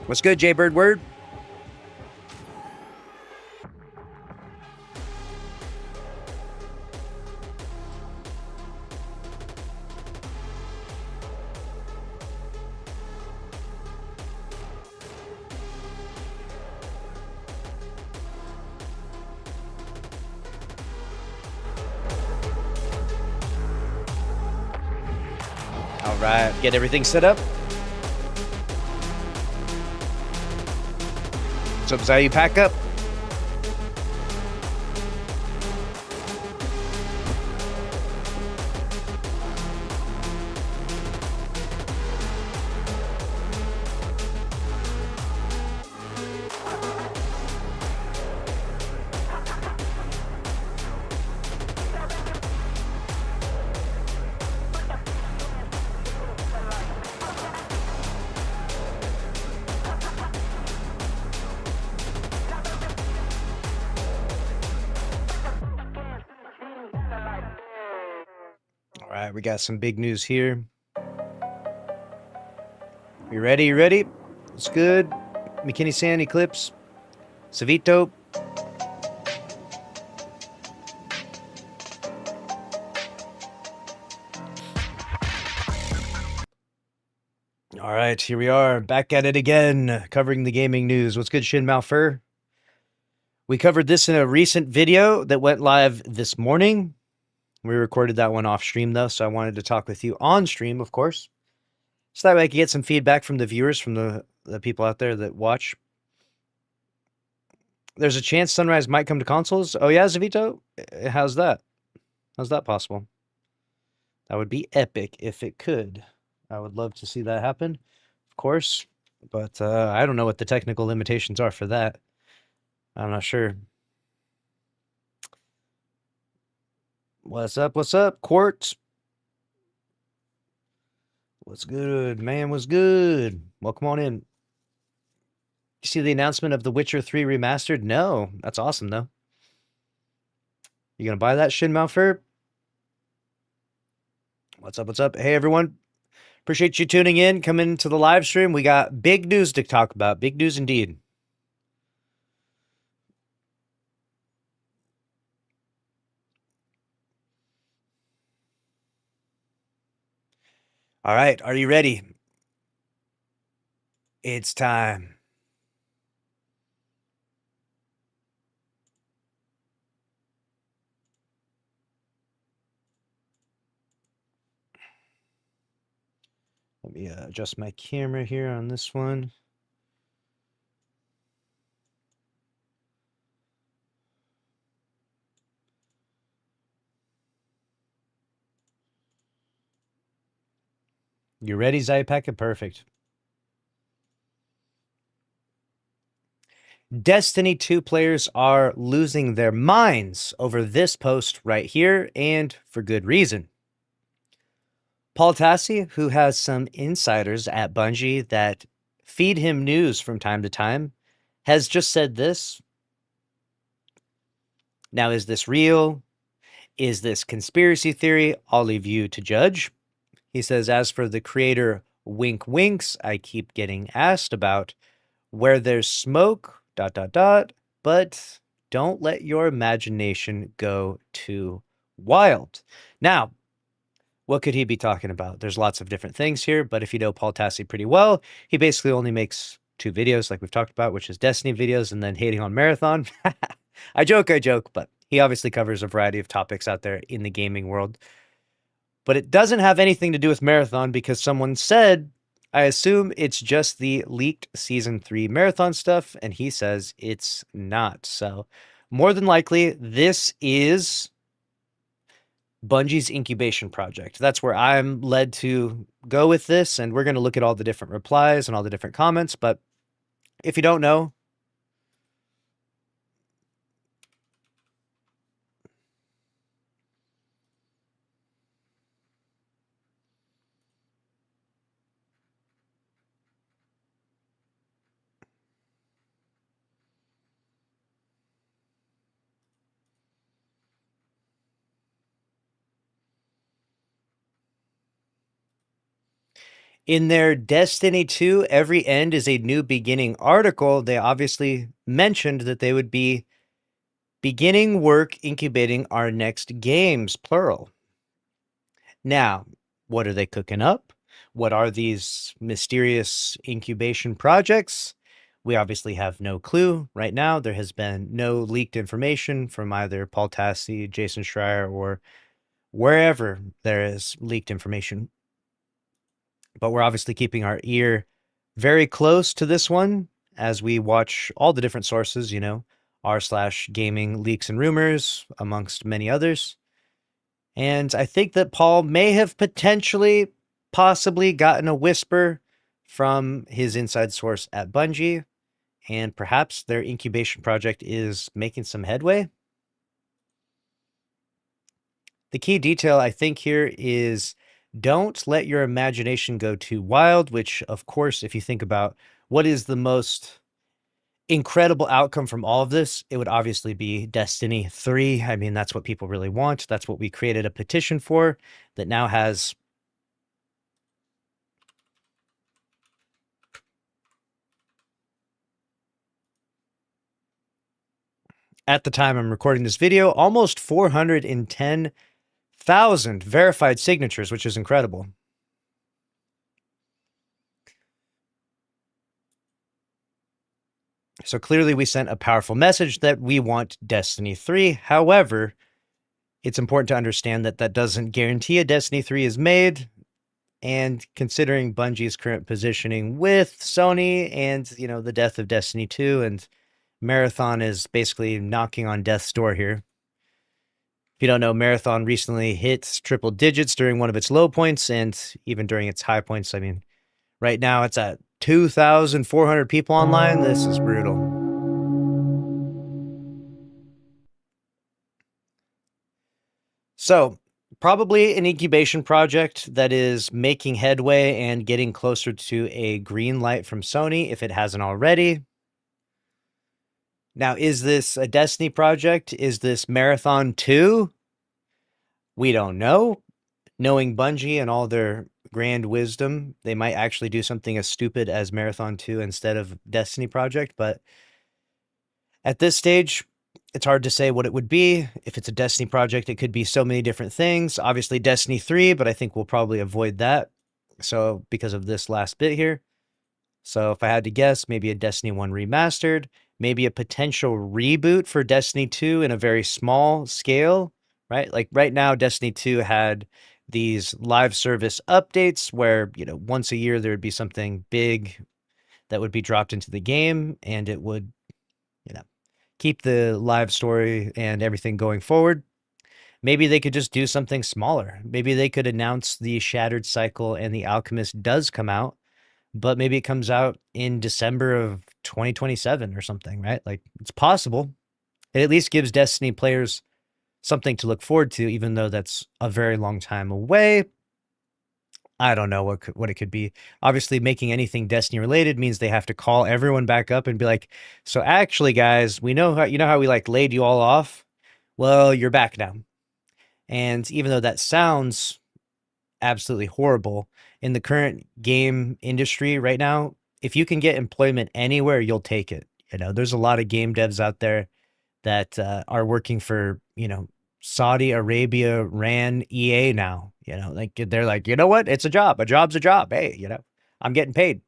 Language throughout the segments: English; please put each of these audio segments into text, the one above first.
What's good, Jaybird Word? All right, get everything set up. So, how you pack up? All right, we got some big news here. You ready? You ready? It's good. McKinney Sand Eclipse. Savito. All right, here we are, back at it again, covering the gaming news. What's good, Shin Malfur? We covered this in a recent video that went live this morning. We recorded that one off stream, though, so I wanted to talk with you on stream, of course. So that way I could get some feedback from the viewers, from the people out there that watch. There's a chance Sunrise might come to consoles. Oh, yeah, Zavito? How's that? How's that possible? That would be epic if it could. I would love to see that happen, of course. But I don't know what the technical limitations are for that. I'm not sure. What's up? What's up? Quartz. What's good, man? What's good? Welcome on in. You see the announcement of The Witcher 3 Remastered? No. That's awesome, though. You gonna buy that, Shin Malfur? What's up? What's up? Hey, everyone. Appreciate you tuning in, coming to the live stream. We got big news to talk about. Big news indeed. All right. Are you ready? It's time. Let me adjust my camera here on this one. You ready, Zypacket? Perfect. Destiny 2 players are losing their minds over this post right here, and for good reason. Paul Tassi, who has some insiders at Bungie that feed him news from time to time, has just said this. Now, is this real? Is this conspiracy theory? I'll leave you to judge. He says, as for the creator Wink Winks, I keep getting asked about where there's smoke, ... but don't let your imagination go too wild. Now, what could he be talking about? There's lots of different things here, but if you know Paul Tassi pretty well, he basically only makes 2 videos like we've talked about, which is Destiny videos and then hating on Marathon. I joke, but he obviously covers a variety of topics out there in the gaming world. But it doesn't have anything to do with Marathon because someone said, I assume it's just the leaked Season 3 Marathon stuff, and he says it's not. So more than likely, this is Bungie's incubation project. That's where I'm led to go with this, and we're going to look at all the different replies and all the different comments. But if you don't know, In their Destiny 2 Every End is a New Beginning article, they obviously mentioned that they would be beginning work incubating our next games, plural. Now, what are they cooking up? What are these mysterious incubation projects? We obviously have no clue right now. There has been no leaked information from either Paul Tassi, Jason Schreier, or wherever there is leaked information. But we're obviously keeping our ear very close to this one as we watch all the different sources, r/gaming leaks and rumors, amongst many others. And I think that Paul may have potentially, possibly gotten a whisper from his inside source at Bungie, and perhaps their incubation project is making some headway. The key detail I think here is don't let your imagination go too wild, which, of course, if you think about what is the most incredible outcome from all of this, it would obviously be Destiny 3. I mean, that's what people really want. That's what we created a petition for that now has at the time I'm recording this video, almost 410,000 verified signatures, which is incredible. So clearly we sent a powerful message that we want Destiny 3. However, it's important to understand that that doesn't guarantee a Destiny 3 is made. And considering Bungie's current positioning with Sony and, the death of Destiny 2, and Marathon is basically knocking on death's door here. If you don't know, Marathon recently hit triple digits during one of its low points and even during its high points. I mean, right now it's at 2,400 people online. This is brutal. So, probably an incubation project that is making headway and getting closer to a green light from Sony if it hasn't already. Now, is this a Destiny project? Is this Marathon 2? We don't know. Knowing Bungie and all their grand wisdom, they might actually do something as stupid as Marathon 2 instead of Destiny project, but at this stage, it's hard to say what it would be. If it's a Destiny project, it could be so many different things. Obviously, Destiny 3, but I think we'll probably avoid that. So, because of this last bit here. So, if I had to guess, maybe a Destiny 1 remastered, maybe a potential reboot for Destiny 2 in a very small scale, right? Like right now, Destiny 2 had these live service updates where, once a year there would be something big that would be dropped into the game and it would, keep the live story and everything going forward. Maybe they could just do something smaller. Maybe they could announce the Shattered Cycle and the Alchemist does come out, but maybe it comes out in December of 2027 or something, right? Like, it's possible. It at least gives Destiny players something to look forward to, even though that's a very long time away. I don't know what it could be. Obviously, making anything Destiny related means they have to call everyone back up and be like, "So actually, guys, we know how we like laid you all off. Well, you're back now." And even though that sounds absolutely horrible in the current game industry right now, if you can get employment anywhere, you'll take it. There's a lot of game devs out there that are working for Saudi Arabia ran EA now. Like they're like, you know what? It's a job. A job's a job. Hey, I'm getting paid.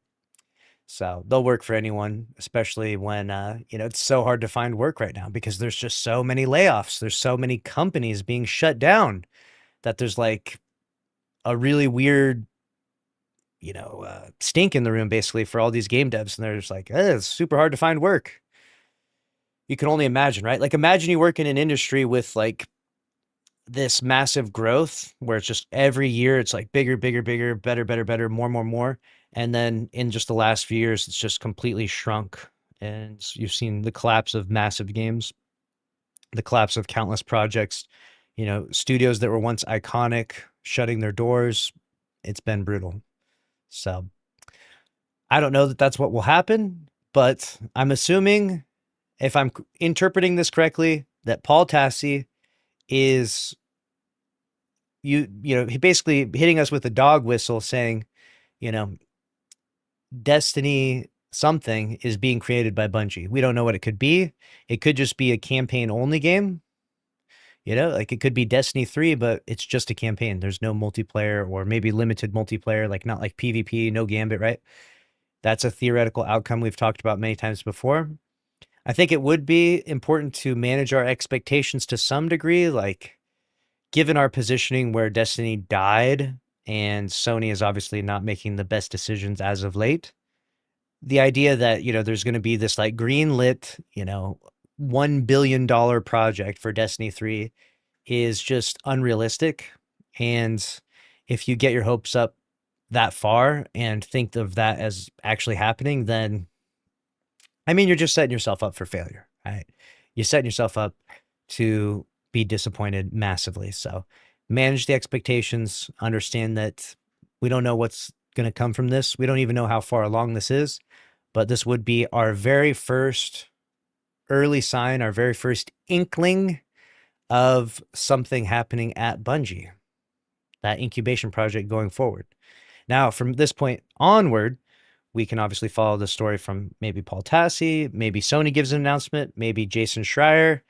So they'll work for anyone, especially when it's so hard to find work right now because there's just so many layoffs. There's so many companies being shut down that there's like a really weird, stink in the room basically for all these game devs, and they're just like, it's super hard to find work. You can only imagine, right? Like imagine you work in an industry with like this massive growth where it's just every year it's like bigger, bigger, bigger, better, better, better, more, more, more. And then in just the last few years, it's just completely shrunk. And you've seen the collapse of massive games, the collapse of countless projects, studios that were once iconic, shutting their doors. It's been brutal. So I don't know that that's what will happen, but I'm assuming, if I'm interpreting this correctly, that Paul Tassi is he basically hitting us with a dog whistle saying, you know, Destiny something is being created by Bungie. We don't know what it could be. It could just be a campaign only game. Like it could be Destiny 3, but it's just a campaign. There's no multiplayer or maybe limited multiplayer, like not like PvP, no Gambit, right? That's a theoretical outcome we've talked about many times before. I think it would be important to manage our expectations to some degree, like given our positioning where Destiny died and Sony is obviously not making the best decisions as of late. The idea that, there's going to be this like green lit, $1 billion project for Destiny 3 is just unrealistic. And if you get your hopes up that far and think of that as actually happening, then I mean, you're just setting yourself up for failure, right? You're setting yourself up to be disappointed massively. So manage the expectations, understand that we don't know what's going to come from this. We don't even know how far along this is, but this would be our very first early sign, our very first inkling of something happening at Bungie, that incubation project going forward. Now, from this point onward, we can obviously follow the story from maybe Paul Tassi, maybe Sony gives an announcement, maybe Jason Schreier,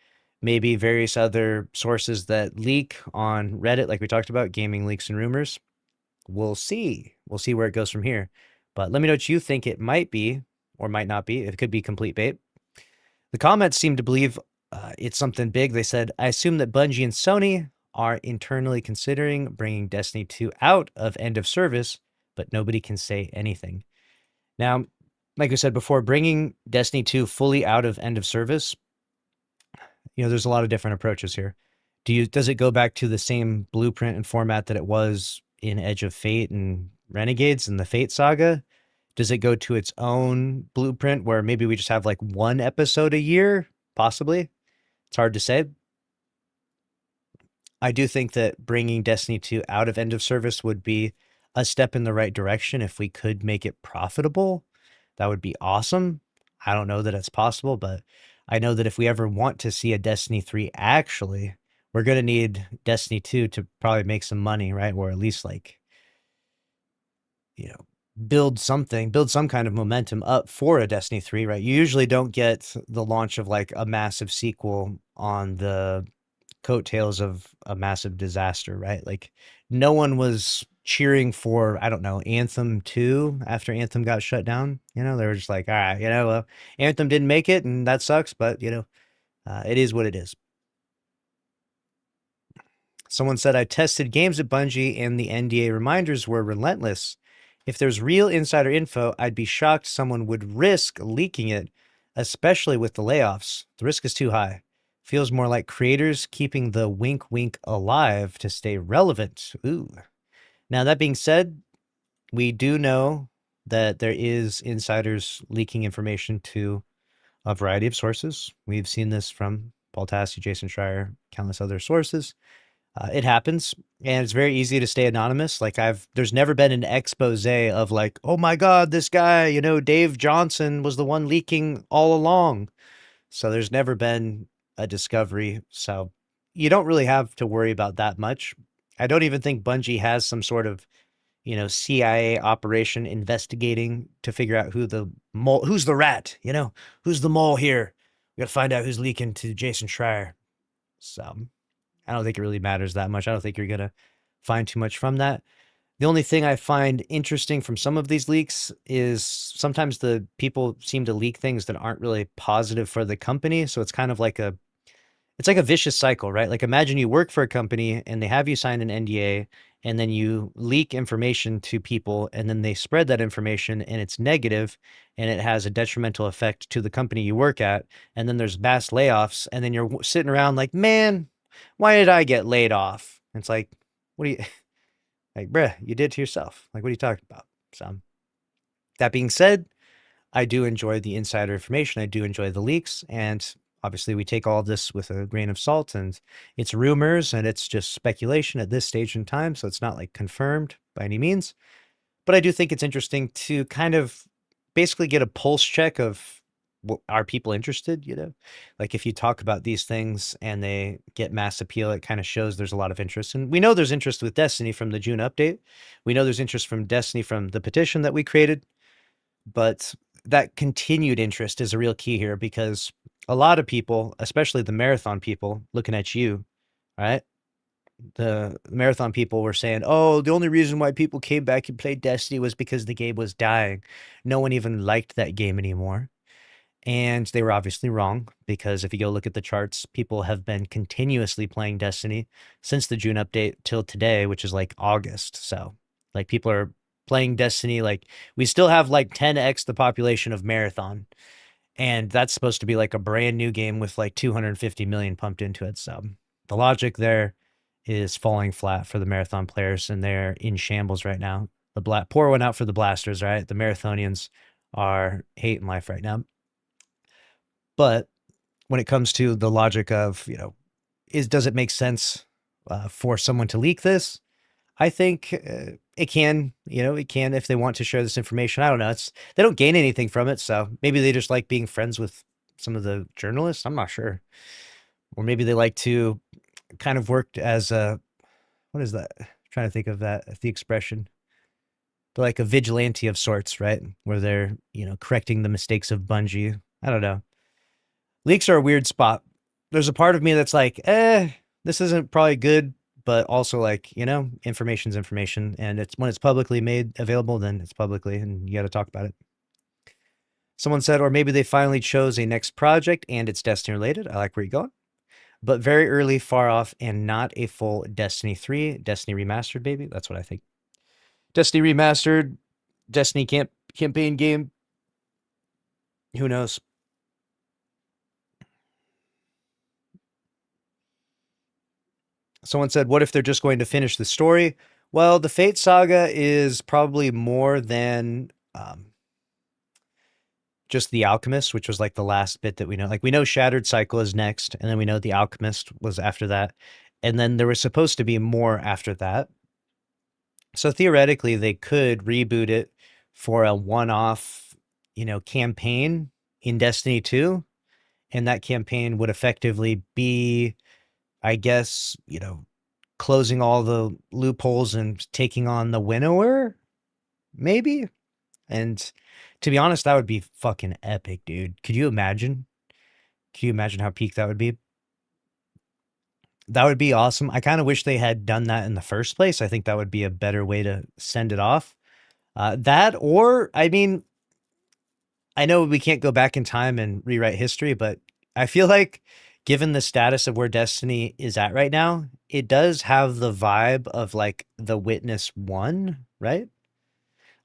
maybe various other sources that leak on Reddit, like we talked about, gaming leaks and rumors. We'll see. We'll see where it goes from here. But let me know what you think it might be or might not be. It could be complete bait. The comments seem to believe it's something big. They said, I assume that Bungie and Sony are internally considering bringing Destiny 2 out of end of service, but nobody can say anything. Now, like I said before, bringing Destiny 2 fully out of end of service, there's a lot of different approaches here. Does it go back to the same blueprint and format that it was in Edge of Fate and Renegades and the Fate saga? Does it go to its own blueprint where maybe we just have like one episode a year? Possibly. It's hard to say. I do think that bringing Destiny 2 out of end of service would be a step in the right direction if we could make it profitable. That would be awesome. I don't know that it's possible, but I know that if we ever want to see a Destiny 3 actually, we're going to need Destiny 2 to probably make some money, right? Or at least like, build some kind of momentum up for a Destiny 3, right? You usually don't get the launch of like a massive sequel on the coattails of a massive disaster, right? Like no one was cheering for, I don't know, Anthem 2 after Anthem got shut down. They were just like, all right, Anthem didn't make it and that sucks, but it is what it is. Someone said, I tested games at Bungie and the NDA reminders were relentless. If there's real insider info, I'd be shocked someone would risk leaking it, especially with the layoffs. The risk is too high. Feels more like creators keeping the wink wink alive to stay relevant. Ooh. Now, that being said, we do know that there is insiders leaking information to a variety of sources. We've seen this from Paul Tassi, Jason Schreier, countless other sources. It happens, and it's very easy to stay anonymous. Like there's never been an expose of like, oh my God, this guy, Dave Johnson was the one leaking all along. So there's never been a discovery. So you don't really have to worry about that much. I don't even think Bungie has some sort of, CIA operation investigating to figure out who's the rat, who's the mole here. We got to find out who's leaking to Jason Schreier. So I don't think it really matters that much. I don't think you're going to find too much from that. The only thing I find interesting from some of these leaks is sometimes the people seem to leak things that aren't really positive for the company. So it's kind of like a vicious cycle, right? Like imagine you work for a company and they have you sign an NDA and then you leak information to people and then they spread that information and it's negative and it has a detrimental effect to the company you work at. And then there's mass layoffs and then you're sitting around like, man, why did I get laid off? And it's like, what do you like, bruh, you did to yourself. Like, what are you talking about? So that being said, I do enjoy the insider information. I do enjoy the leaks. And obviously we take all of this with a grain of salt and it's rumors and it's just speculation at this stage in time. So it's not like confirmed by any means, but I do think it's interesting to kind of basically get a pulse check of are people interested? Like if you talk about these things and they get mass appeal, it kind of shows there's a lot of interest. And we know there's interest with Destiny from the June update. We know there's interest from Destiny from the petition that we created, but that continued interest is a real key here, because a lot of people, especially the marathon people, looking at you, right? The marathon people were saying, oh, the only reason why people came back and played Destiny was because the game was dying. No one even liked that game anymore. And they were obviously wrong, because if you go look at the charts, people have been continuously playing Destiny since the June update till today, which is like August. So, like, people are playing Destiny. Like, we still have like 10x the population of Marathon. And that's supposed to be like a brand new game with like 250 million pumped into it. So, the logic there is falling flat for the Marathon players, and they're in shambles right now. Pour one out for the Blasters, right? The Marathonians are hating life right now. But when it comes to the logic of, does it make sense for someone to leak this? I think it can, it can if they want to share this information. I don't know. They don't gain anything from it. So maybe they just like being friends with some of the journalists. I'm not sure. Or maybe they like to kind of work as what is that? I'm trying to think of the expression. They're like a vigilante of sorts, right? Where they're, correcting the mistakes of Bungie. I don't know. Leaks are a weird spot. There's a part of me that's like, this isn't probably good, but also like, information's information, and when it's publicly made available, then it's publicly, and you got to talk about it. Someone said, or maybe they finally chose a next project and it's Destiny related. I like where you're going, but very early, far off, and not a full Destiny 3, Destiny Remastered, baby. That's what I think. Destiny Remastered, Destiny campaign game. Who knows? Someone said, what if they're just going to finish the story? Well, the Fate Saga is probably more than just the Alchemist, which was like the last bit that we know. Like, we know Shattered Cycle is next, and then we know the Alchemist was after that. And then there was supposed to be more after that. So theoretically, they could reboot it for a one-off, campaign in Destiny 2. And that campaign would effectively be, I guess, closing all the loopholes and taking on the winnower, maybe. And to be honest, that would be fucking epic, dude. Could you imagine? Can you imagine how peak that would be? That would be awesome. I kind of wish they had done that in the first place. I think that would be a better way to send it off. That, or, I mean, I know we can't go back in time and rewrite history, but I feel like, given the status of where Destiny is at right now, it does have the vibe of like The Witness 1, right?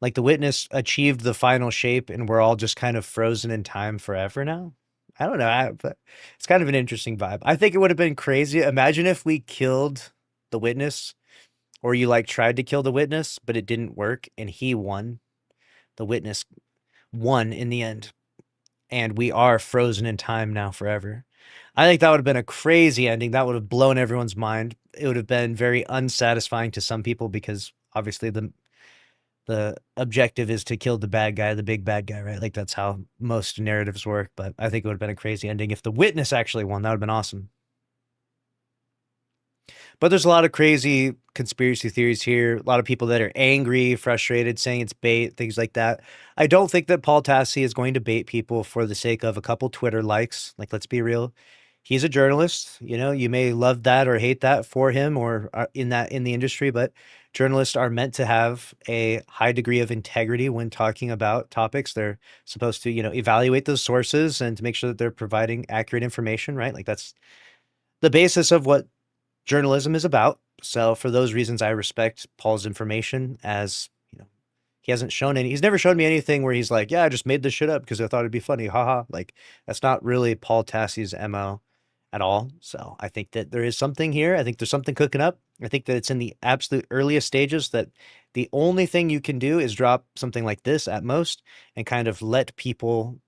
Like The Witness achieved the final shape and we're all just kind of frozen in time forever now. I don't know, but it's kind of an interesting vibe. I think it would have been crazy. Imagine if we killed the Witness, or you like tried to kill the Witness, but it didn't work and he won. The Witness won in the end, and we are frozen in time now forever. I think that would have been a crazy ending. That would have blown everyone's mind. It would have been very unsatisfying to some people, because obviously the objective is to kill the bad guy, the big bad guy, right? Like, that's how most narratives work. But I think it would have been a crazy ending if the Witness actually won. That would have been awesome. But there's a lot of crazy conspiracy theories here. A lot of people that are angry, frustrated, saying it's bait, things like that. I don't think that Paul Tassi is going to bait people for the sake of a couple Twitter likes. Like, let's be real. He's a journalist. You may love that or hate that for him, or in the industry, but journalists are meant to have a high degree of integrity when talking about topics. They're supposed to, evaluate those sources and to make sure that they're providing accurate information, right? Like, that's the basis of what journalism is about. So for those reasons, I respect Paul's information, as he's never shown me anything where he's like, yeah, I just made this shit up because I thought it'd be funny. Haha. Like, that's not really Paul Tassi's MO at all. So I think that there is something here. I think there's something cooking up. I think that it's in the absolute earliest stages, that the only thing you can do is drop something like this at most and kind of let people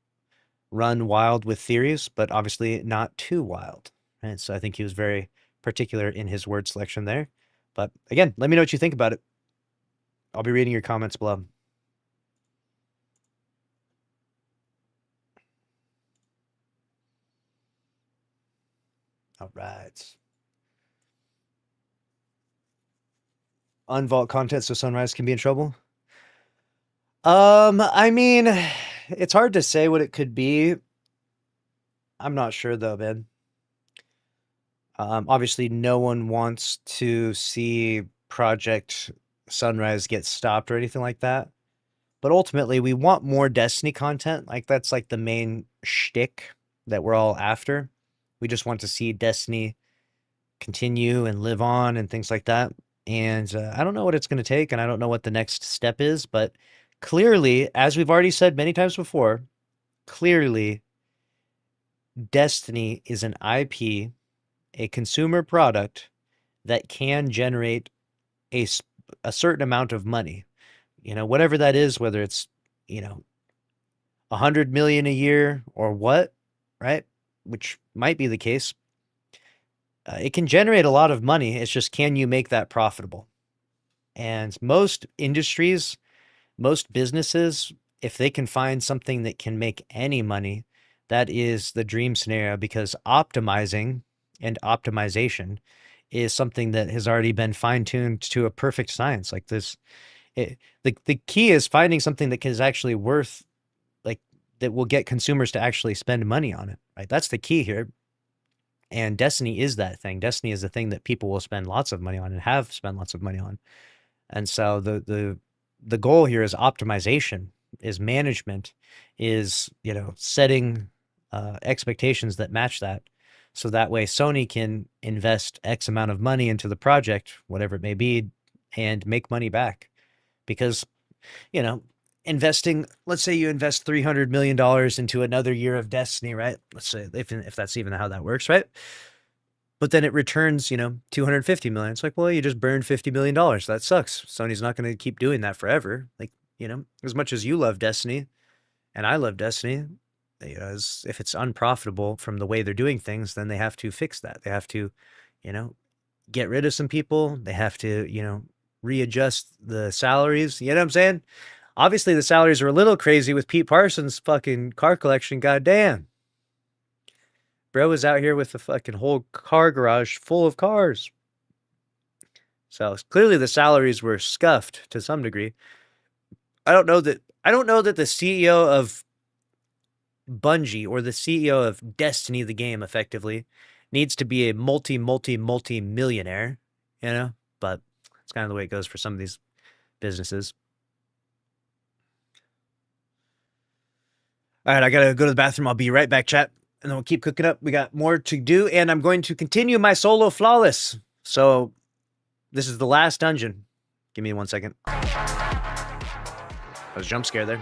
run wild with theories, but obviously not too wild. And so I think he was very particular in his word selection there. But again, let me know what you think about it. I'll be reading your comments below. All right. Unvault content so Sunrise can be in trouble. I mean, it's hard to say what it could be. I'm not sure though, man. Obviously, no one wants to see Project Sunrise get stopped or anything like that. But ultimately, we want more Destiny content. Like, that's like the main shtick that we're all after. We just want to see Destiny continue and live on and things like that. And I don't know what it's going to take, and I don't know what the next step is. But clearly, as we've already said many times before, clearly, Destiny is an IP, a consumer product that can generate a certain amount of money. You know, whatever that is, whether it's, you know, 100 million a year or what, right? Which might be the case. It can generate a lot of money. It's just, can you make that profitable? And most industries, most businesses, if they can find something that can make any money, that is the dream scenario, because optimizing and optimization is something that has already been fine-tuned to a perfect science. Like this, the key is finding something that is actually worth, like, that will get consumers to actually spend money on it, right? That's the key here. And Destiny is that thing. Destiny is the thing that people will spend lots of money on and have spent lots of money on. And so the goal here is optimization, is management, is, you know, setting expectations that match that. So that way Sony can invest X amount of money into the project, whatever it may be, and make money back. Because, you know, investing, let's say you invest $300 million into another year of Destiny, right? Let's say, if that's even how that works, right? But then it returns, you know, 250 million. It's like, well, you just burned $50 million. That sucks. Sony's not going to keep doing that forever. Like, you know, as much as you love Destiny and I love Destiny, you know, if it's unprofitable from the way they're doing things, then they have to fix that. They have to, you know, get rid of some people. They have to, you know, readjust the salaries. You know what I'm saying? Obviously, the salaries are a little crazy with Pete Parsons' fucking car collection. Goddamn. Bro was out here with the fucking whole car garage full of cars. So clearly the salaries were scuffed to some degree. I don't know that the CEO of Bungie or the CEO of Destiny, the game, effectively needs to be a multi-millionaire, you know? But it's kind of the way it goes for some of these businesses. All right, I gotta go to the bathroom. I'll be right back, chat. And then we'll keep cooking up. We got more to do, and I'm going to continue my solo flawless. So this is the last dungeon. Give me 1 second. I was jump scared there.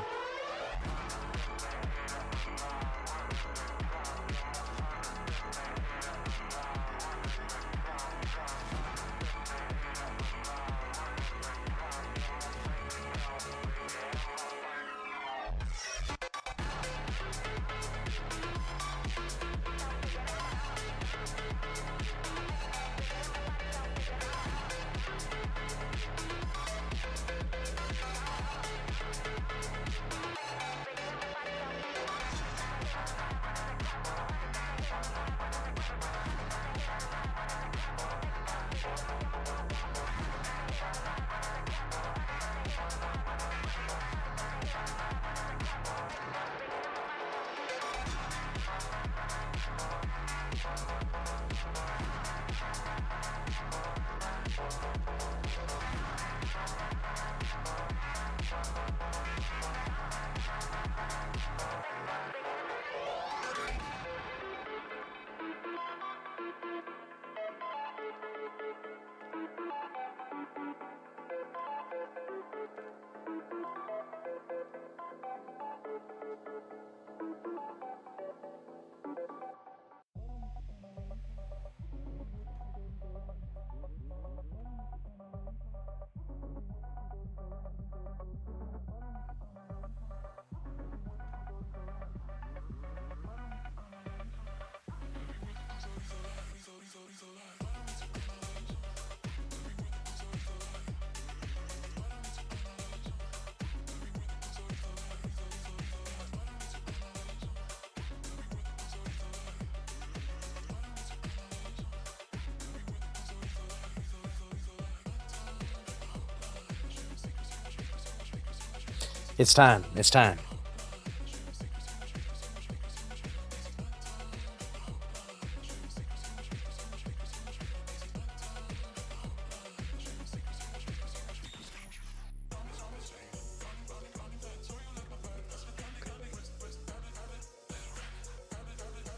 It's time. It's time.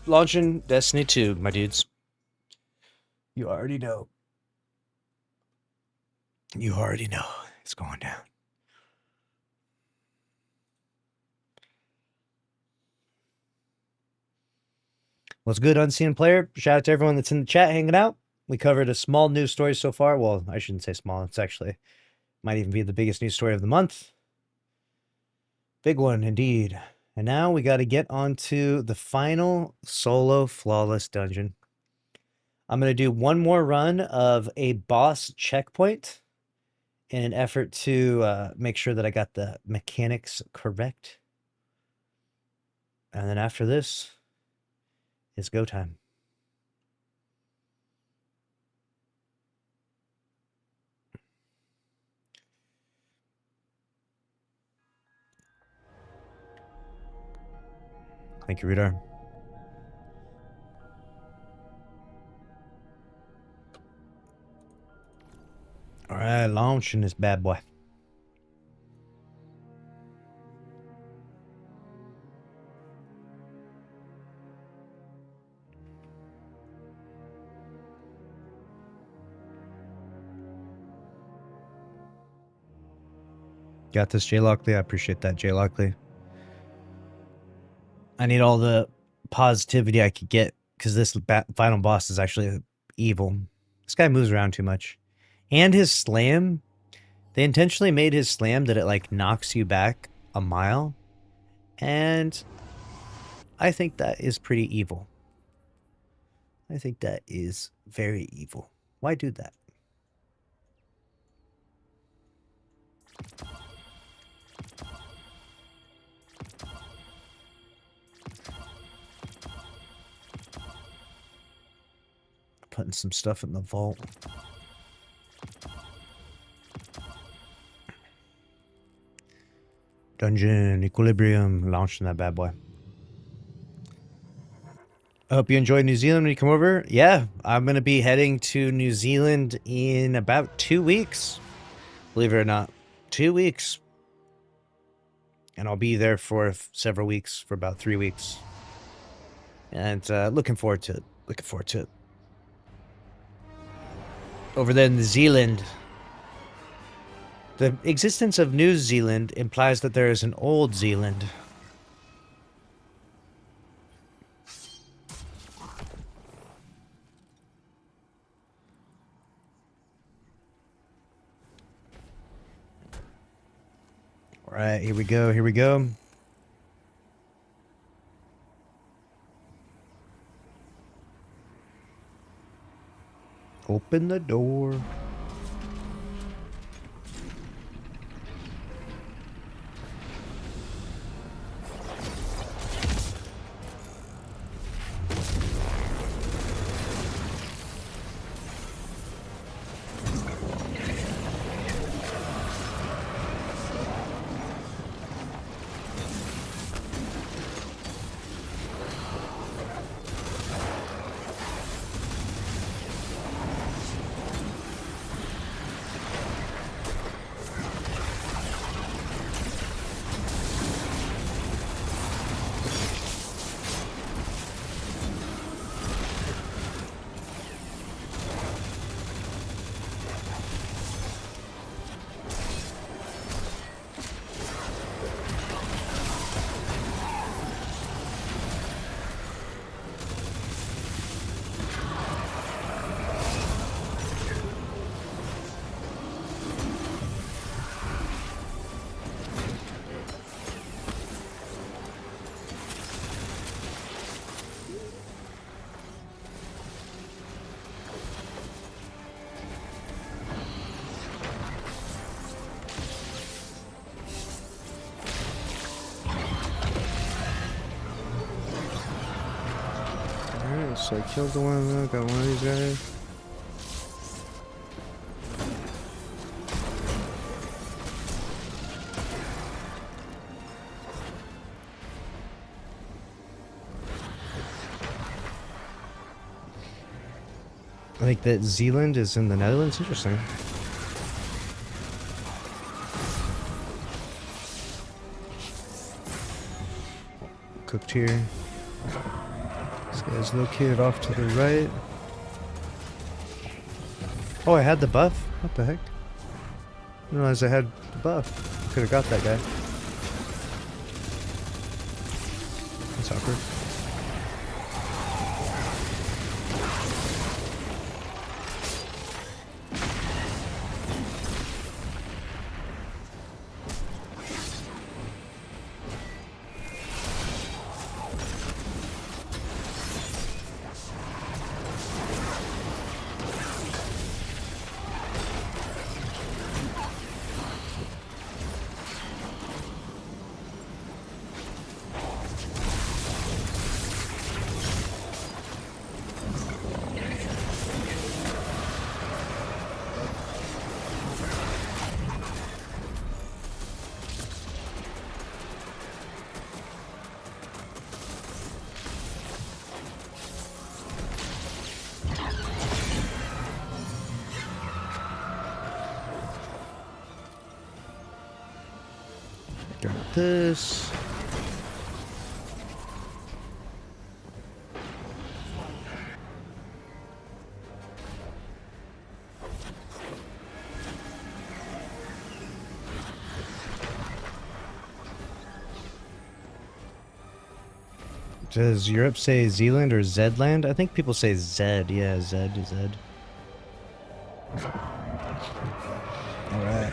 Launching Destiny 2, my dudes. You already know. You already know it's going down. What's good, Unseen Player? Shout out to everyone that's in the chat hanging out. We covered a small news story so far. Well, I shouldn't say small. It's actually might even be the biggest news story of the month. Big one, indeed. And now we got to get on to the final solo flawless dungeon. I'm going to do one more run of a boss checkpoint in an effort to make sure that I got the mechanics correct. And then after this, it's go time. Thank you, Radar. All right, launching this bad boy. Got this, Jay Lockley. I appreciate that, Jay Lockley. I need all the positivity I could get because this final boss is actually evil. This guy moves around too much. And his slam, they intentionally made his slam that it like knocks you back a mile. And I think that is pretty evil. I think that is very evil. Why do that? Putting some stuff in the vault. Dungeon Equilibrium, launching that bad boy. I hope you enjoyed New Zealand when you come over. Yeah, I'm going to be heading to New Zealand in about 2 weeks. Believe it or not, 2 weeks. And I'll be there for several weeks, for about 3 weeks. And looking forward to it. Looking forward to it. Over there in New Zealand, the existence of New Zealand implies that there is an old Zealand. All right, here we go. Here we go. Open the door. So I killed the one, got one of these guys. Like that Zealand is in the Netherlands? Interesting. Cooked here. This guy's located off to the right. Oh, I had the buff? What the heck? I didn't realize I had the buff. Could have got that guy. That's awkward. Got this. Does Europe say Zealand or Zedland? I think people say Zed. Yeah, Zed. All right.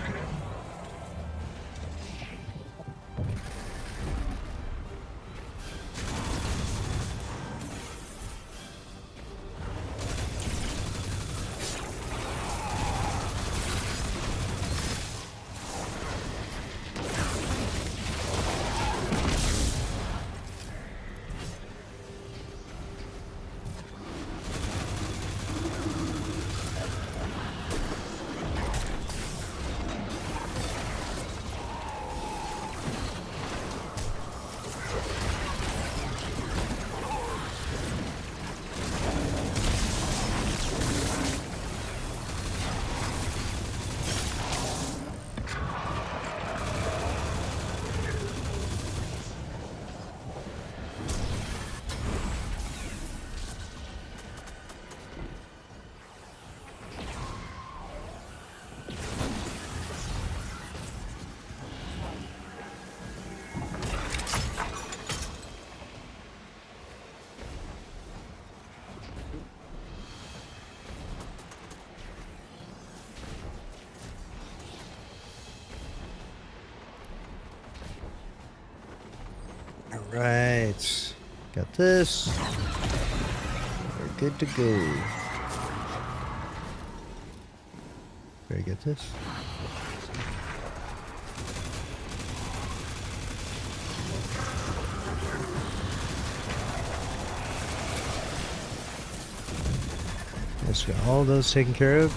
Right. Got this. We're good to go. Very good. This. Yes, got all those taken care of.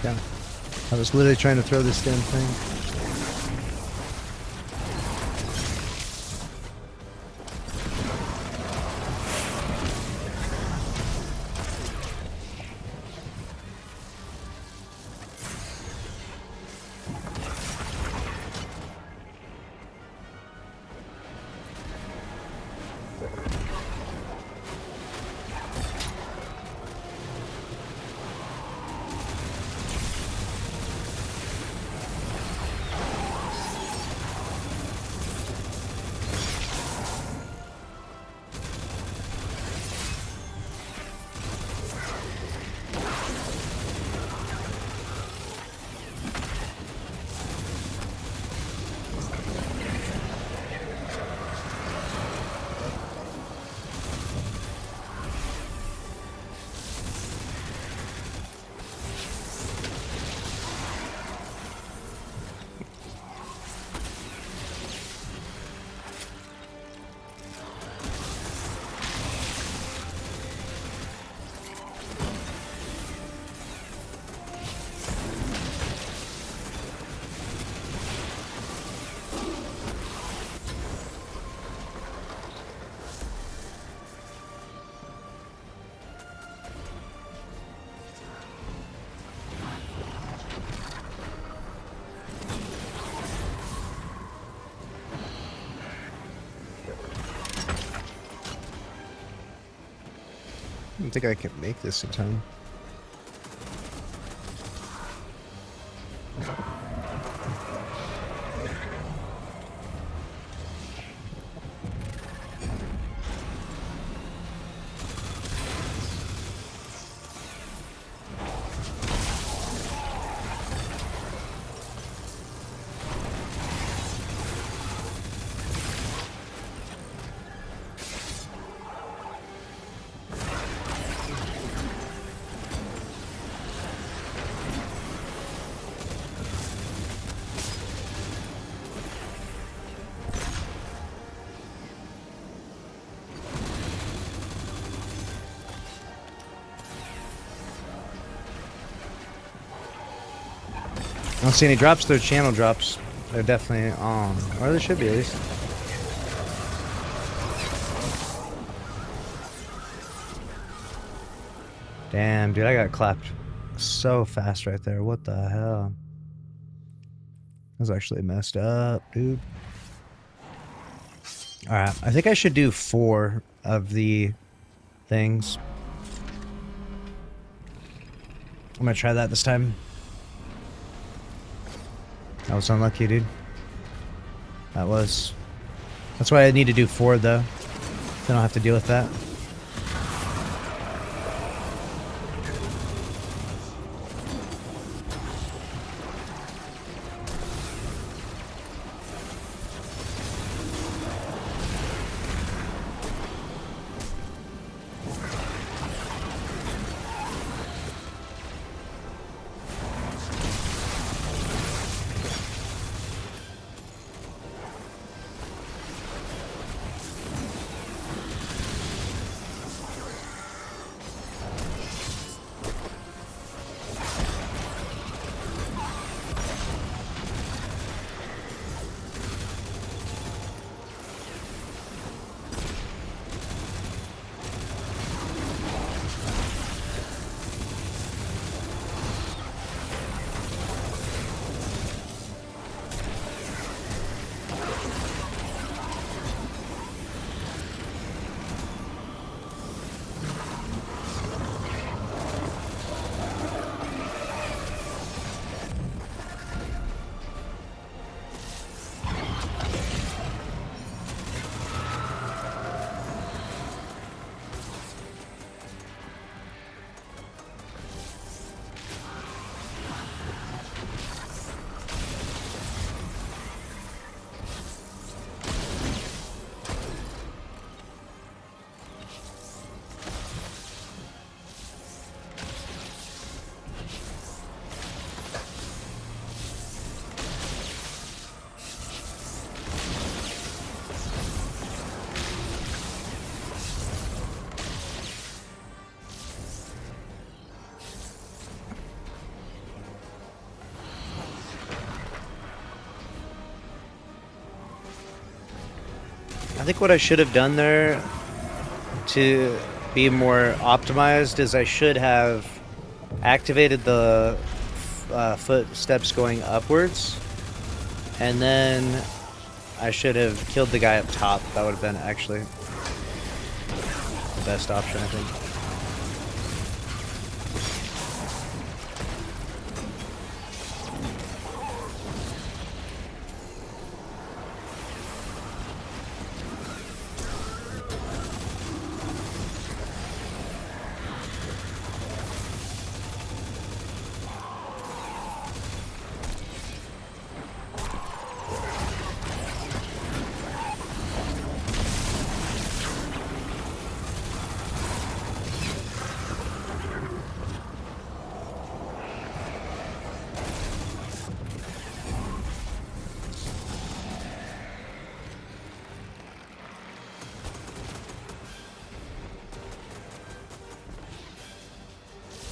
Yeah. I was literally trying to throw this damn thing. don't think I can make this in time. I don't see any drops. They're channel drops. They're definitely on. Or there should be at least. Damn, dude, I got clapped so fast right there. What the hell? That was actually messed up, dude. Alright, I think I should do 4 of the things. I'm gonna try that this time. That was unlucky, dude. That was. That's why I need to do 4, though. Then I don't have to deal with that. I think what I should have done there to be more optimized is I should have activated the footsteps going upwards, and then I should have killed the guy up top. That would have been actually the best option, I think.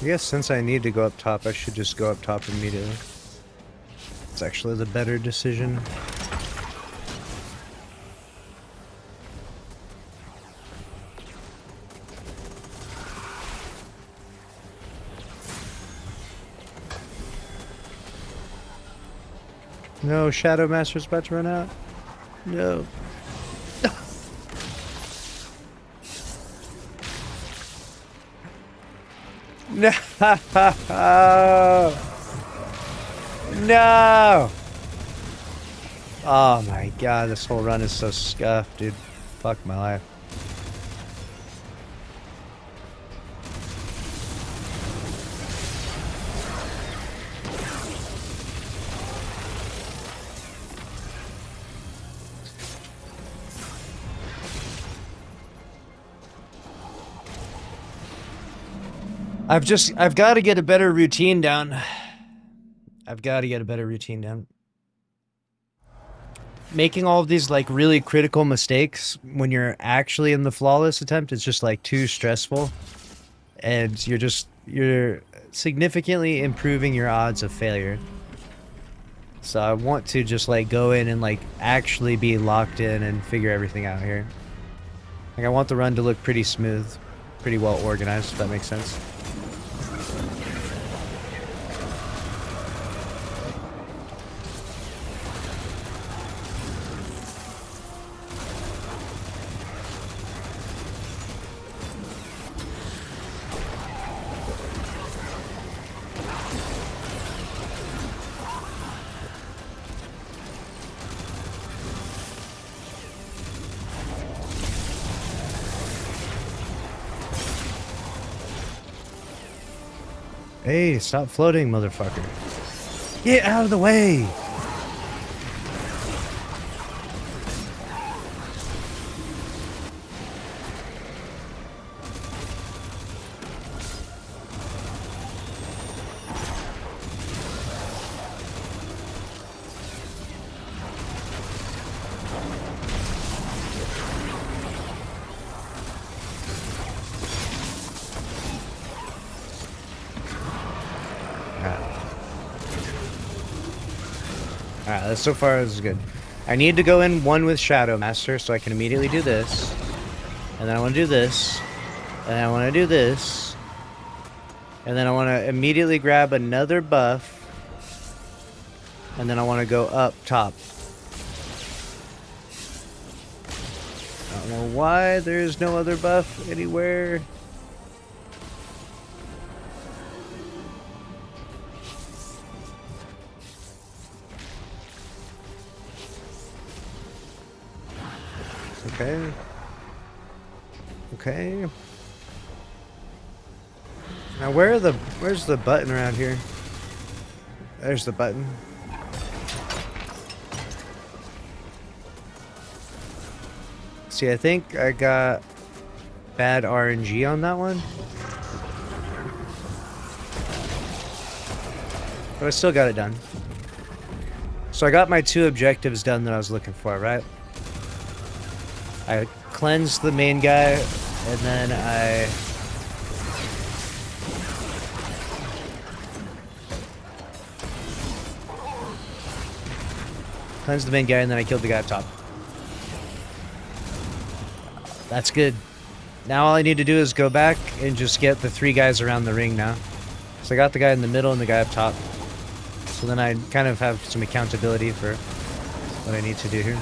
I guess since I need to go up top, I should just go up top immediately. It's actually the better decision. No, Shadow Master's about to run out. No. No! No! Oh my god, this whole run is so scuffed, dude. Fuck my life. I've got to get a better routine down. I've got to get a better routine down. Making all of these like really critical mistakes when you're actually in the flawless attempt is just like too stressful. And you're significantly improving your odds of failure. So I want to just like go in and like actually be locked in and figure everything out here. Like I want the run to look pretty smooth, pretty well organized, if that makes sense. Hey, stop floating, motherfucker. Get out of the way! Alright, so far this is good. I need to go in one with Shadow Master so I can immediately do this. And then I want to do this. And then I want to do this. And then I want to immediately grab another buff. And then I want to go up top. I don't know why there's no other buff anywhere. Okay. Okay. Now where's the button around here? There's the button. See, I think I got bad RNG on that one. But I still got it done. So I got my 2 objectives done that I was looking for, right? I cleansed the main guy, and then I... cleansed the main guy, and then I killed the guy up top. That's good. Now all I need to do is go back and just get the 3 guys around the ring now. So I got the guy in the middle and the guy up top. So then I kind of have some accountability for what I need to do here.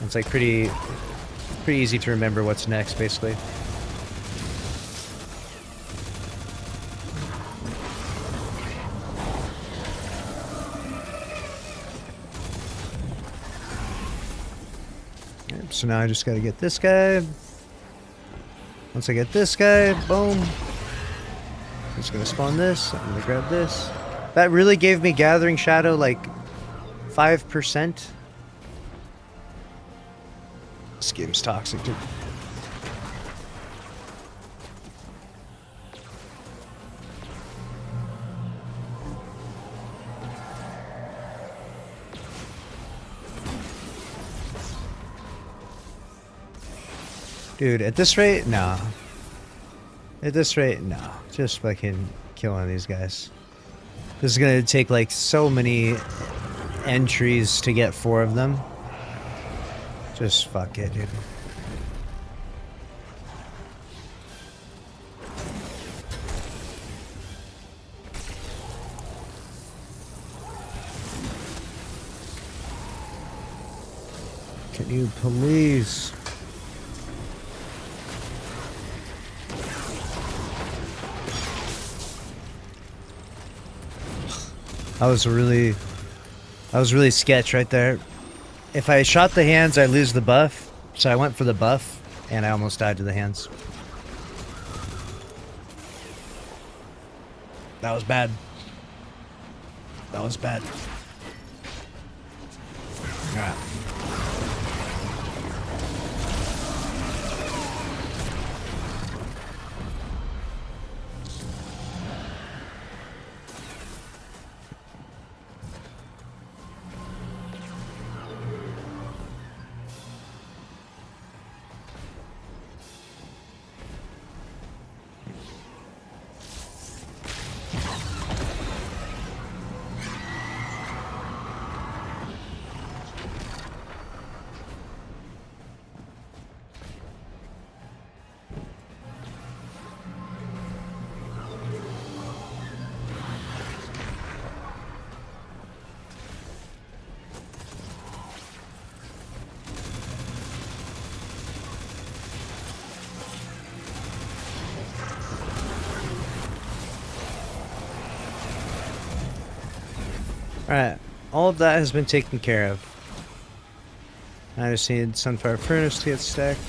It's like pretty easy to remember what's next, basically. Yep, so now I just gotta get this guy. Once I get this guy, boom. I'm just gonna spawn this. I'm gonna grab this. That really gave me Gathering Shadow like 5%. This game's toxic, dude. Dude, at this rate, no. At this rate, no. Just fucking killing these guys. This is gonna take like so many entries to get 4 of them. Just fuck it, dude. Can you please? That was really sketch right there. If I shot the hands, I lose the buff. So I went for the buff, and I almost died to the hands. That was bad. That was bad. Alright. Alright, all of that has been taken care of. I just need Sunfire Furnace to get stacked.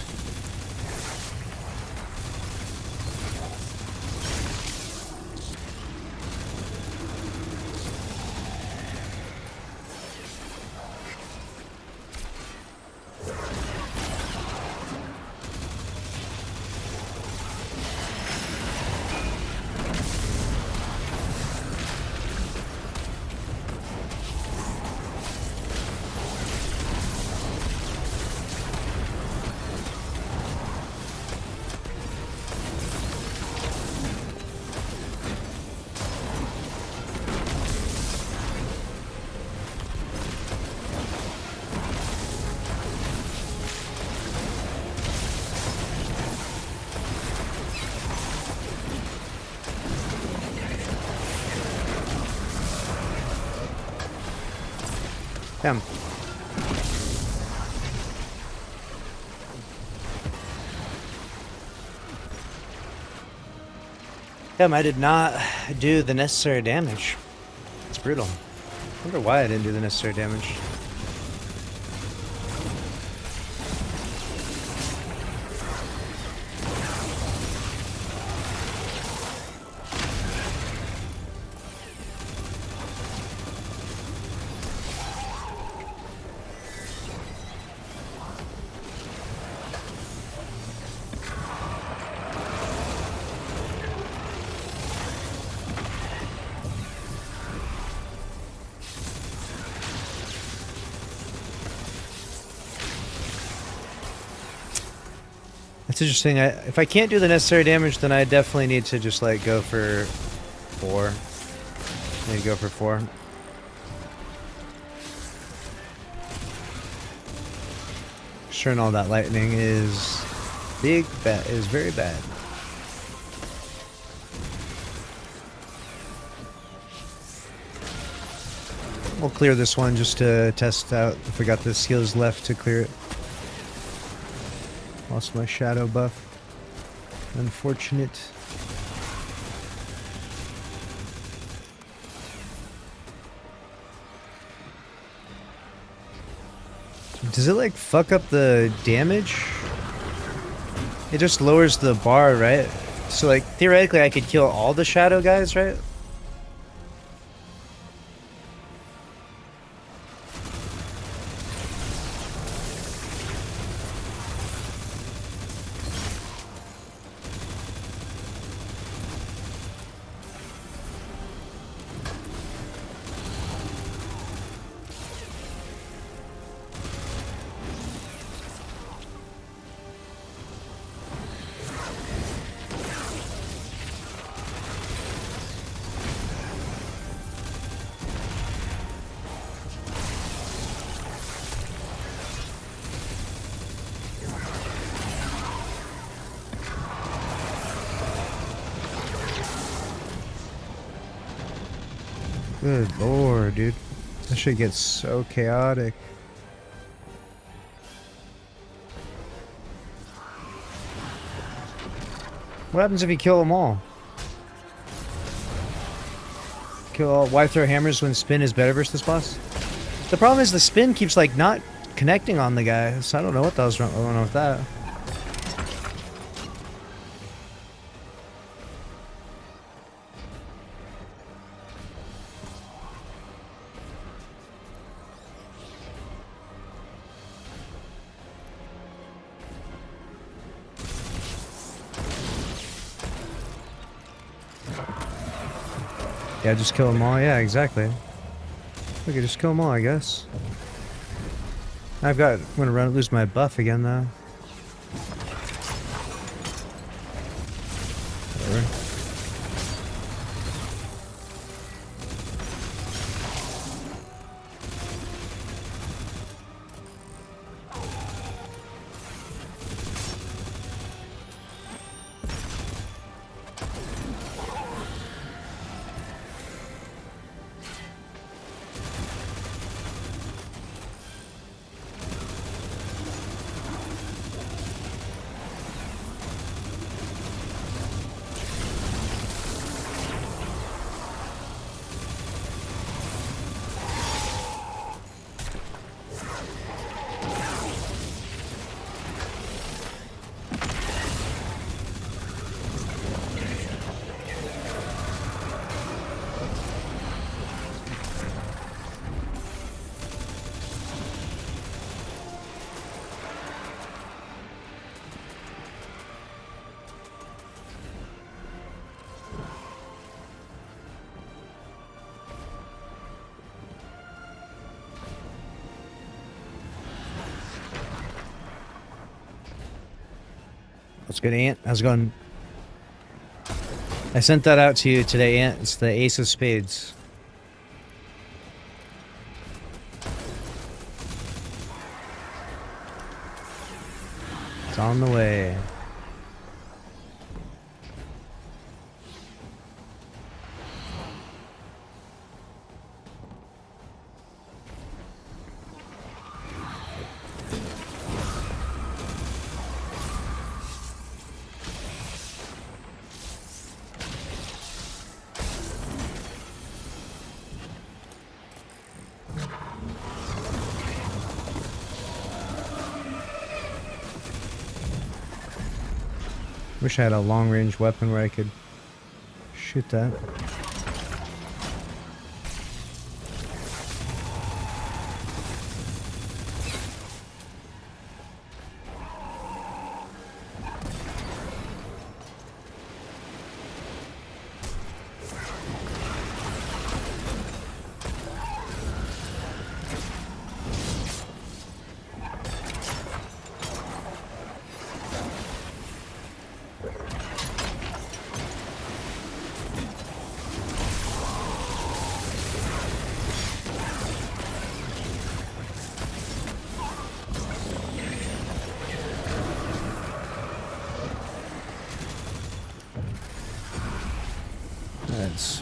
Damn. Damn, I did not do the necessary damage. It's brutal. I wonder why I didn't do the necessary damage. That's interesting. If I can't do the necessary damage, then I definitely need to just like go for 4. I need to go for 4. Sure, and all that lightning is is very bad. We'll clear this one just to test out if we got the skills left to clear it. Lost my shadow buff. Unfortunate. Does it like fuck up the damage? It just lowers the bar, right? So like theoretically I could kill all the shadow guys, right? Good lord, dude. That shit gets so chaotic. What happens if you kill them all? kill all. Why throw hammers when spin is better versus this boss? The problem is the spin keeps like not connecting on the guy, so I don't know what the hell's going on with that. Yeah, just kill them all. Yeah, exactly. We could just kill them all, I guess. I'm gonna lose my buff again, though. Whatever. What's good, Ant? How's it going? I sent that out to you today, Ant. It's the Ace of Spades. It's on the way. Wish I had a long-range weapon where I could shoot that. That's...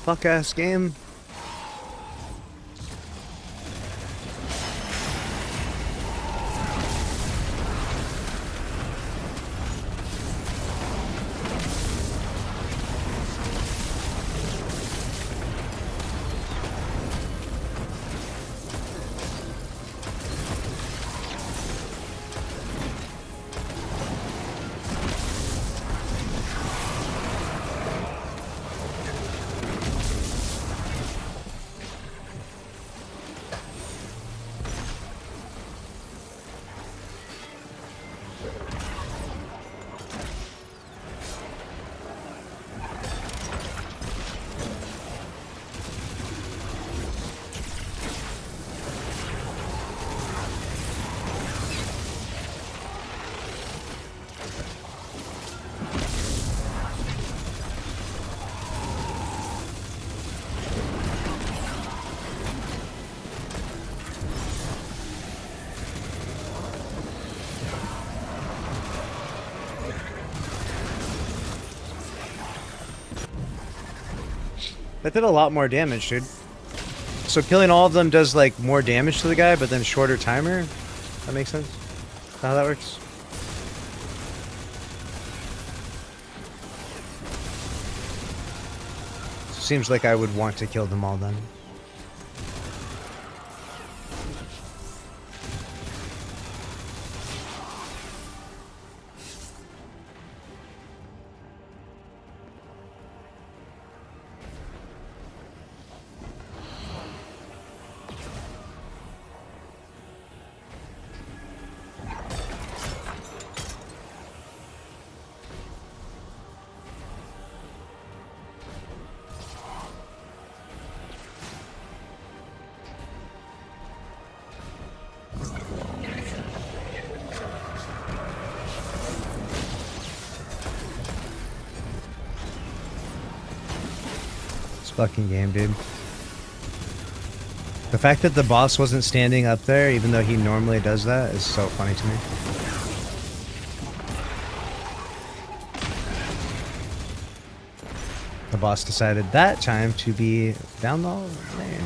fuck ass game. That did a lot more damage, dude. So killing all of them does like more damage to the guy, but then shorter timer? That makes sense? Is that how that works? Seems like I would want to kill them all then. Fucking game, dude. The fact that the boss wasn't standing up there, even though he normally does that, is so funny to me. The boss decided that time to be down the lane.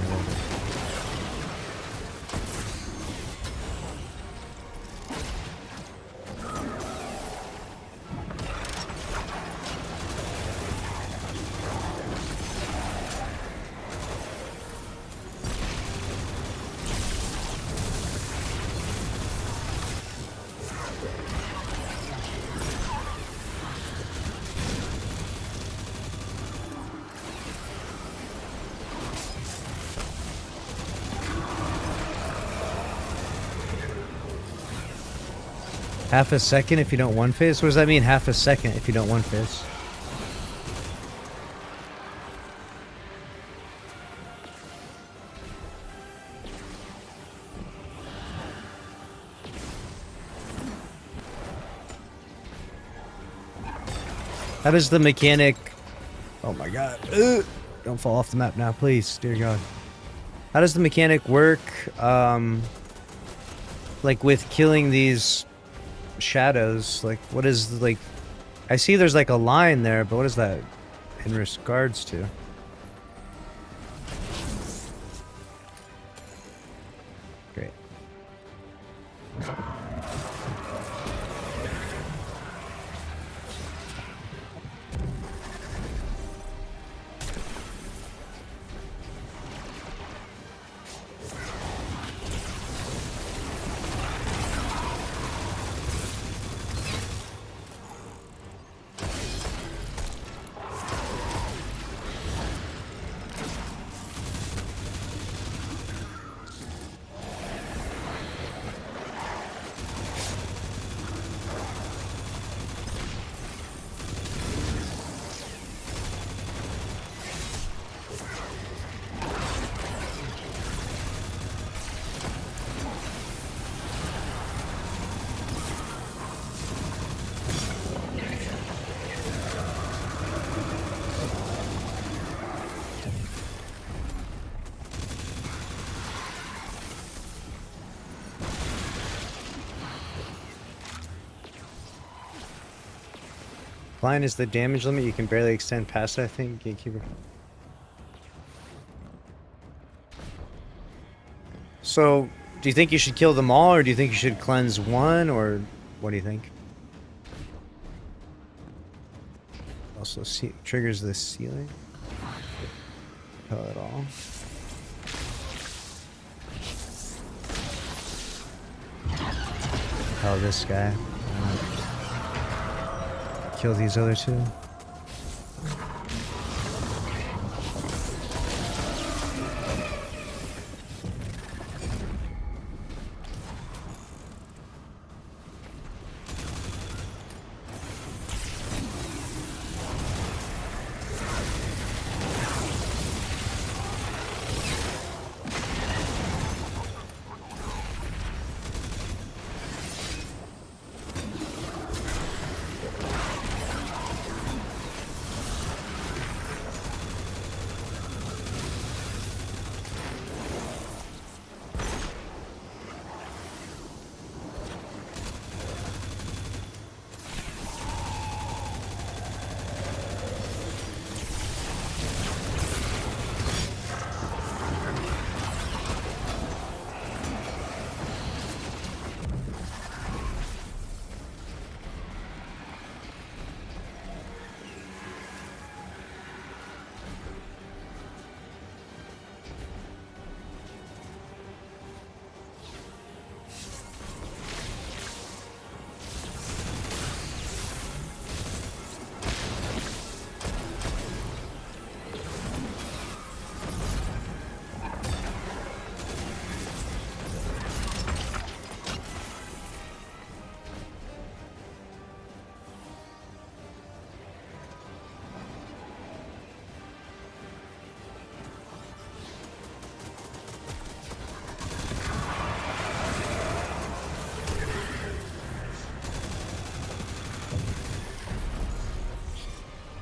Half a second if you don't one phase? What does that mean, half a second if you don't one phase? How does the mechanic... Oh my god. Ugh. Don't fall off the map now, please. Dear God. How does the mechanic work, like with killing these shadows? Like, what is, like... I see there's like a line there, but what is that in regards to? Great. Line is the damage limit. You can barely extend past it, I think. Gatekeeper. So, do you think you should kill them all, or do you think you should cleanse one, or what do you think? Also, triggers the ceiling. Kill it all. Oh, this guy. Kill these other two.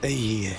Yeah.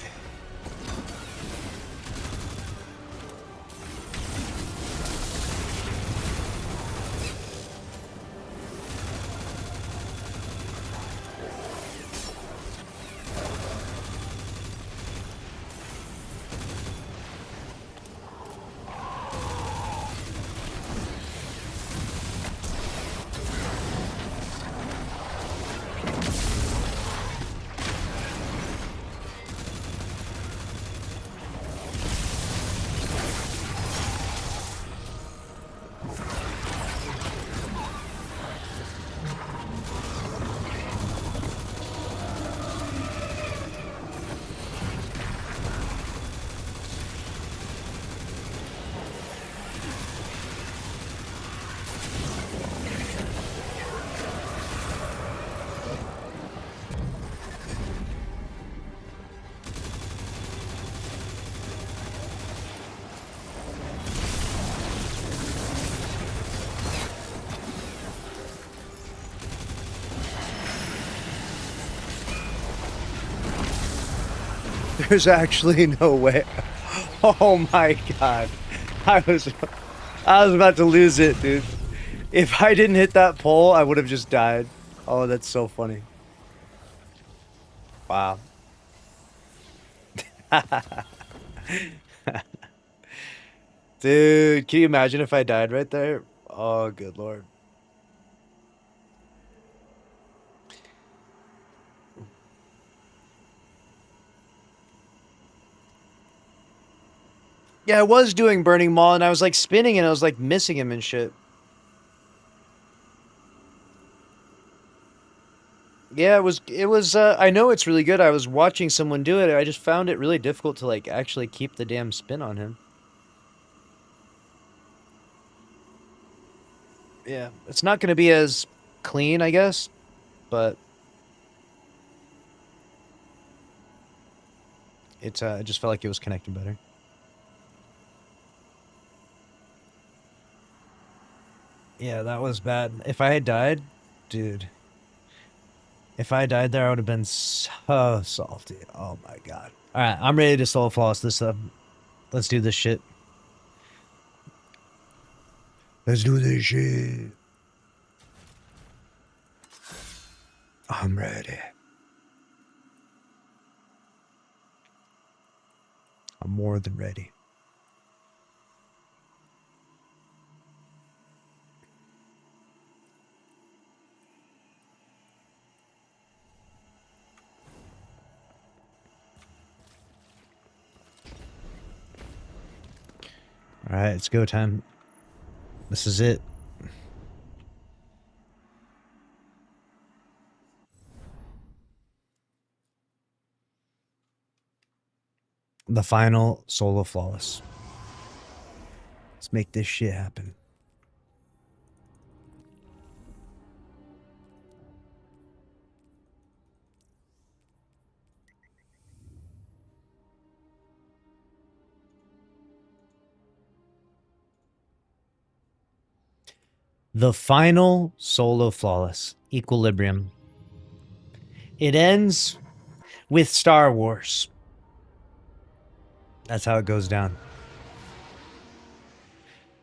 There's actually no way. Oh my god. I was about to lose it, dude. If I didn't hit that pole, I would have just died. Oh, that's so funny. Wow. Dude, can you imagine if I died right there? Oh, good lord. Yeah, I was doing Burning Maul and I was like spinning and I was like missing him and shit. Yeah, it was I know it's really good. I was watching someone do it. I just found it really difficult to like actually keep the damn spin on him. Yeah, it's not going to be as clean, I guess, but it's I just felt like it was connecting better. Yeah, that was bad. If I had died, dude, if I died there, I would have been so salty. Oh my god. All right, I'm ready to soul floss this up. Let's do this shit. Let's do this shit. I'm ready. I'm more than ready. All right, it's go time. This is it. The final solo flawless. Let's make this shit happen. The final solo flawless. Equilibrium. It ends with Star Wars. That's how it goes down.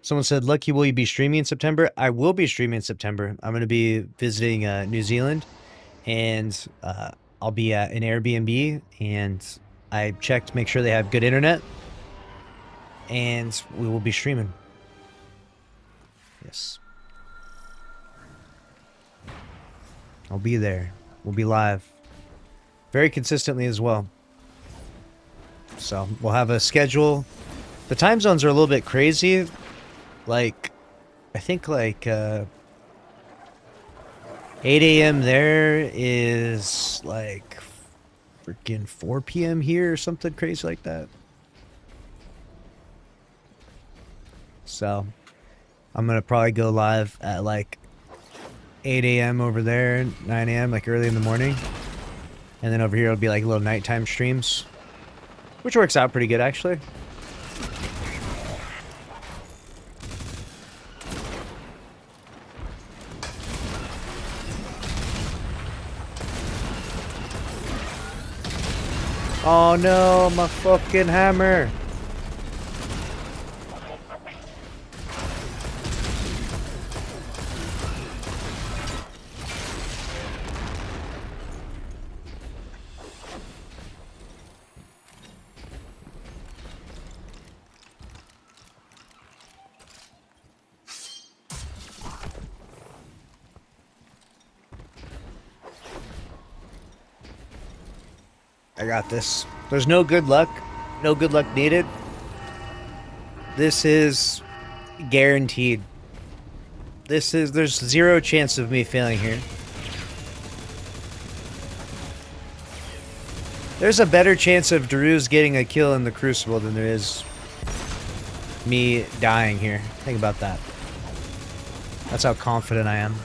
Someone said, Lucky, will you be streaming in September? I will be streaming in September. I'm going to be visiting New Zealand, and I'll be at an Airbnb, and I checked to make sure they have good internet, and we will be streaming. Yes. I'll be there. We'll be live. Very consistently as well. So we'll have a schedule. The time zones are a little bit crazy. Like, I think like 8 a.m. there is like freaking 4 p.m. here or something crazy like that. So I'm going to probably go live at like 8 a.m. over there, 9 a.m. like early in the morning. And then over here it'll be like little nighttime streams, which works out pretty good actually. Oh no, my fucking hammer. I got this. There's no good luck. No good luck needed. This is guaranteed. There's zero chance of me failing here. There's a better chance of Daruz getting a kill in the Crucible than there is me dying here. Think about that. That's how confident I am.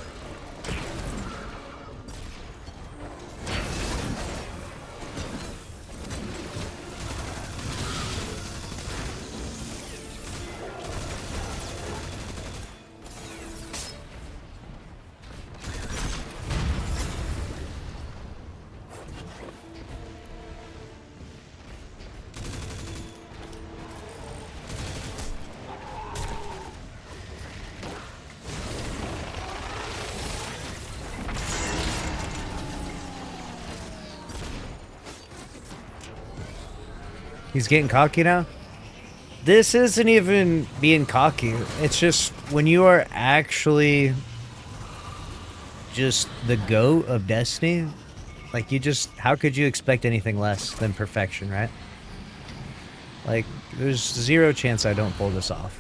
He's getting cocky now? This isn't even being cocky. It's just when you are actually just the GOAT of Destiny, like how could you expect anything less than perfection, right? Like, there's zero chance I don't pull this off.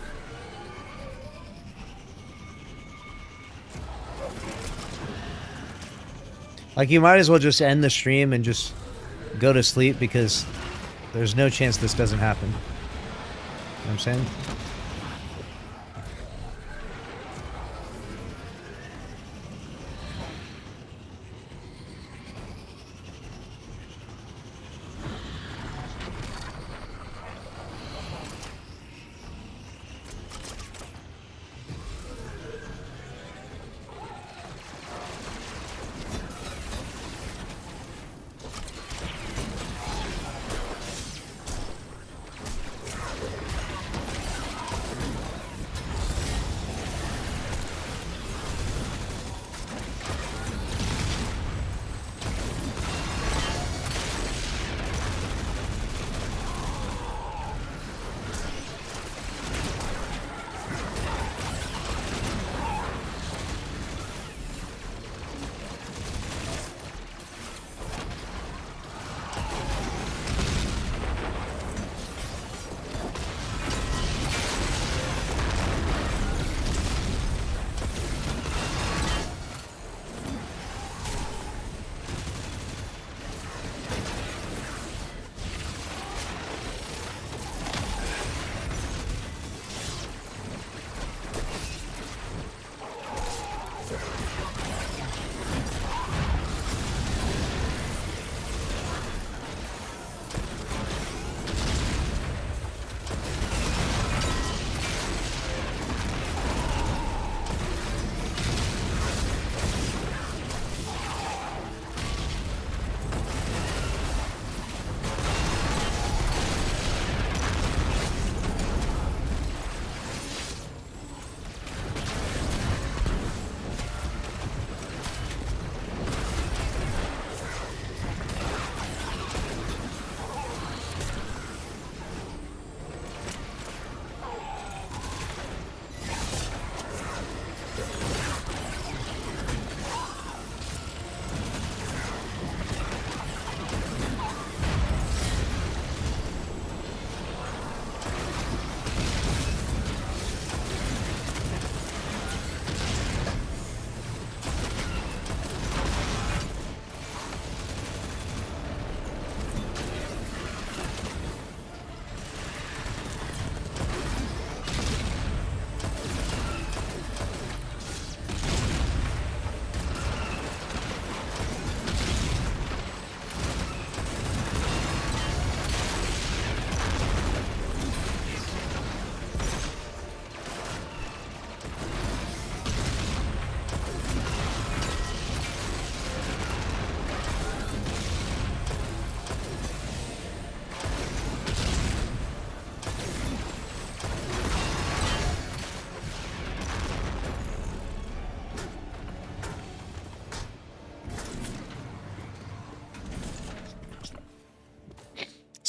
Like, you might as well just end the stream and just go to sleep because there's no chance this doesn't happen. You know what I'm saying?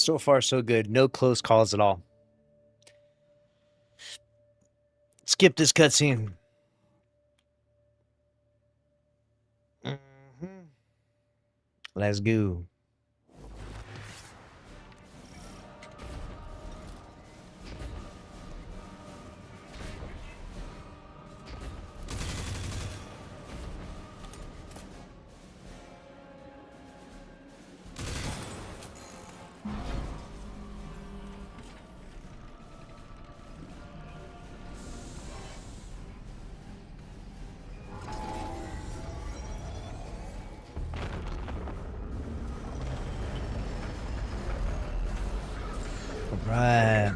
So far, so good. No close calls at all. Skip this cutscene. Let's go. Right.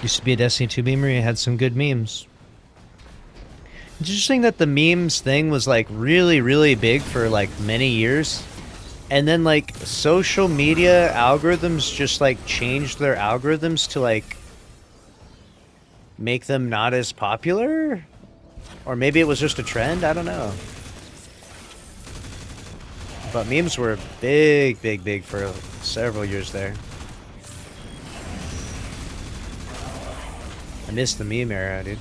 Used to be a Destiny 2 memer, it had some good memes. It's interesting that the memes thing was like really, really big for like many years. And then like social media algorithms just like changed their algorithms to like make them not as popular? Or maybe it was just a trend, I don't know. But memes were big, big, big for several years there. I miss the meme era, dude.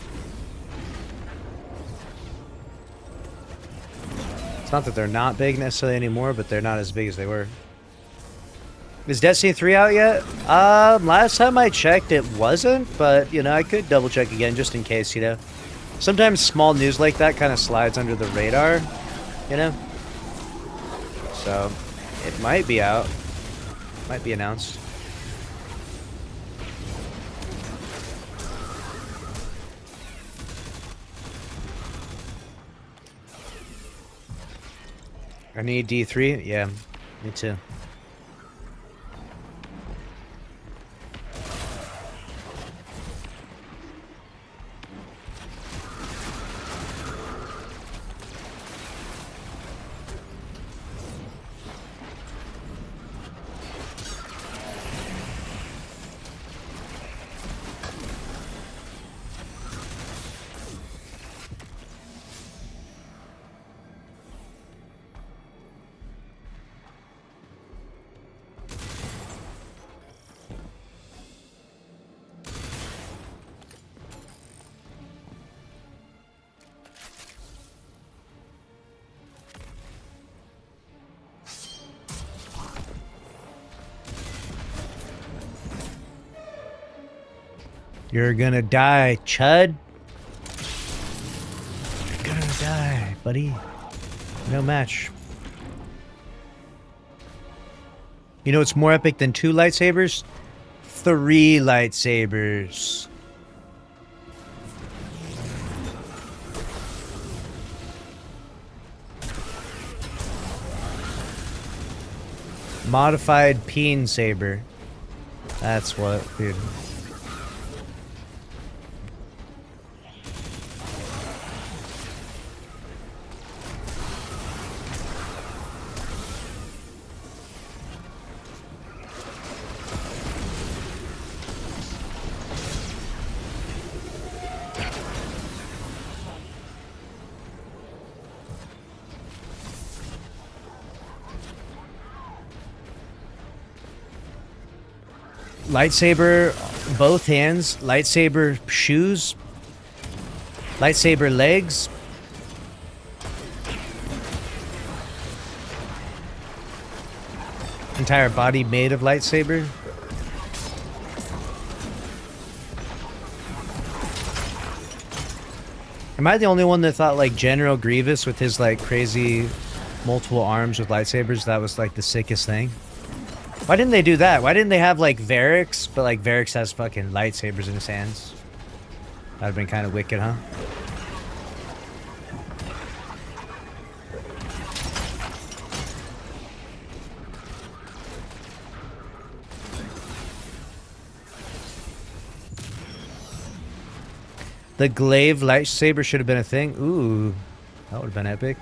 It's not that they're not big necessarily anymore, but they're not as big as they were. Is Destiny 3 out yet? Last time I checked it wasn't, but, you know, I could double check again just in case, you know. Sometimes small news like that kind of slides under the radar, you know? So, it might be out. Might be announced. I need D3? Yeah, me too. You're gonna die, Chud. You're gonna die, buddy. No match. You know what's more epic than 2 lightsabers? 3 lightsabers. Modified peen saber. That's what, dude. Lightsaber, both hands. Lightsaber shoes. Lightsaber legs. Entire body made of lightsaber. Am I the only one that thought like General Grievous with his like crazy multiple arms with lightsabers, that was like the sickest thing? Why didn't they do that? Why didn't they have like Varix, but like Varix has fucking lightsabers in his hands? That'd have been kind of wicked, huh? The glaive lightsaber should have been a thing. Ooh, that would have been epic.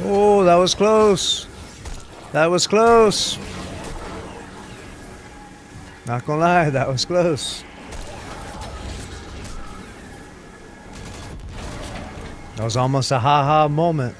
Oh, that was close. That was close. Not gonna lie, that was close. That was almost a ha-ha moment.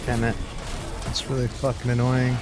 Damn it. It's really fucking annoying.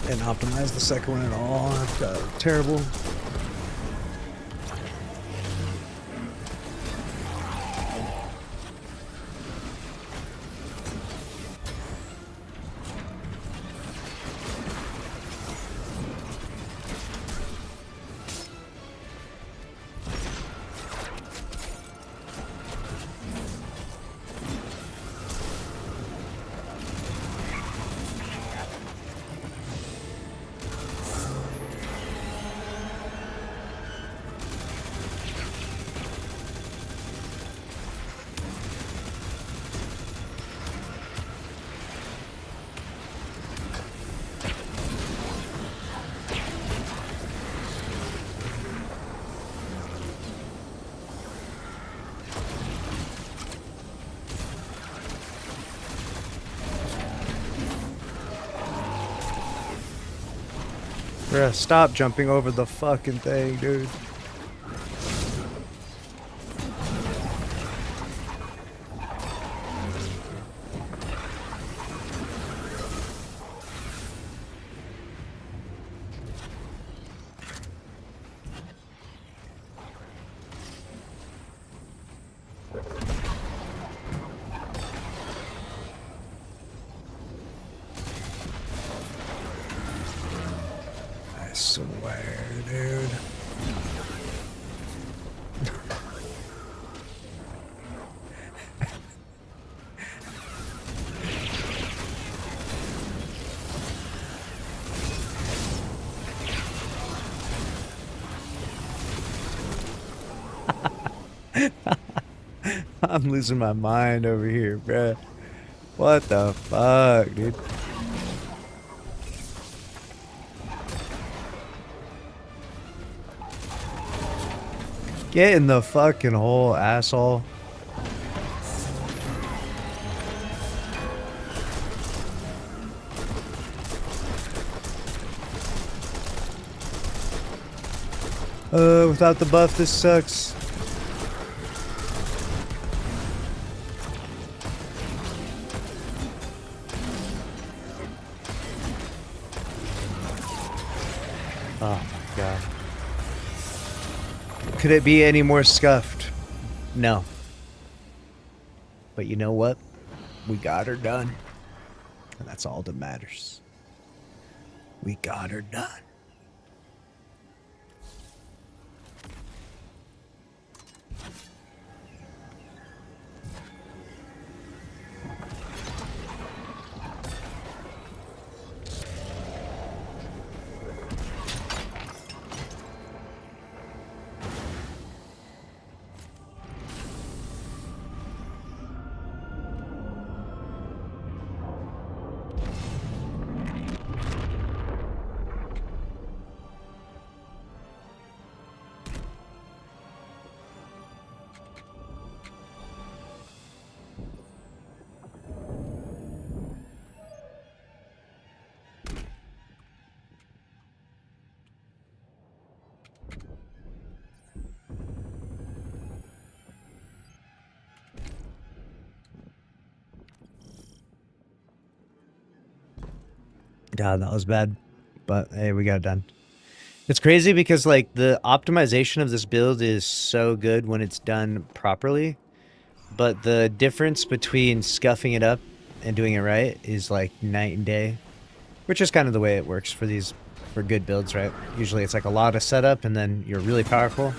Didn't optimize the second one at all. I've got terrible. Bruh, stop jumping over the fucking thing, dude. I swear, dude. I'm losing my mind over here, bruh. What the fuck, dude? Get in the fucking hole, asshole. Without the buff, this sucks. Oh my god. Could it be any more scuffed? No. But you know what? We got her done. And that's all that matters. We got her done. God, that was bad. But hey, we got it done. It's crazy because like the optimization of this build is so good when it's done properly. But the difference between scuffing it up and doing it right is like night and day. Which is kind of the way it works for good builds, right? Usually it's like a lot of setup and then you're really powerful.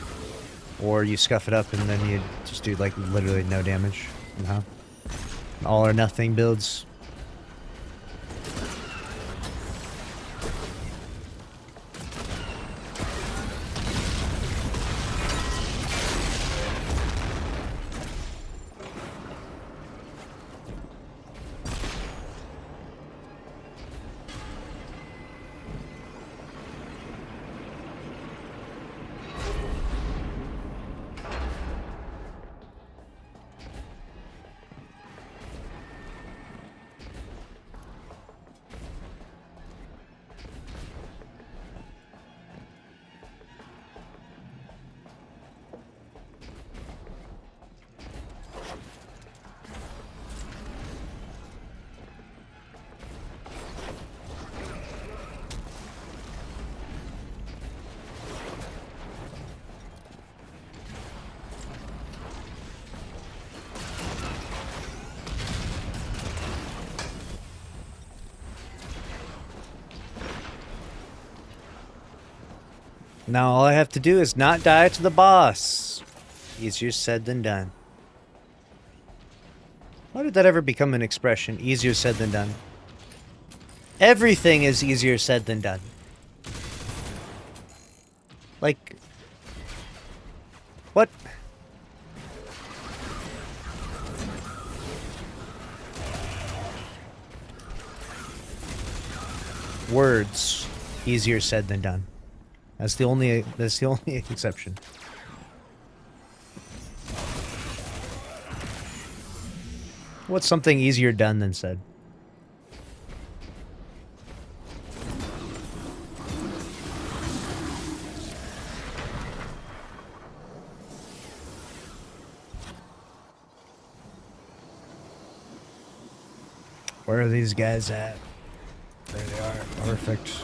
Or you scuff it up and then you just do like literally no damage. All or nothing builds. Now all I have to do is not die to the boss. Easier said than done. Why did that ever become an expression? Easier said than done. Everything is easier said than done. Like... what? Words. Easier said than done. That's the only exception. What's something easier done than said? Where are these guys at? There they are. Perfect.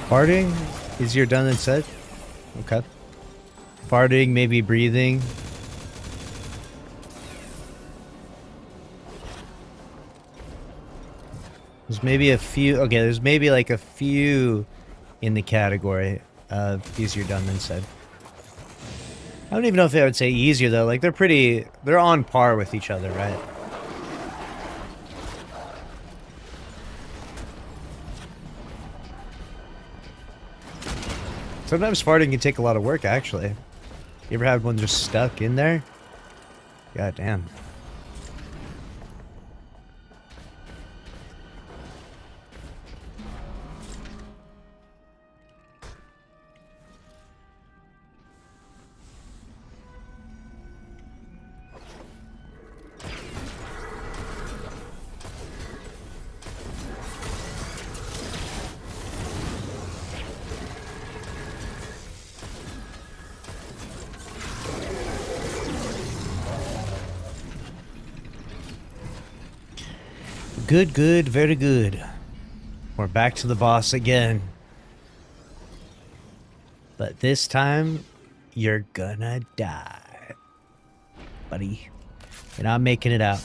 Farting? Easier done than said? Okay. Farting, maybe breathing. There's maybe a few. Okay, there's maybe like a few in the category of easier done than said. I don't even know if I would say easier though. Like they're on par with each other, right? Sometimes farting can take a lot of work, actually. You ever had one just stuck in there? God damn. Good, good, very good. We're back to the boss again. But this time, you're gonna die. Buddy. You're not making it out.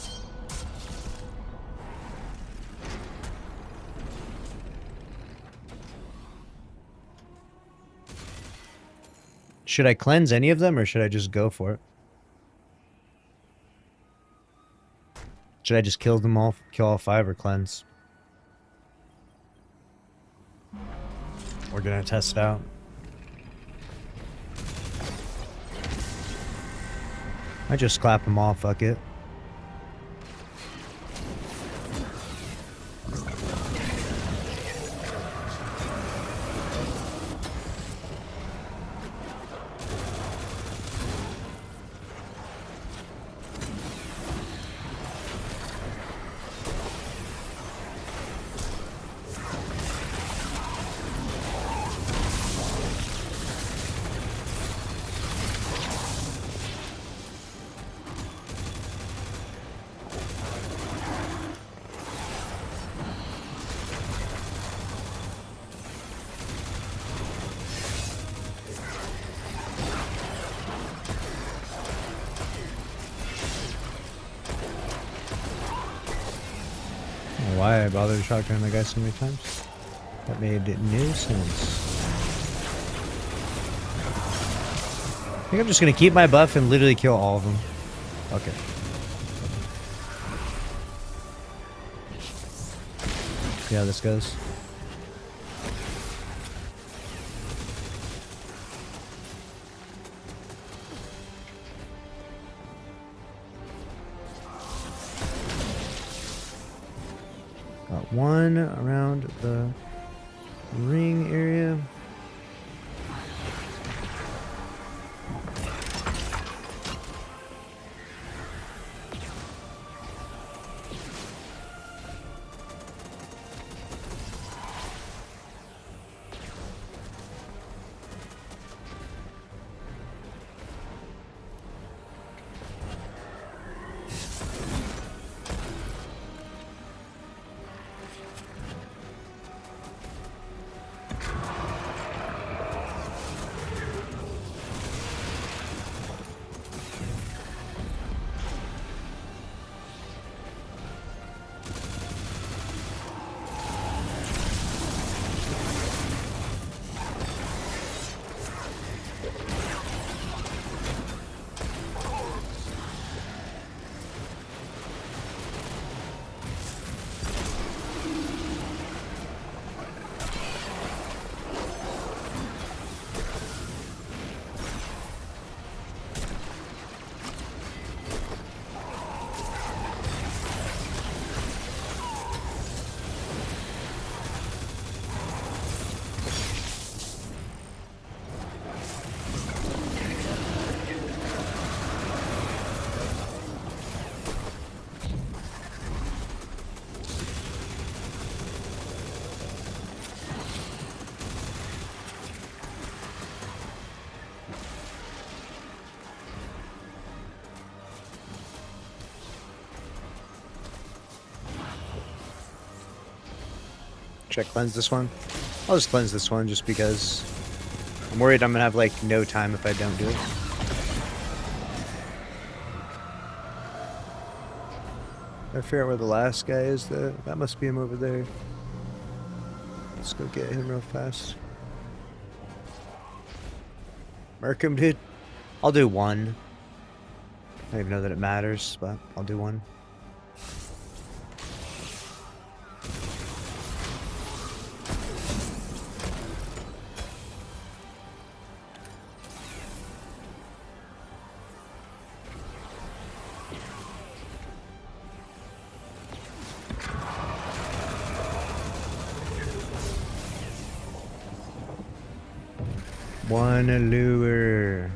Should I cleanse any of them, or should I just go for it? Should I just kill them all, kill all 5, or cleanse? We're gonna test it out. I just clap them all, fuck it. Why I bothered shotgunning the guy so many times? That made no sense. I think I'm just gonna keep my buff and literally kill all of them. Okay. See how this goes. Got one around the ring area. Should I cleanse this one? I'll just cleanse this one just because I'm worried I'm gonna have, like, no time if I don't do it. I figure out where the last guy is, though. That must be him over there. Let's go get him real fast. Murk him, dude. I'll do one. I don't even know that it matters, but I'll do one. One lure.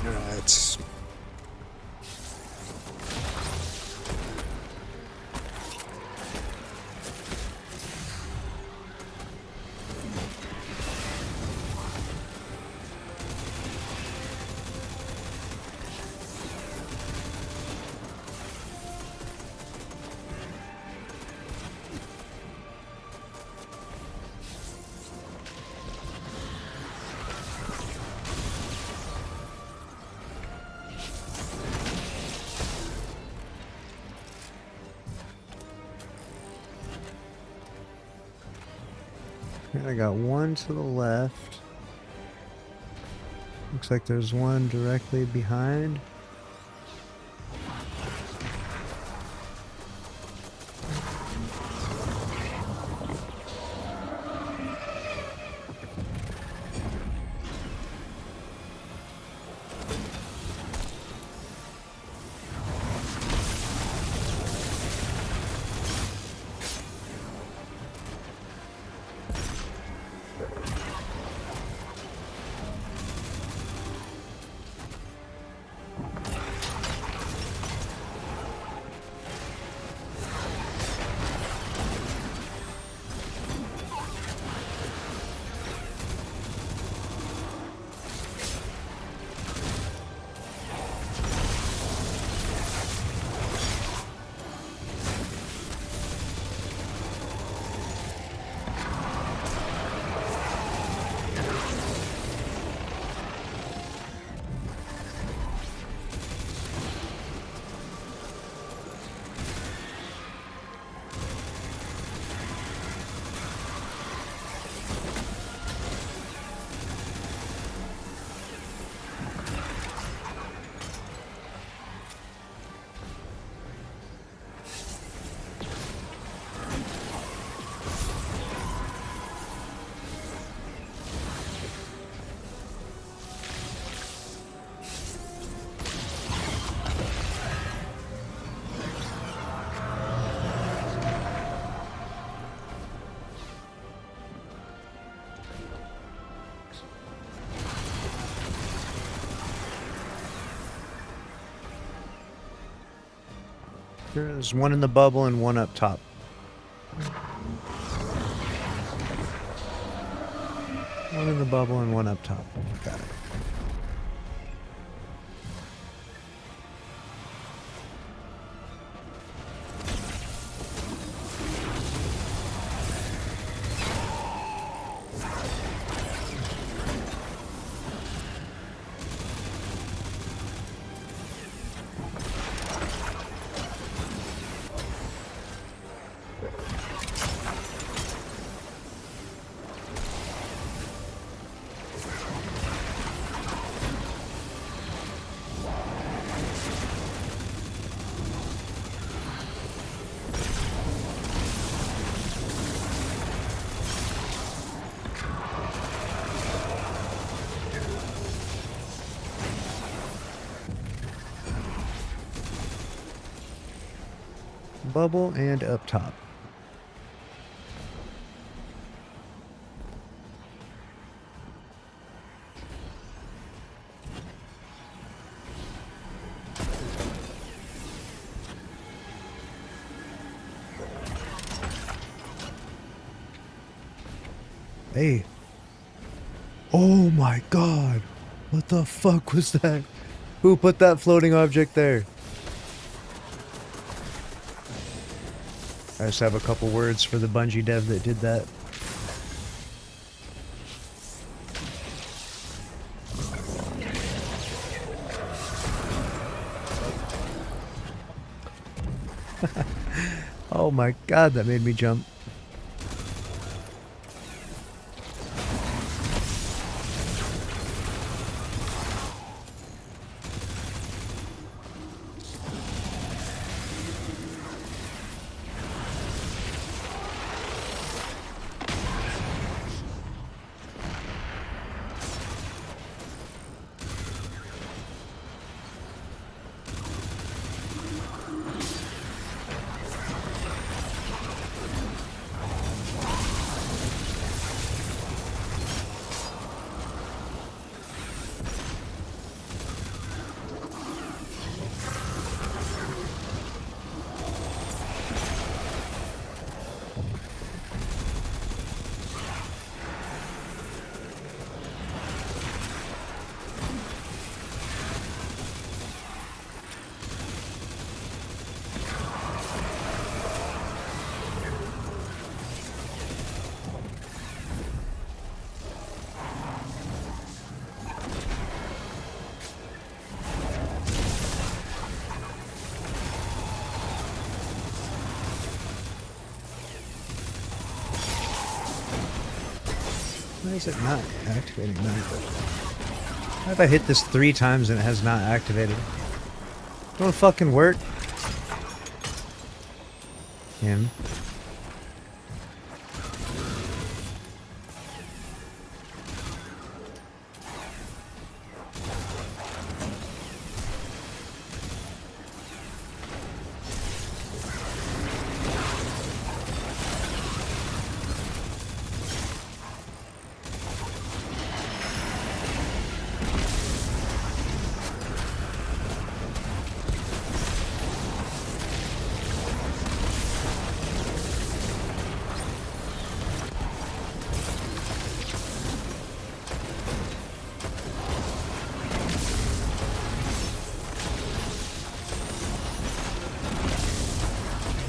Alright. And I got one to the left. Looks like there's one directly behind. There's one in the bubble and one up top. One in the bubble and one up top. Got it. Bubble and up top. Hey. Oh my god. What the fuck was that? Who put that floating object there? I just have a couple words for the Bungie dev that did that. Oh my god, that made me jump. Why is it not activating now? Why have I hit this 3 times and it has not activated? Don't fucking work. Him.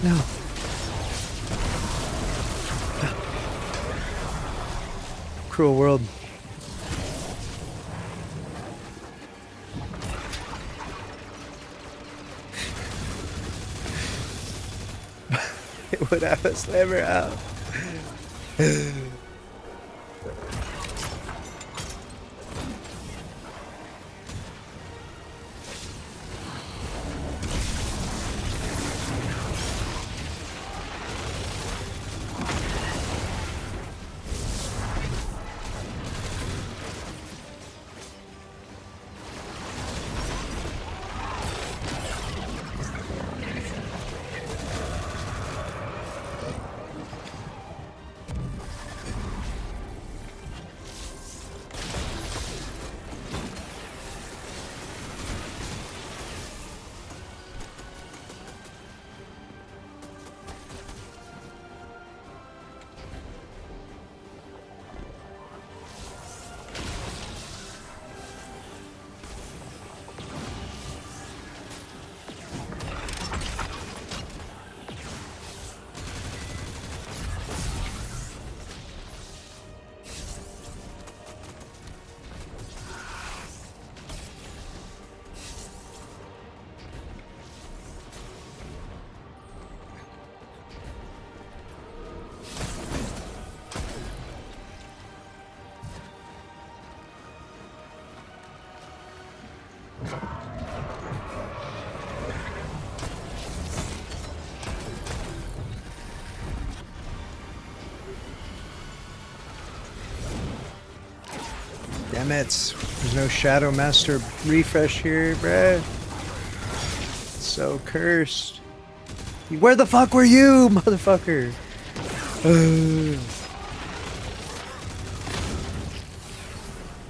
No. Cruel world. It would have a slammer out. Damn it. There's no Shadow Master refresh here, bruh. So cursed. Where the fuck were you, motherfucker?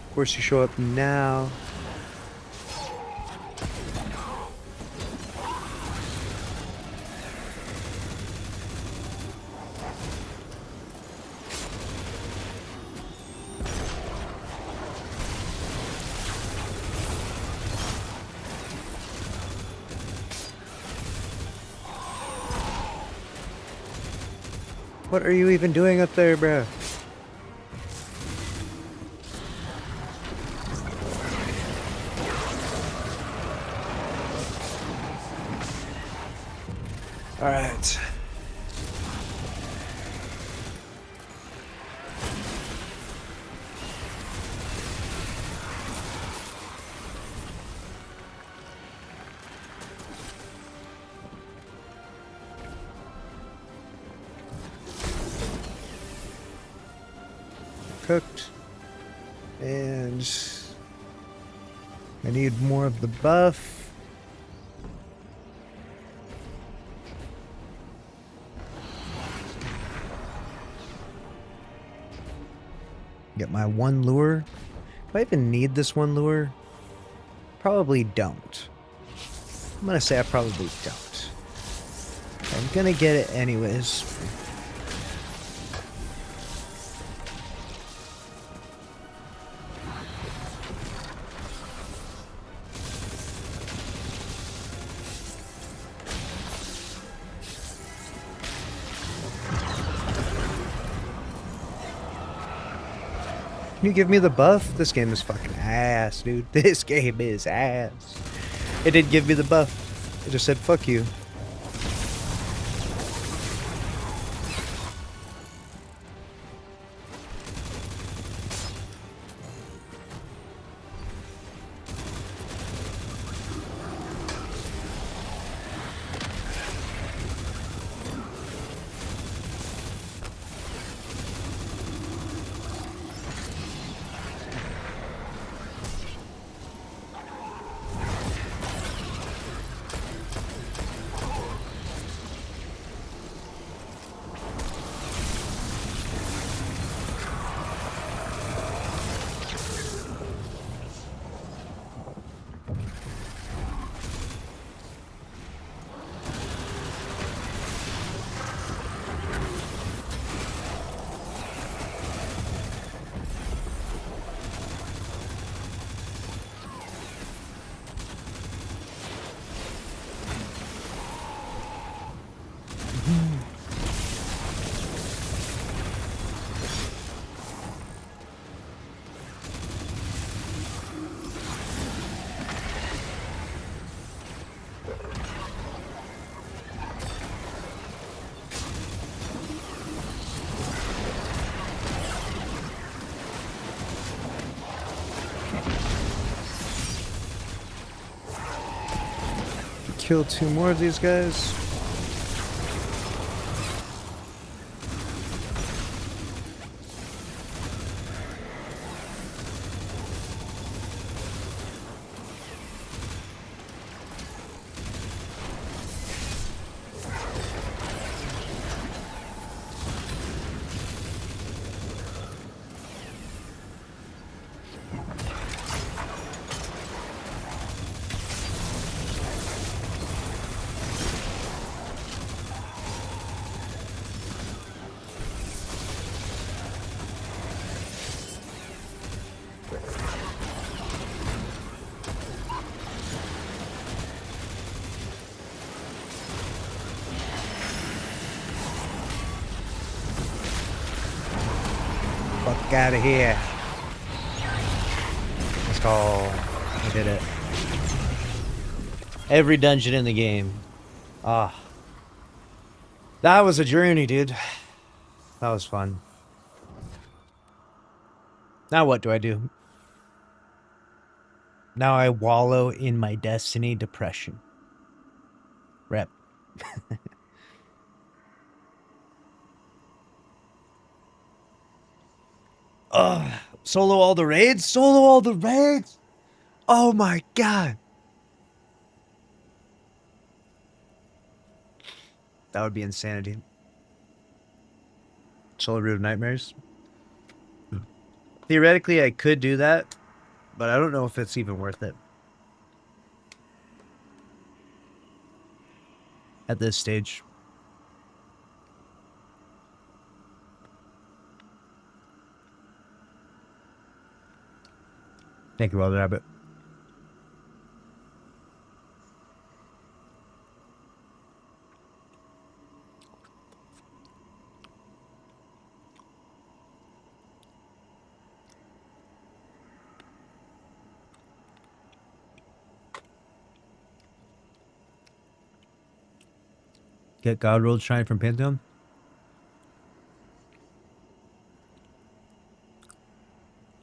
Of course you show up now. What are you even doing up there, bro? All right. Cooked. And I need more of the buff. Get my one lure. Do I even need this one lure? Probably don't. I'm gonna say I probably don't. I'm gonna get it anyways. Can you give me the buff? This game is fucking ass, dude. This game is ass. It didn't give me the buff. It just said, fuck you. Kill two more of these guys. Fuck out of here. Let's go. I did it. Every dungeon in the game. Ah. That was a journey, dude. That was fun. Now what do I do? Now I wallow in my destiny depression. Rep. Ugh. Solo all the raids? Solo all the raids? Oh my god. That would be insanity. Solo Root of Nightmares. Theoretically, I could do that, but I don't know if it's even worth it at this stage. Thank you, Wild Rabbit. Get God Rolled Shine from Pantheon.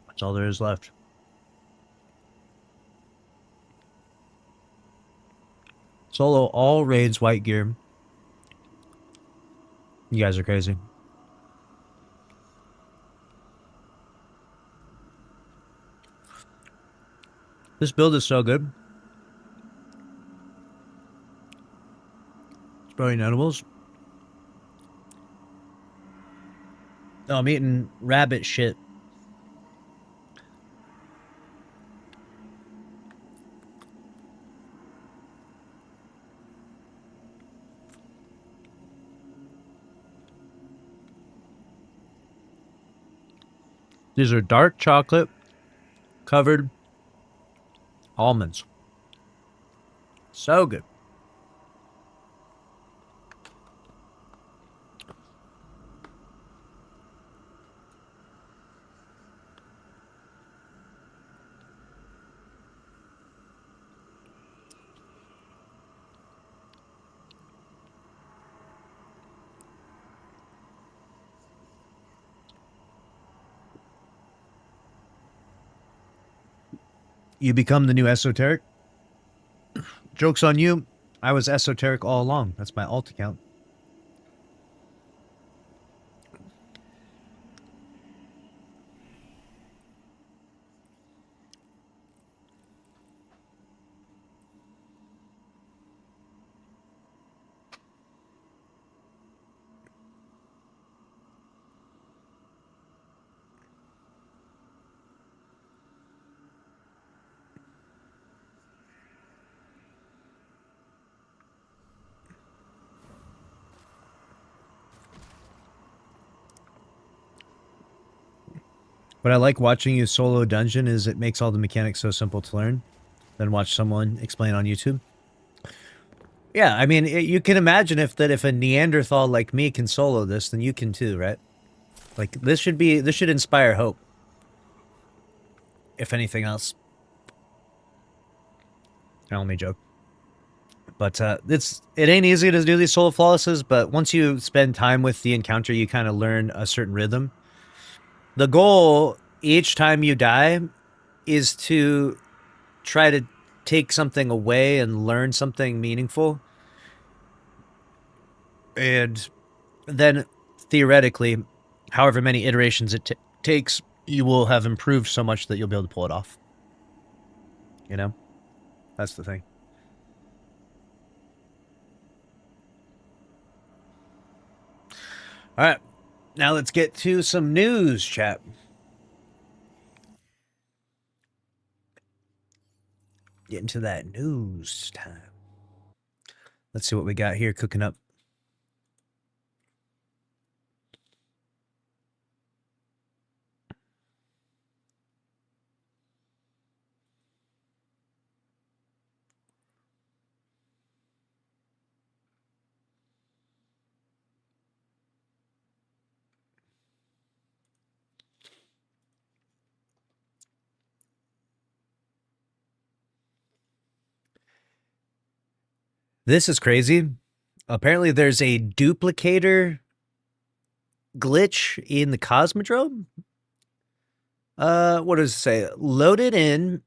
That's all there is left. Solo all raids white gear. You guys are crazy. This build is so good. Spraying edibles. Oh, I'm eating rabbit shit. These are dark chocolate covered almonds. So good. You become the new esoteric? Joke's on you. I was esoteric all along. That's my alt account. What I like watching you solo dungeon is it makes all the mechanics so simple to learn. Then watch someone explain on YouTube. Yeah, I mean, you can imagine if a Neanderthal like me can solo this, then you can too, right? Like this should inspire hope. If anything else. I only joke. But it ain't easy to do these solo flawlesses, but once you spend time with the encounter, you kind of learn a certain rhythm. The goal each time you die is to try to take something away and learn something meaningful. And then theoretically, however many iterations it takes, you will have improved so much that you'll be able to pull it off. You know? That's the thing. All right. Now let's get to some news, chat. Get into that news time. Let's see what we got here cooking up. This is crazy. Apparently there's a duplicator glitch in the Cosmodrome. What does it say? Loaded in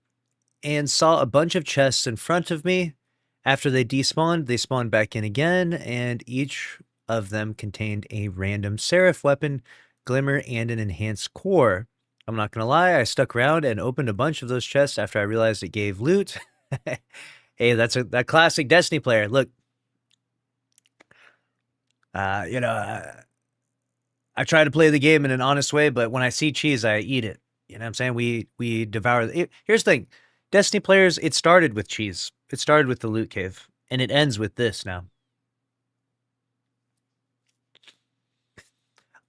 and saw a bunch of chests in front of me. After they despawned, they spawned back in again, and each of them contained a random Seraph weapon, glimmer, and an enhanced core. I'm not gonna lie, I stuck around and opened a bunch of those chests after I realized it gave loot. Hey, that's that classic Destiny player. Look, you know, I try to play the game in an honest way, but when I see cheese, I eat it. You know what I'm saying? We devour it. Here's the thing. Destiny players, it started with cheese. It started with the loot cave, and it ends with this now.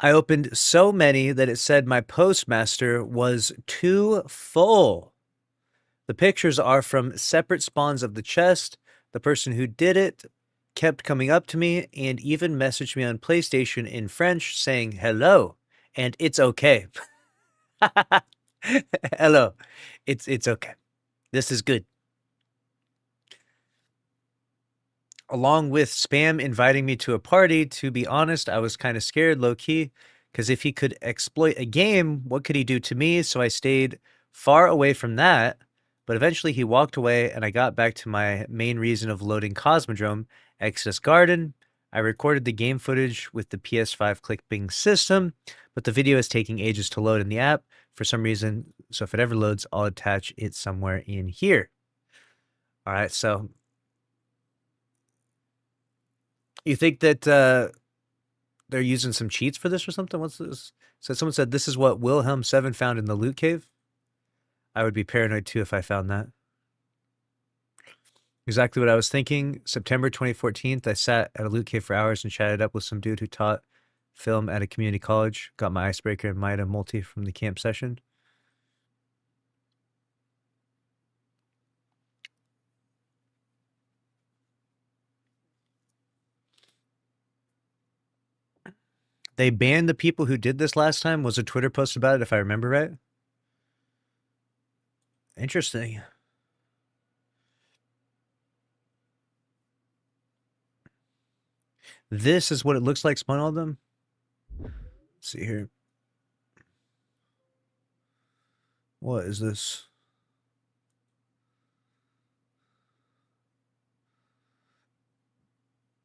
I opened so many that it said my postmaster was too full. The pictures are from separate spawns of the chest. The person who did it kept coming up to me and even messaged me on PlayStation in French saying hello, and it's okay. Hello. It's okay. This is good. Along with spam inviting me to a party, to be honest, I was kind of scared, low key, because if he could exploit a game, what could he do to me? So I stayed far away from that. But eventually he walked away, and I got back to my main reason of loading Cosmodrome, Exodus Garden. I recorded the game footage with the PS5 clipping system, but the video is taking ages to load in the app for some reason. So if it ever loads, I'll attach it somewhere in here. All right, so you think that they're using some cheats for this or something? What's this? So someone said this is what Wilhelm 7 found in the loot cave. I would be paranoid too if I found that. Exactly what I was thinking. September 2014, I sat at a loot cave for hours and chatted up with some dude who taught film at a community college. Got my icebreaker and Mida multi from the camp session. They banned the people who did this last time. Was a Twitter post about it, if I remember right. Interesting. This is what it looks like, spawn all of them. Let's see here. What is this?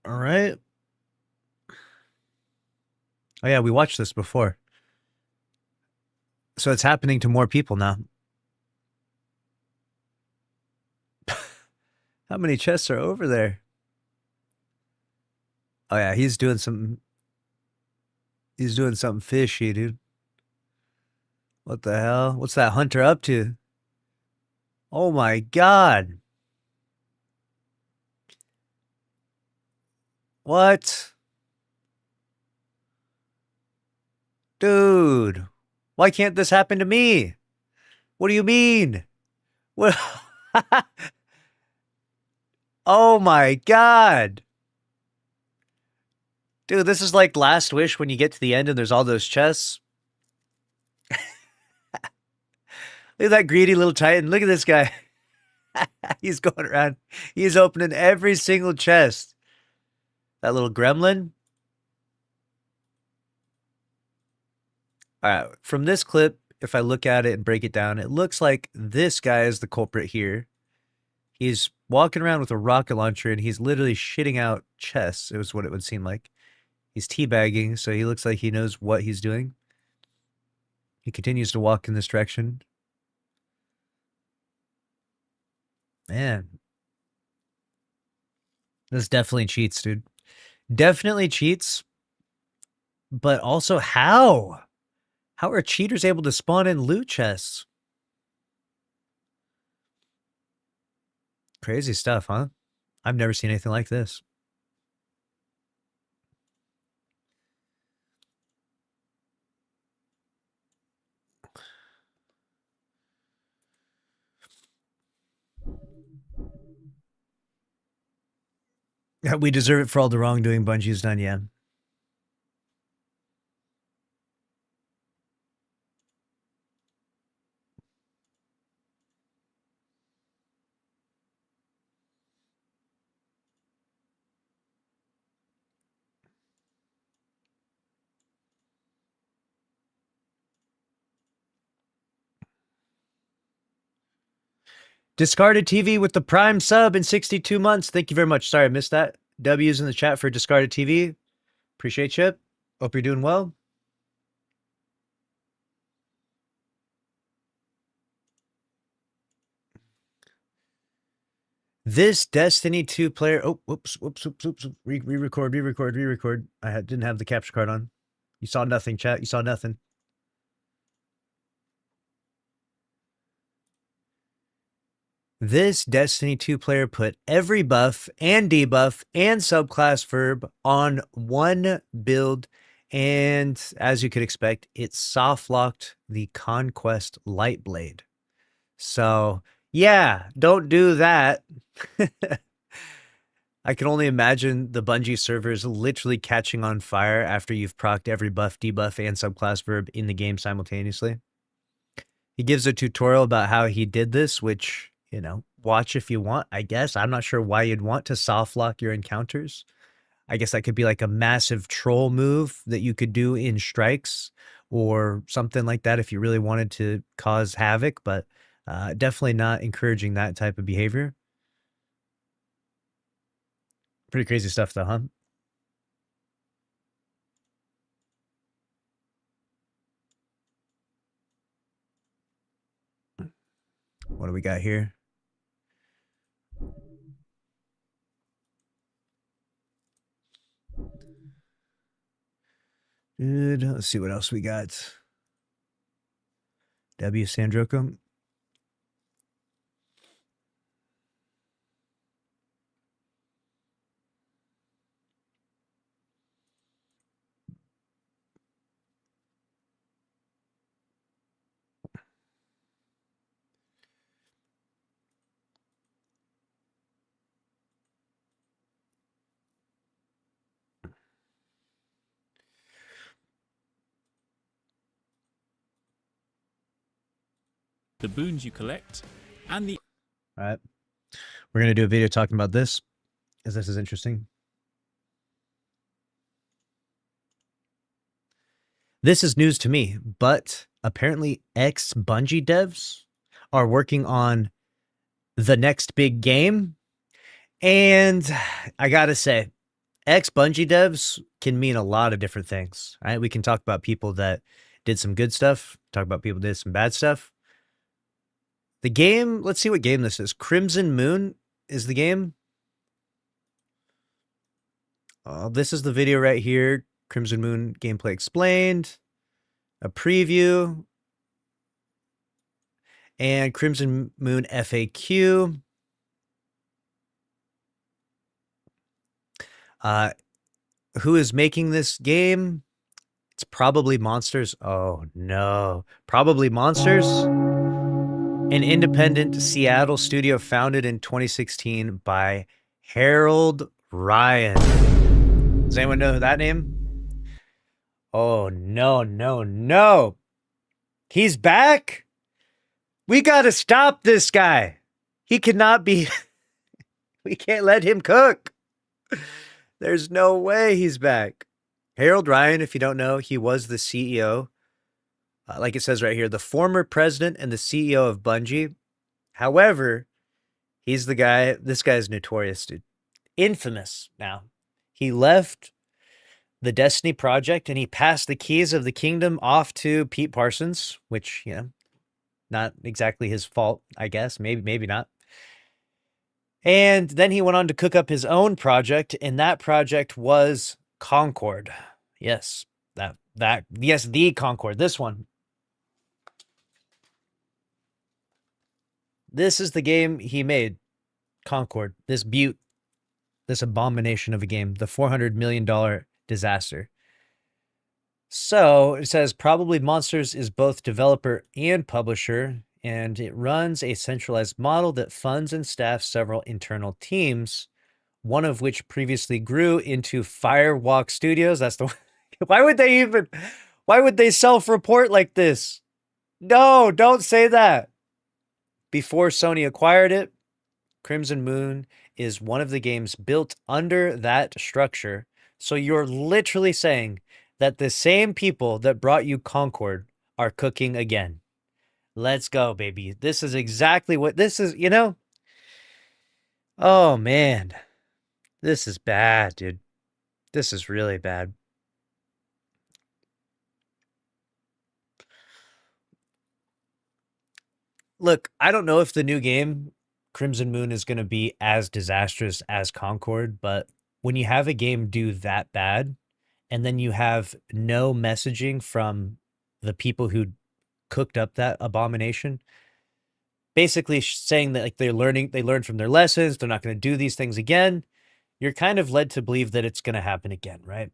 All right. Oh yeah, we watched this before. So it's happening to more people now. How many chests are over there? Oh yeah, he's doing something fishy, dude. What the hell? What's that hunter up to? Oh my god. What? Dude. Why can't this happen to me? What do you mean? What? Oh my god. Dude, this is like Last Wish when you get to the end and there's all those chests. Look at that greedy little titan. Look at this guy. He's going around. He's opening every single chest. That little gremlin. All right. From this clip, if I look at it and break it down, it looks like this guy is the culprit here. He's walking around with a rocket launcher and he's literally shitting out chests. It was what it would seem like. He's teabagging, so he looks like he knows what he's doing. He continues to walk in this direction. Man. This definitely cheats, dude. Definitely cheats. But also, how? How are cheaters able to spawn in loot chests? Crazy stuff, huh? I've never seen anything like this. We deserve it for all the wrongdoing Bungie's done, yeah. Discarded TV with the Prime sub in 62 months. Thank you very much. Sorry, I missed that. W's in the chat for Discarded TV. Appreciate you. Hope you're doing well. This Destiny 2 player. Oh, whoops. Re-record. Didn't have the capture card on. You saw nothing, chat. You saw nothing. This Destiny 2 player put every buff and debuff and subclass verb on one build, and as you could expect, it soft locked the Conquest Lightblade. So, yeah, don't do that. I can only imagine the Bungie servers literally catching on fire after you've procced every buff, debuff, and subclass verb in the game simultaneously. He gives a tutorial about how he did this, which, watch if you want, I guess. I'm not sure why you'd want to soft lock your encounters. I guess that could be like a massive troll move that you could do in strikes or something like that if you really wanted to cause havoc, but definitely not encouraging that type of behavior. Pretty crazy stuff though, huh? What do we got here? Good. Let's see what else we got. W. Sandrokum. The boons you collect, and the... All right. We're going to do a video talking about this, as this is interesting. This is news to me, but apparently ex-Bungie devs are working on the next big game. And I got to say, ex-Bungie devs can mean a lot of different things. Right? We can talk about people that did some good stuff, talk about people that did some bad stuff. The game, let's see what game this is. Crimson Moon is the game. This is the video right here. Crimson Moon gameplay explained. A preview. And Crimson Moon FAQ. Who is making this game? It's probably Monsters. Oh, no. Probably Monsters. An independent Seattle studio founded in 2016 by Harold Ryan. Does anyone know that name? Oh, no. He's back? We got to stop this guy. He cannot be... We can't let him cook. There's no way he's back. Harold Ryan, if you don't know, he was the CEO. Like it says right here, the former president and the CEO of Bungie. However, he's the guy, this guy's notorious, dude. Infamous now. He left the Destiny project and he passed the keys of the kingdom off to Pete Parsons, which, not exactly his fault, I guess. Maybe not. And then he went on to cook up his own project, and that project was Concord. Yes, the Concord, this one. This is the game he made, Concord, this butte, this abomination of a game, the $400 million disaster. So it says Probably Monsters is both developer and publisher, and it runs a centralized model that funds and staffs several internal teams, one of which previously grew into Firewalk Studios. That's the why would they self-report like this? No, don't say that. Before Sony acquired it, Crimson Moon is one of the games built under that structure. So you're literally saying that the same people that brought you Concord are cooking again. Let's go, baby. This is exactly what this is, Oh, man. This is bad, dude. This is really bad. Look, I don't know if the new game Crimson Moon is going to be as disastrous as Concord, but when you have a game do that bad and then you have no messaging from the people who cooked up that abomination, basically saying that like they learned from their lessons, they're not going to do these things again, you're kind of led to believe that it's going to happen again, right?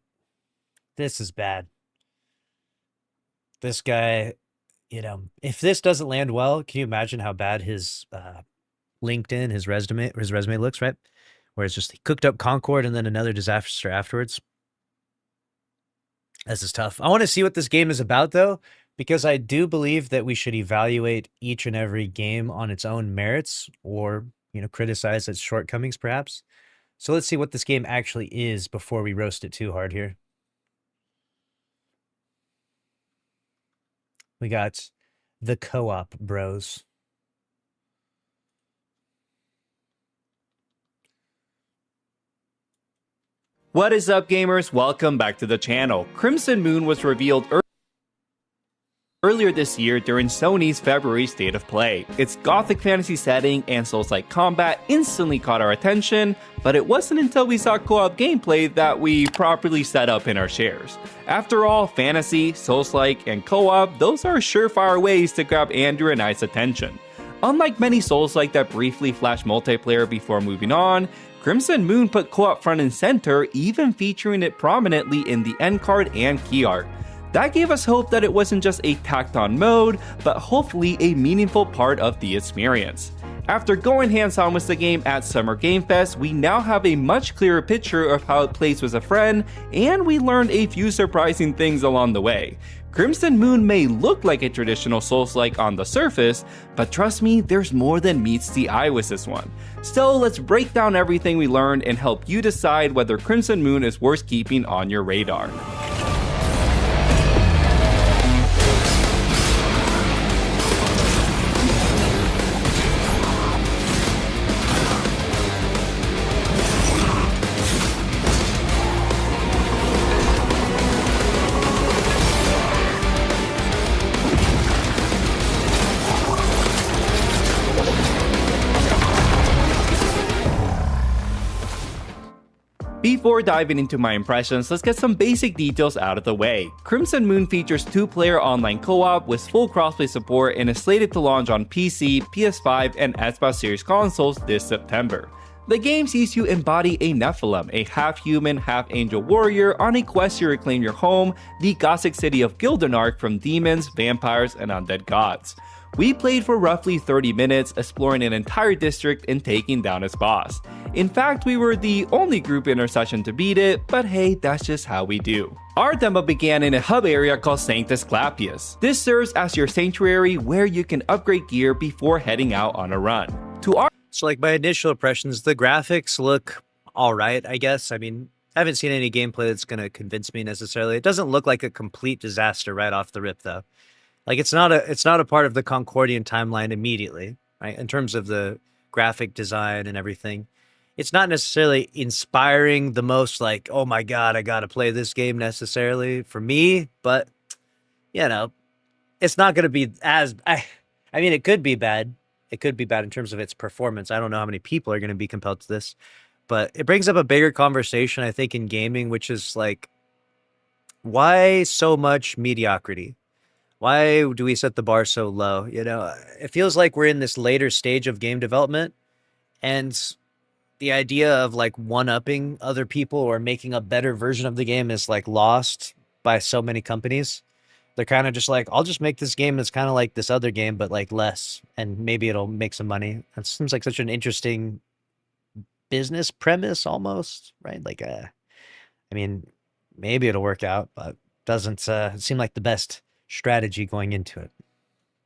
This is bad. This guy, if this doesn't land well, can you imagine how bad his LinkedIn, his resume looks, right? Where it's just he cooked up Concord and then another disaster afterwards. This is tough. I want to see what this game is about, though, because I do believe that we should evaluate each and every game on its own merits, or criticize its shortcomings, perhaps. So let's see what this game actually is before we roast it too hard here. We got the Co-op Bros. What is up, gamers? Welcome back to the channel. Crimson Moon was revealed earlier this year during Sony's February State of Play. Its gothic fantasy setting and Souls-like combat instantly caught our attention, but it wasn't until we saw co-op gameplay that we properly set up in our shares. After all, fantasy, Souls-like, and co-op, those are surefire ways to grab Andrew and I's attention. Unlike many Souls-like that briefly flash multiplayer before moving on, Crimson Moon put co-op front and center, even featuring it prominently in the end card and key art. That gave us hope that it wasn't just a tacked-on mode, but hopefully a meaningful part of the experience. After going hands-on with the game at Summer Game Fest, we now have a much clearer picture of how it plays with a friend, and we learned a few surprising things along the way. Crimson Moon may look like a traditional Souls-like on the surface, but trust me, there's more than meets the eye with this one. So let's break down everything we learned and help you decide whether Crimson Moon is worth keeping on your radar. Before diving into my impressions, let's get some basic details out of the way. Crimson Moon features 2-player online co-op with full crossplay support and is slated to launch on PC, PS5, and Xbox Series consoles this September. The game sees you embody a Nephilim, a half-human, half-angel warrior on a quest to reclaim your home, the Gothic city of Gildenark, from demons, vampires, and undead gods. We played for roughly 30 minutes, exploring an entire district and taking down its boss. In fact, we were the only group in our session to beat it, but hey, that's just how we do. Our demo began in a hub area called Sanctus Clapius. This serves as your sanctuary where you can upgrade gear before heading out on a run. So like my initial impressions, the graphics look all right, I guess. I mean, I haven't seen any gameplay that's going to convince me necessarily. It doesn't look like a complete disaster right off the rip, though. Like it's not a part of the Concordian timeline immediately, right? In terms of the graphic design and everything, it's not necessarily inspiring the most like, oh my God, I got to play this game necessarily for me, but it's not going to be as, I mean, it could be bad. It could be bad in terms of its performance. I don't know how many people are going to be compelled to this, but it brings up a bigger conversation, I think, in gaming, which is like, why so much mediocrity? Why do we set the bar so low? It feels like we're in this later stage of game development, and the idea of like one-upping other people or making a better version of the game is like lost by so many companies. They're kind of just like, I'll just make this game that's kind of like this other game, but like less, and maybe it'll make some money. That seems like such an interesting business premise almost, right? Like, I mean, maybe it'll work out, but doesn't seem like the best strategy going into it.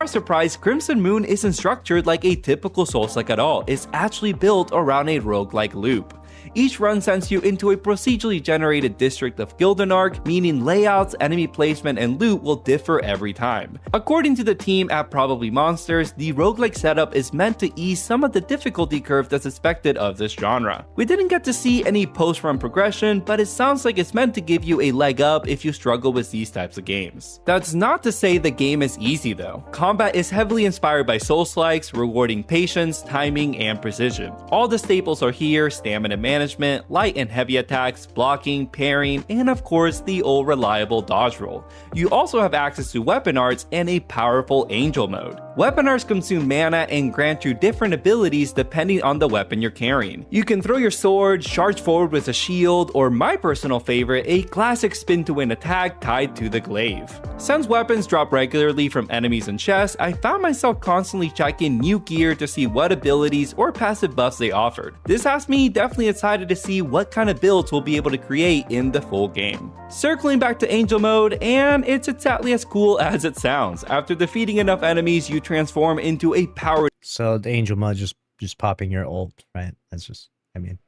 To our surprise, Crimson Moon isn't structured like a typical Souls-like at all. It's actually built around a roguelike loop. Each run sends you into a procedurally generated district of Gildenark, meaning layouts, enemy placement, and loot will differ every time. According to the team at Probably Monsters, the roguelike setup is meant to ease some of the difficulty curve that's expected of this genre. We didn't get to see any post-run progression, but it sounds like it's meant to give you a leg up if you struggle with these types of games. That's not to say the game is easy though. Combat is heavily inspired by Souls-likes, rewarding patience, timing, and precision. All the staples are here: stamina management, light and heavy attacks, blocking, parrying, and of course the old reliable dodge roll. You also have access to weapon arts and a powerful angel mode. Weapon arts consume mana and grant you different abilities depending on the weapon you're carrying. You can throw your sword, charge forward with a shield, or my personal favorite, a classic spin to win attack tied to the glaive. Since weapons drop regularly from enemies and chests, I found myself constantly checking new gear to see what abilities or passive buffs they offered. This has me definitely excited to see what kind of builds we'll be able to create in the full game. Circling back to angel mode, and it's exactly as cool as it sounds. After defeating enough enemies, you transform into a powered. So the angel mode just popping your ult, right? That's just, I mean,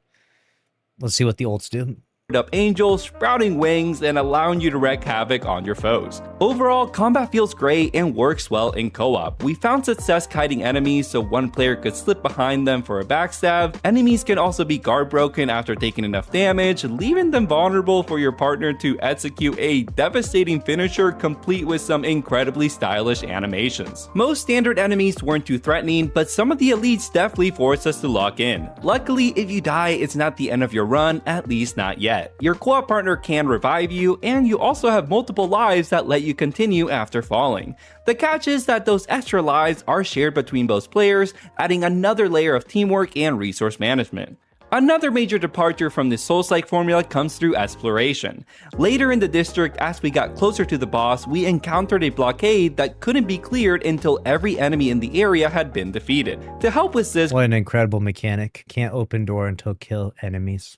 let's see what the ults do. Up angels, sprouting wings, and allowing you to wreak havoc on your foes. Overall, combat feels great and works well in co-op. We found success kiting enemies so one player could slip behind them for a backstab. Enemies can also be guard broken after taking enough damage, leaving them vulnerable for your partner to execute a devastating finisher complete with some incredibly stylish animations. Most standard enemies weren't too threatening, but some of the elites definitely forced us to lock in. Luckily, if you die, it's not the end of your run, at least not yet. Your co-op partner can revive you, and you also have multiple lives that let you continue after falling. The catch is that those extra lives are shared between both players, adding another layer of teamwork and resource management. Another major departure from the Souls-like formula comes through exploration. Later in the district, as we got closer to the boss, we encountered a blockade that couldn't be cleared until every enemy in the area had been defeated. To help with this, What an incredible mechanic. Can't open door until kill enemies.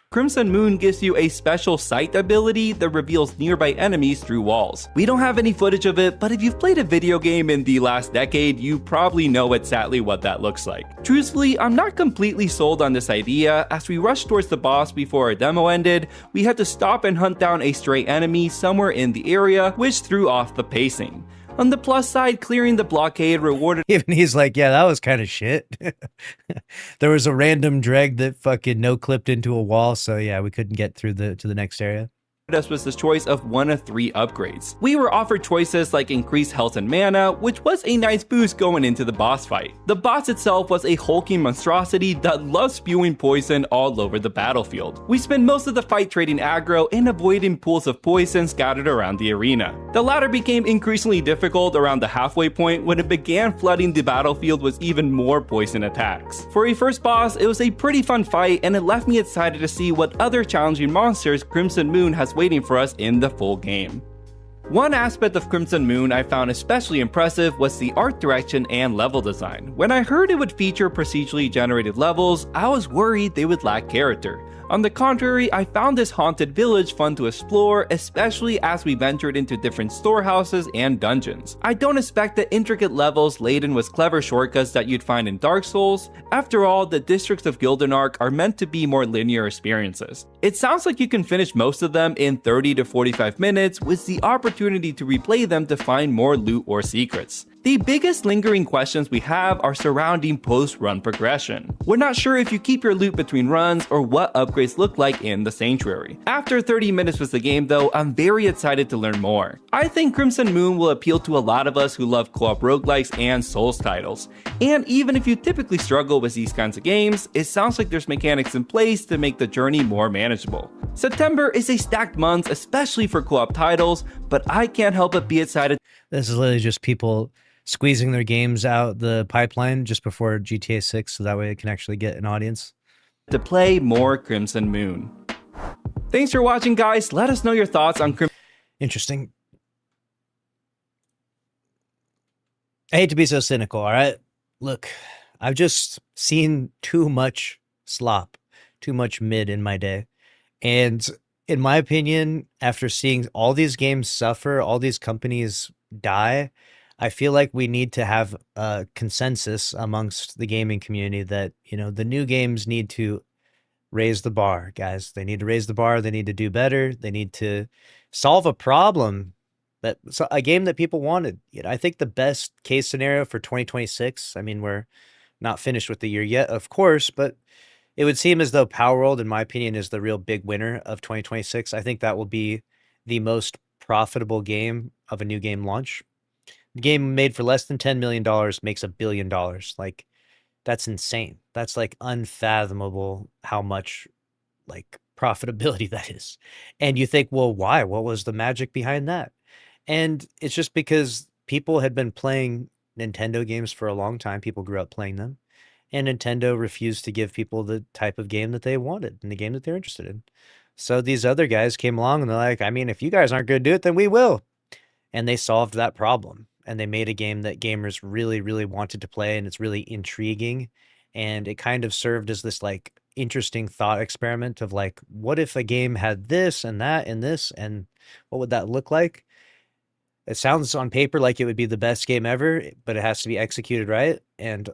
Crimson Moon gives you a special sight ability that reveals nearby enemies through walls. We don't have any footage of it, but if you've played a video game in the last decade, you probably know exactly what that looks like. Truthfully, I'm not completely sold on this idea. As we rushed towards the boss before our demo ended, we had to stop and hunt down a stray enemy somewhere in the area, which threw off the pacing. On the plus side, clearing the blockade rewarded. Even he's like, yeah, that was kind of shit. There was a random dreg that fucking no-clipped into a wall, so yeah, we couldn't get through to the next area. Us was the choice of one of 3 upgrades. We were offered choices like increased health and mana, which was a nice boost going into the boss fight. The boss itself was a hulking monstrosity that loved spewing poison all over the battlefield. We spent most of the fight trading aggro and avoiding pools of poison scattered around the arena. The latter became increasingly difficult around the halfway point when it began flooding the battlefield with even more poison attacks. For a first boss, it was a pretty fun fight, and it left me excited to see what other challenging monsters Crimson Moon has waiting for us in the full game. One aspect of Crimson Moon I found especially impressive was the art direction and level design. When I heard it would feature procedurally generated levels, I was worried they would lack character. On the contrary, I found this haunted village fun to explore, especially as we ventured into different storehouses and dungeons. I don't expect the intricate levels laden with clever shortcuts that you'd find in Dark Souls. After all, the districts of Gildenark are meant to be more linear experiences. It sounds like you can finish most of them in 30 to 45 minutes with the opportunity to replay them to find more loot or secrets. The biggest lingering questions we have are surrounding post-run progression. We're not sure if you keep your loot between runs or what upgrades look like in the Sanctuary. After 30 minutes with the game though, I'm very excited to learn more. I think Crimson Moon will appeal to a lot of us who love co-op roguelikes and Souls titles. And even if you typically struggle with these kinds of games, it sounds like there's mechanics in place to make the journey more manageable. September is a stacked month, especially for co-op titles, but I can't help but be excited. This is literally just people squeezing their games out the pipeline just before GTA 6, so that way it can actually get an audience. To play more Crimson Moon. Thanks for watching, guys. Let us know your thoughts on Crimson. Interesting. I hate to be so cynical, all right? Look, I've just seen too much slop, too much mid in my day. And in my opinion, after seeing all these games suffer, all these companies die, I feel like we need to have a consensus amongst the gaming community that, you know, the new games need to Raise the bar, guys. They need to raise the bar. They need to do better. They need to solve a problem that a game that people wanted. I think the best case scenario for 2026, I mean, we're not finished with the year yet, of course, but it would seem as though Power World, in my opinion, is the real big winner of 2026. I think that will be the most profitable game of a new game launch. The game made for less than $10 million makes $1 billion. Like, that's insane. That's like unfathomable how much like profitability that is. And you think, well, why? What was the magic behind that? And it's just because people had been playing Nintendo games for a long time. People grew up playing them. And Nintendo refused to give people the type of game that they wanted and the game that they're interested in. So these other guys came along and they're like, I mean, if you guys aren't going to do it, then we will. And they solved that problem. And they made a game that gamers really, really wanted to play. And it's really intriguing. And it kind of served as this like interesting thought experiment of like, what if a game had this and that and this? And what would that look like? It sounds on paper like it would be the best game ever, but it has to be executed right. And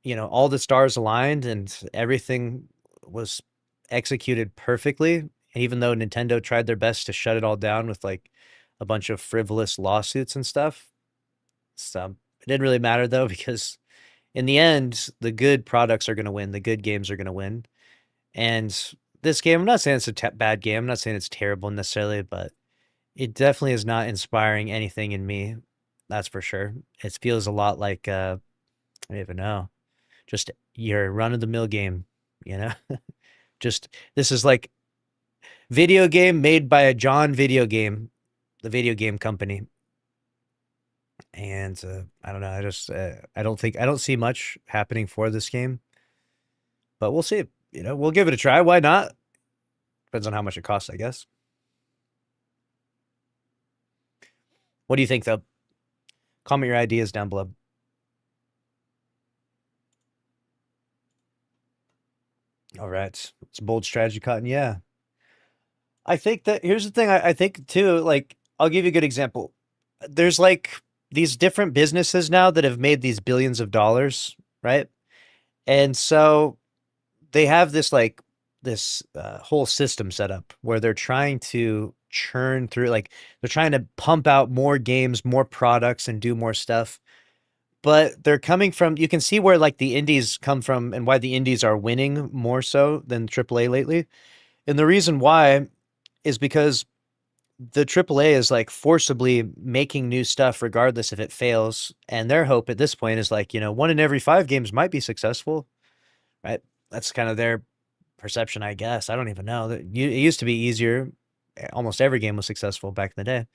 all the stars aligned and everything was executed perfectly. And even though Nintendo tried their best to shut it all down with like a bunch of frivolous lawsuits and stuff, so it didn't really matter though, because in the end, the good products are going to win. The good games are going to win. And this game, I'm not saying it's a bad game. I'm not saying it's terrible necessarily, but it definitely is not inspiring anything in me. That's for sure. It feels a lot like, I don't even know, just your run-of-the-mill game, you know? Just, this is like video game made by a John video game, the video game company. And I don't know. I don't see much happening for this game, but we'll see. We'll give it a try. Why not? Depends on how much it costs, I guess. What do you think, though? Comment your ideas down below. All right. It's a bold strategy, Cotton. Yeah. I think that here's the thing. I think too, like, I'll give you a good example. There's like these different businesses now that have made these billions of dollars, right? And so they have this like this whole system set up where they're trying to churn through, like they're trying to pump out more games, more products, and do more stuff. But they're coming from, you can see where like the indies come from and why the indies are winning more so than AAA lately. And the reason why is because the AAA is like forcibly making new stuff regardless if it fails. And their hope at this point is like, 1 in every 5 games might be successful, right? That's kind of their perception, I guess. I don't even know. It used to be easier. Almost every game was successful back in the day.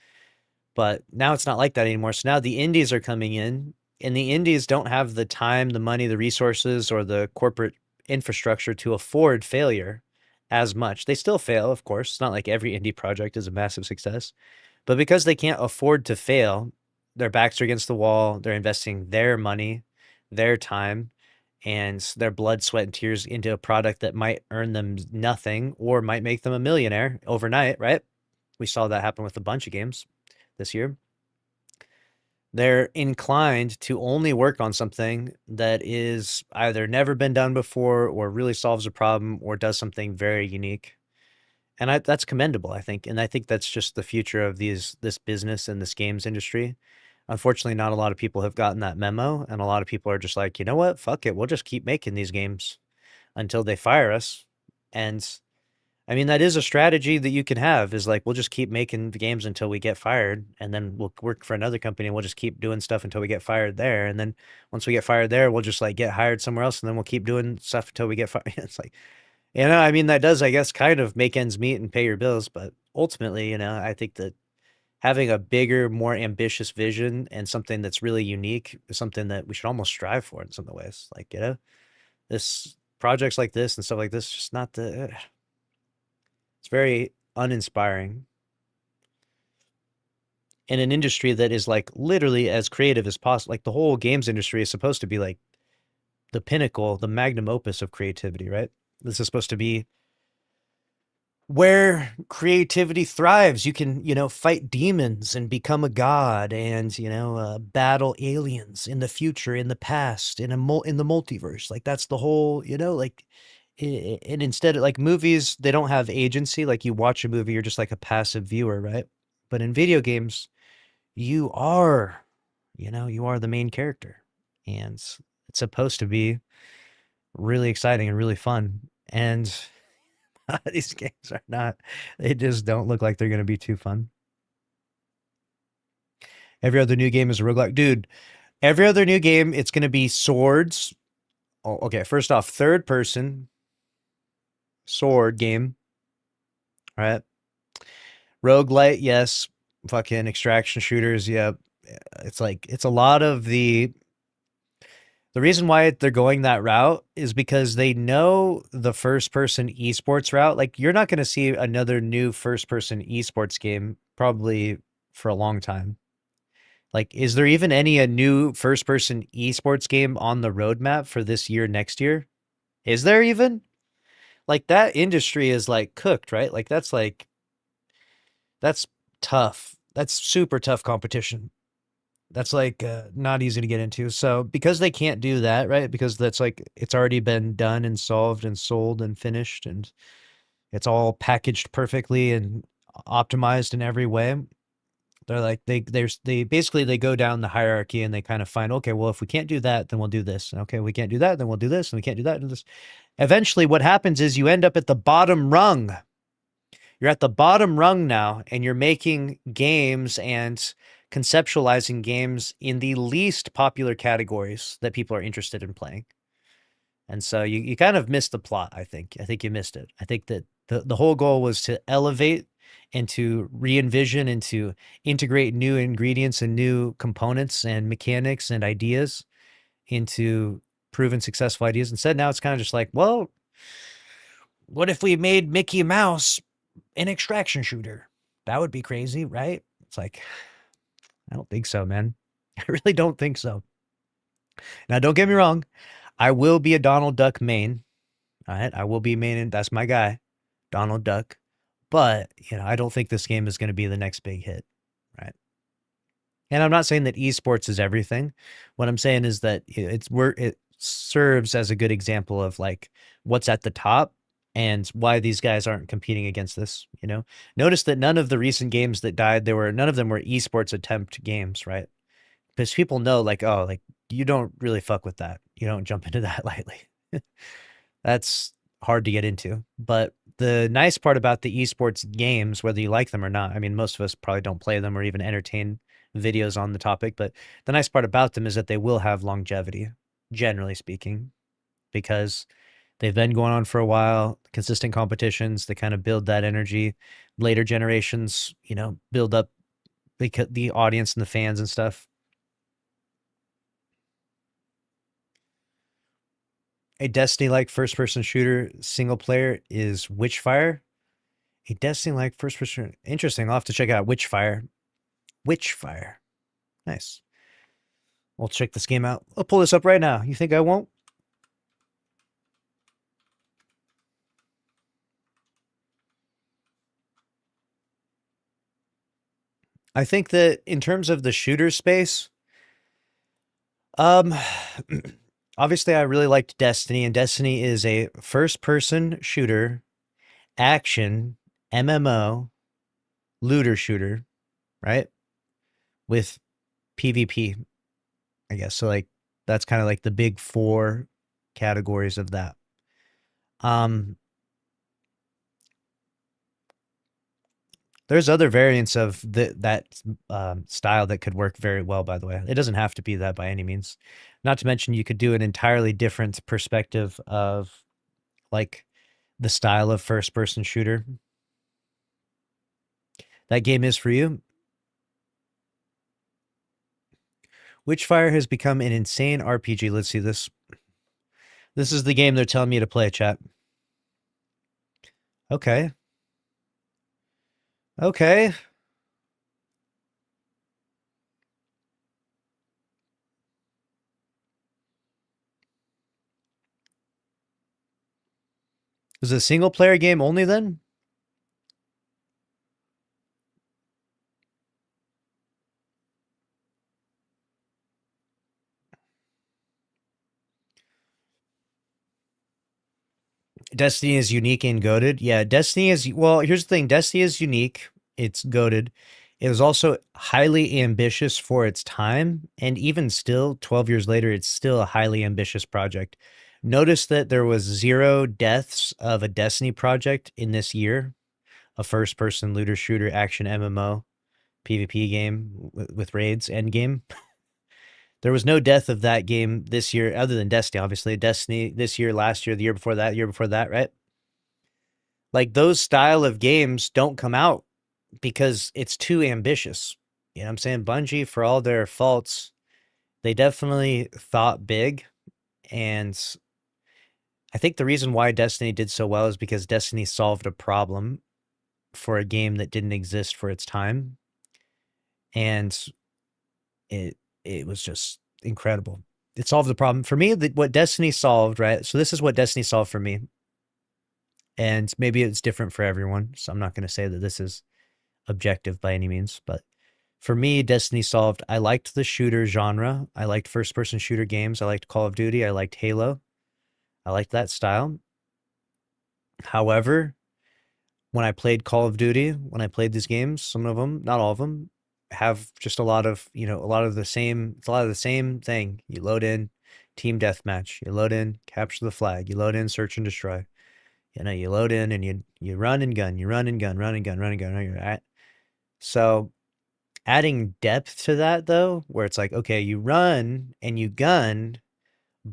But now it's not like that anymore. So now the indies are coming in, and the indies don't have the time, the money, the resources, or the corporate infrastructure to afford failure as much. They still fail, of course. It's not like every indie project is a massive success. But because they can't afford to fail, their backs are against the wall. They're investing their money, their time, and their blood, sweat, and tears into a product that might earn them nothing or might make them a millionaire overnight, right? We saw that happen with a bunch of games this year. They're inclined to only work on something that is either never been done before or really solves a problem or does something very unique. And that's commendable, I think. And I think that's just the future of this business and this games industry. Unfortunately, not a lot of people have gotten that memo, and a lot of people are just like, you know what? Fuck it. We'll just keep making these games until they fire us. And I mean, that is a strategy that you can have, is like, we'll just keep making the games until we get fired, and then we'll work for another company and we'll just keep doing stuff until we get fired there. And then once we get fired there, we'll just like get hired somewhere else, and then we'll keep doing stuff until we get fired. It's like, I mean, that does, I guess, kind of make ends meet and pay your bills. But ultimately, I think that having a bigger, more ambitious vision and something that's really unique is something that we should almost strive for in some of the ways. Like, this projects like this and stuff like this, just not it's very uninspiring in an industry that is like literally as creative as possible. Like the whole games industry is supposed to be like the pinnacle, the magnum opus of creativity, right? This is supposed to be where creativity thrives. You can, fight demons and become a god, and battle aliens in the future, in the past, in the multiverse. Like that's the whole, like and instead, like movies, they don't have agency. Like you watch a movie, you're just like a passive viewer, right? But in video games, you are, you are the main character, and it's supposed to be really exciting and really fun. And these games are not. They just don't look like they're going to be too fun. Every other new game is a roguelike, dude. Every other new game, it's going to be swords. Oh, okay, first off, third person sword game, right? Roguelite, yes. Fucking extraction shooters, yeah. It's like it's a lot of the reason why they're going that route is because they know the first person esports route. Like you're not going to see another new first person esports game probably for a long time. Like, is there even any a new first person esports game on the roadmap for this year, next year? Is there even? Like that industry is like cooked, right? That's tough. That's super tough competition. That's like not easy to get into. So because they can't do that, right? Because that's like it's already been done and solved and sold and finished, and it's all packaged perfectly and optimized in every way. They're like they basically they go down the hierarchy and they kind of find, okay, well, if we can't do that, then we'll do this. And okay, we can't do that, then we'll do this, and we can't do that and this. Eventually what happens is you end up at the bottom rung. You're at the bottom rung now, and you're making games and conceptualizing games in the least popular categories that people are interested in playing. And so you kind of missed the plot, I think. I think you missed it. I think that the whole goal was to elevate and to re-envision and to integrate new ingredients and new components and mechanics and ideas into proven successful ideas. Instead, now it's kind of just like, well, what if we made Mickey Mouse an extraction shooter? That would be crazy, right? It's like, I don't think so, man. I really don't think so. Now, don't get me wrong. I will be a Donald Duck main. All right. I will be main. That's my guy, Donald Duck. But, I don't think this game is going to be the next big hit. Right. And I'm not saying that esports is everything. What I'm saying is that it serves as a good example of like what's at the top and why these guys aren't competing against this. Notice that none of the recent games that died, none of them were esports attempt games, right? Because people know like, oh, like you don't really fuck with that. You don't jump into that lightly. That's hard to get into. But the nice part about the esports games, whether you like them or not, I mean, most of us probably don't play them or even entertain videos on the topic, but the nice part about them is that they will have longevity, generally speaking, because they've been going on for a while, consistent competitions, they kind of build that energy. Later generations, build up the audience and the fans and stuff. A Destiny-like first-person shooter single player is Witchfire. A Destiny-like first-person... Interesting. I'll have to check out Witchfire. Witchfire. Nice. We'll check this game out. I'll pull this up right now. You think I won't? I think that in terms of the shooter space, um, obviously I really liked Destiny, and Destiny is a first-person shooter, action, MMO, looter shooter, right? With PvP, I guess. So like that's kind of like the big four categories of that. Um, there's other variants of that style that could work very well, by the way. It doesn't have to be that by any means. Not to mention you could do an entirely different perspective of like the style of first person shooter. That game is for you. Witchfire has become an insane RPG. Let's see this. This is the game they're telling me to play, chat. Okay. Okay. Is it a single player game only then? Destiny is unique and goated. Yeah, Destiny is, well, here's the thing. Destiny is unique. It's goated. It was also highly ambitious for its time, and even still, 12 years later, it's still a highly ambitious project. Notice that there was 0 deaths of a Destiny project in this year, a first-person looter shooter action MMO PvP game with raids end game. There was no death of that game this year, other than Destiny, obviously. Destiny this year, last year, the year before that, right? Like those style of games don't come out because it's too ambitious. You know what I'm saying? Bungie, for all their faults, they definitely thought big. And I think the reason why Destiny did so well is because Destiny solved a problem for a game that didn't exist for its time. And it was just incredible. It solved the problem. For me, what Destiny solved, right? So this is what Destiny solved for me. And maybe it's different for everyone. So I'm not going to say that this is objective by any means, but for me, Destiny solved, I liked the shooter genre. I liked first-person shooter games. I liked Call of Duty. I liked Halo. I liked that style. However, when I played Call of Duty, when I played these games, some of them, not all of them, have just a lot of, a lot of the same, it's a lot of the same thing. You load in team deathmatch, you load in capture the flag, you load in search and destroy. You load in and you run and gun, run and gun, run and gun, run and gun, right? So adding depth to that though, where it's like, okay, you run and you gun,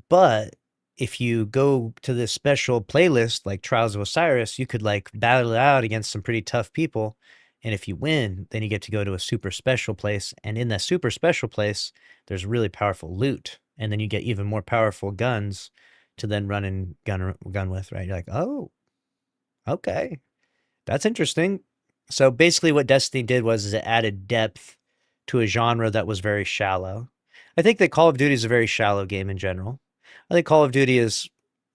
but if you go to this special playlist like Trials of Osiris, you could like battle it out against some pretty tough people. And if you win, then you get to go to a super special place. And in that super special place, there's really powerful loot. And then you get even more powerful guns to then run and gun with, right? You're like, oh, okay, that's interesting. So basically what Destiny did was it added depth to a genre that was very shallow. I think that Call of Duty is a very shallow game in general. I think Call of Duty is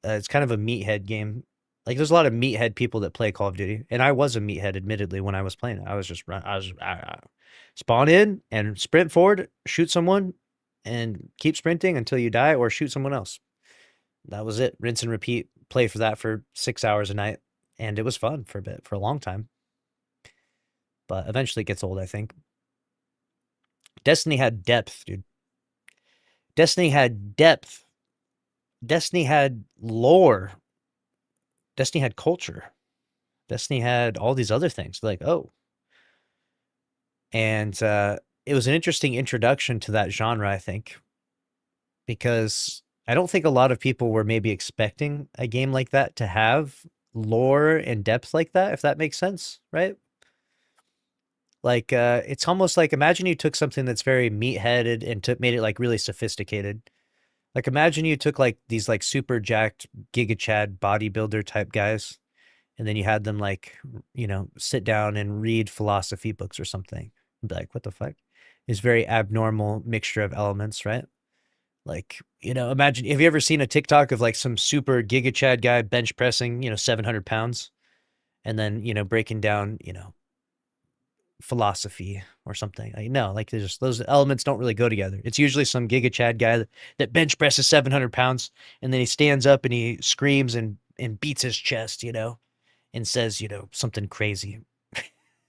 it's kind of a meathead game. Like there's a lot of meathead people that play Call of Duty, and I was a meathead, admittedly, when I was playing it. I was just spawn in and sprint forward, shoot someone, and keep sprinting until you die, or shoot someone else. That was it. Rinse and repeat. Play for that for 6 hours a night, and it was fun for a bit, for a long time. But eventually it gets old, I think. Destiny had depth, dude. Destiny had depth. Destiny had lore. Destiny had culture. Destiny had all these other things. Like, oh. And it was an interesting introduction to that genre, I think, because I don't think a lot of people were maybe expecting a game like that to have lore and depth like that, if that makes sense, right? Like, it's almost like, imagine you took something that's very meat-headed and made it like really sophisticated. Like, imagine you took like these like super jacked Giga Chad bodybuilder type guys, and then you had them like, sit down and read philosophy books or something. And be like, what the fuck? It's very abnormal mixture of elements, right? Like, imagine, have you ever seen a TikTok of like some super Giga Chad guy bench pressing, 700 pounds, and then, breaking down, philosophy or something? Like, no, like there's just, those elements don't really go together. It's usually some Giga Chad guy that bench presses 700 pounds, and then he stands up and he screams and beats his chest, and says, something crazy.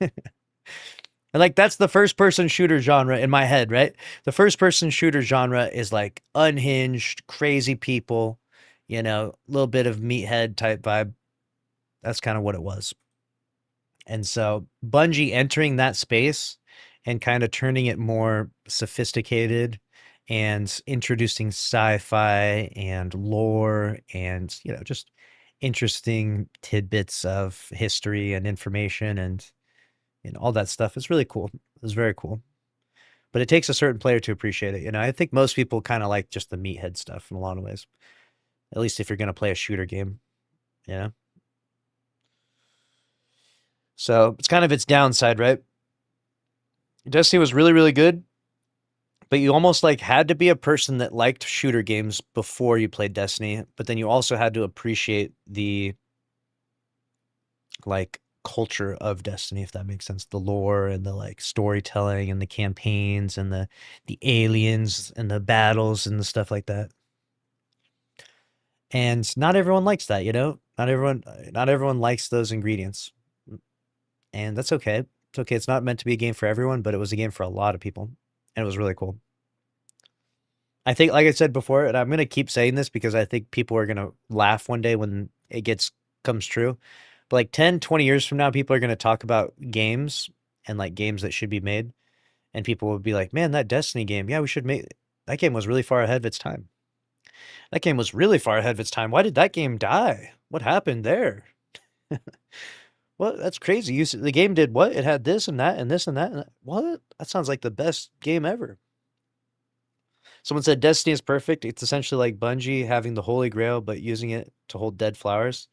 And like, that's the first person shooter genre in my head, right? The first person shooter genre is like unhinged, crazy people, a little bit of meathead type vibe. That's kind of what it was. And so Bungie entering that space and kind of turning it more sophisticated and introducing sci-fi and lore and, just interesting tidbits of history and information and all that stuff is really cool. It's very cool. But it takes a certain player to appreciate it. I think most people kind of like just the meathead stuff in a lot of ways. At least if you're going to play a shooter game, So it's kind of its downside, right? Destiny was really, really good, but you almost like had to be a person that liked shooter games before you played Destiny, but then you also had to appreciate the like culture of Destiny, if that makes sense. The lore and the like storytelling and the campaigns and the aliens and the battles and the stuff like that. And not everyone likes that, Not everyone likes those ingredients, and that's okay. It's okay. It's not meant to be a game for everyone, but it was a game for a lot of people, and it was really cool. I think, like I said before, and I'm gonna keep saying this because I think people are gonna laugh one day when it gets comes true. But like 10, 20 years from now, people are gonna talk about games and like games that should be made, and people will be like, "Man, that Destiny game, yeah, we should make that game was really far ahead of its time. That game was really far ahead of its time. Why did that game die? What happened there? Well, that's crazy. The game did what? It had this and that and this and that. And that. What? That sounds like the best game ever." Someone said Destiny is perfect. It's essentially like Bungie having the Holy Grail, but using it to hold dead flowers.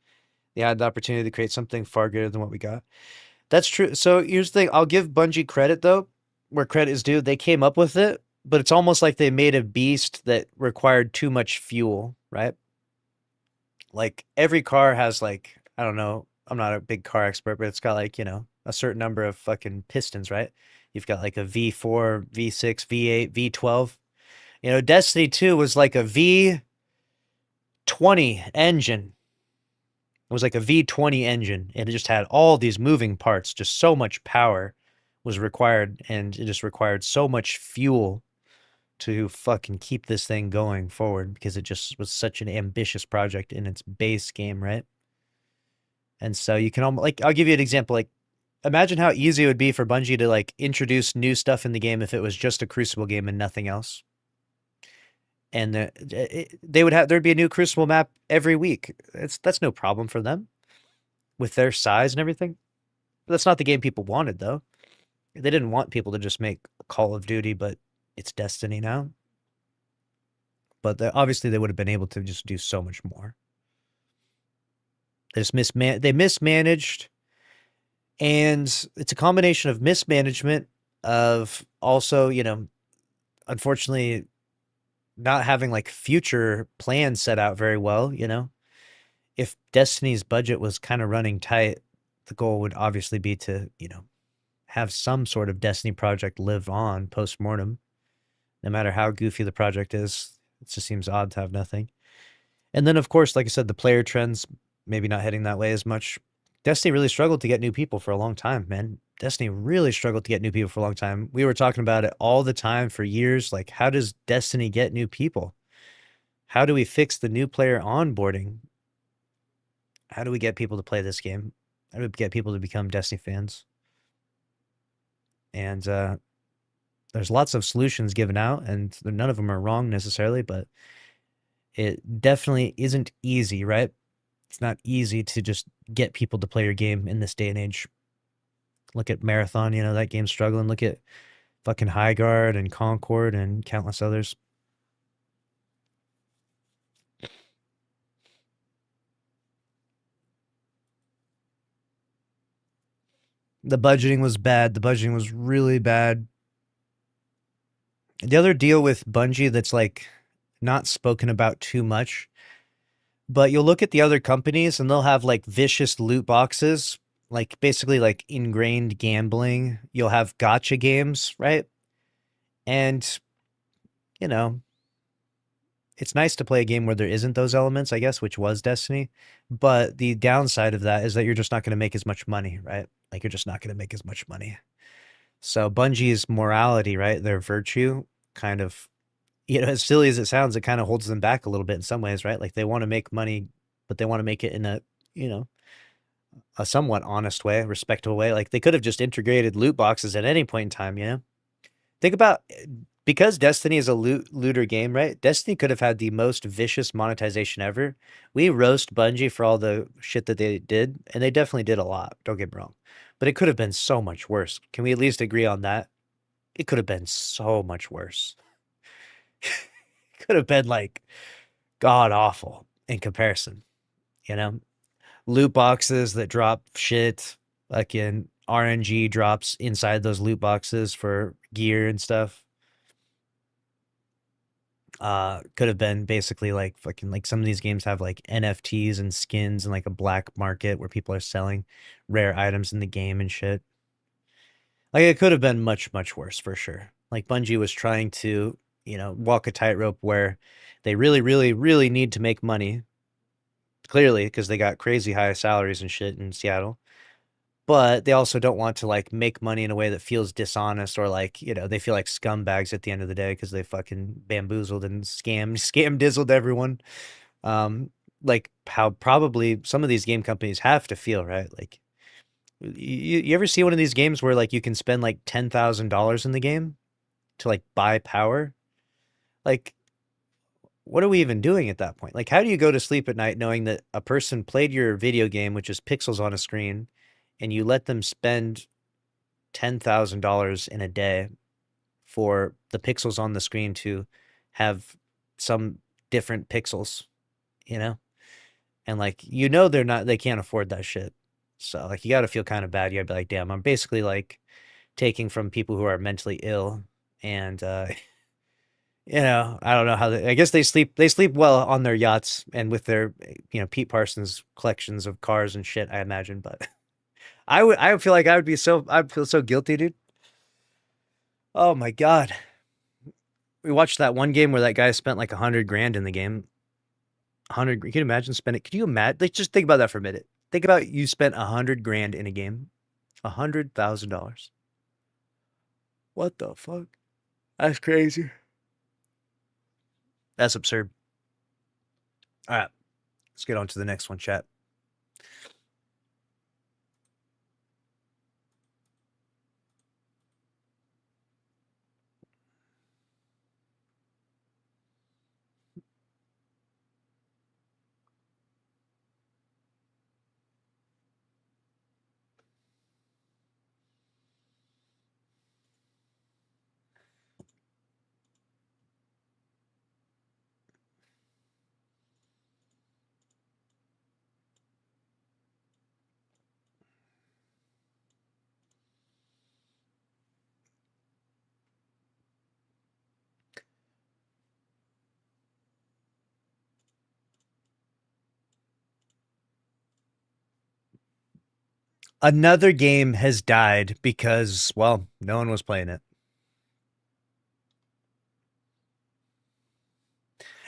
They had the opportunity to create something far greater than what we got. That's true. So here's the thing. I'll give Bungie credit though, where credit is due. They came up with it, but it's almost like they made a beast that required too much fuel, right? Like every car has like, I don't know, I'm not a big car expert, but it's got like, a certain number of fucking pistons, right? You've got like a V4, V6, V8, V12. Destiny 2 was like a V20 engine. It was like a V20 engine, and it just had all these moving parts. Just so much power was required, and it just required so much fuel to fucking keep this thing going forward because it just was such an ambitious project in its base game, right? And so you can almost like I'll give you an example. Like imagine how easy it would be for Bungie to like introduce new stuff in the game if it was just a Crucible game and nothing else. And there'd be a new Crucible map every week. That's no problem for them with their size and everything. But that's not the game people wanted though. They didn't want people to just make Call of Duty, but it's Destiny now. But obviously they would have been able to just do so much more. They mismanaged, and it's a combination of mismanagement of also, unfortunately not having like future plans set out very well, If Destiny's budget was kind of running tight, the goal would obviously be to, have some sort of Destiny project live on post-mortem. No matter how goofy the project is, it just seems odd to have nothing. And then, of course, like I said, the player trends maybe not heading that way as much. Destiny really struggled to get new people for a long time, man. Destiny really struggled to get new people for a long time. We were talking about it all the time for years. Like, how does Destiny get new people? How do we fix the new player onboarding? How do we get people to play this game? How do we get people to become Destiny fans? And there's lots of solutions given out, and none of them are wrong necessarily, but it definitely isn't easy, right? It's not easy to just get people to play your game in this day and age. Look at Marathon, that game's struggling. Look at fucking High Guard and Concord and countless others. The budgeting was bad. The budgeting was really bad. The other deal with Bungie that's like not spoken about too much, but you'll look at the other companies and they'll have like vicious loot boxes, like basically like ingrained gambling. You'll have gotcha games, right? And, it's nice to play a game where there isn't those elements, I guess, which was Destiny. But the downside of that is that you're just not going to make as much money, right? Like you're just not going to make as much money. So Bungie's morality, right? Their virtue kind of, as silly as it sounds, it kind of holds them back a little bit in some ways, right? Like they want to make money, but they want to make it in a, a somewhat honest way, respectable way. Like they could have just integrated loot boxes at any point in time, Think about, because Destiny is a looter game, right? Destiny could have had the most vicious monetization ever. We roast Bungie for all the shit that they did, and they definitely did a lot, don't get me wrong. But it could have been so much worse. Can we at least agree on that? It could have been so much worse. It could have been like god awful in comparison, Loot boxes that drop shit, like in RNG drops inside those loot boxes for gear and stuff. Could have been basically like fucking like some of these games have like NFTs and skins and like a black market where people are selling rare items in the game and shit. Like it could have been much, much worse for sure. Like Bungie was trying to, walk a tightrope where they really, really, really need to make money clearly, because they got crazy high salaries and shit in Seattle. But they also don't want to like make money in a way that feels dishonest or like, they feel like scumbags at the end of the day because they fucking bamboozled and scam dizzled everyone. Um, like how probably some of these game companies have to feel, right? Like you ever see one of these games where like you can spend like $10,000 in the game to like buy power? Like, what are we even doing at that point? Like, how do you go to sleep at night knowing that a person played your video game, which is pixels on a screen, and you let them spend $10,000 in a day for the pixels on the screen to have some different pixels, you know? And like, they can't afford that shit. So like, you got to feel kind of bad. You got to be like, damn, I'm basically like taking from people who are mentally ill. And, I don't know I guess they sleep well on their yachts and with their, Pete Parsons collections of cars and shit, I imagine. But I would feel like I'd feel so guilty, dude. Oh my God. We watched that one game where that guy spent like 100 grand in the game. 100, can you imagine spending, could you imagine? Like, just think about that for a minute. Think about you spent 100 grand in a game. $100,000. What the fuck? That's crazy. That's absurd. All right. Let's get on to the next one, chat. Another game has died because, well, no one was playing it.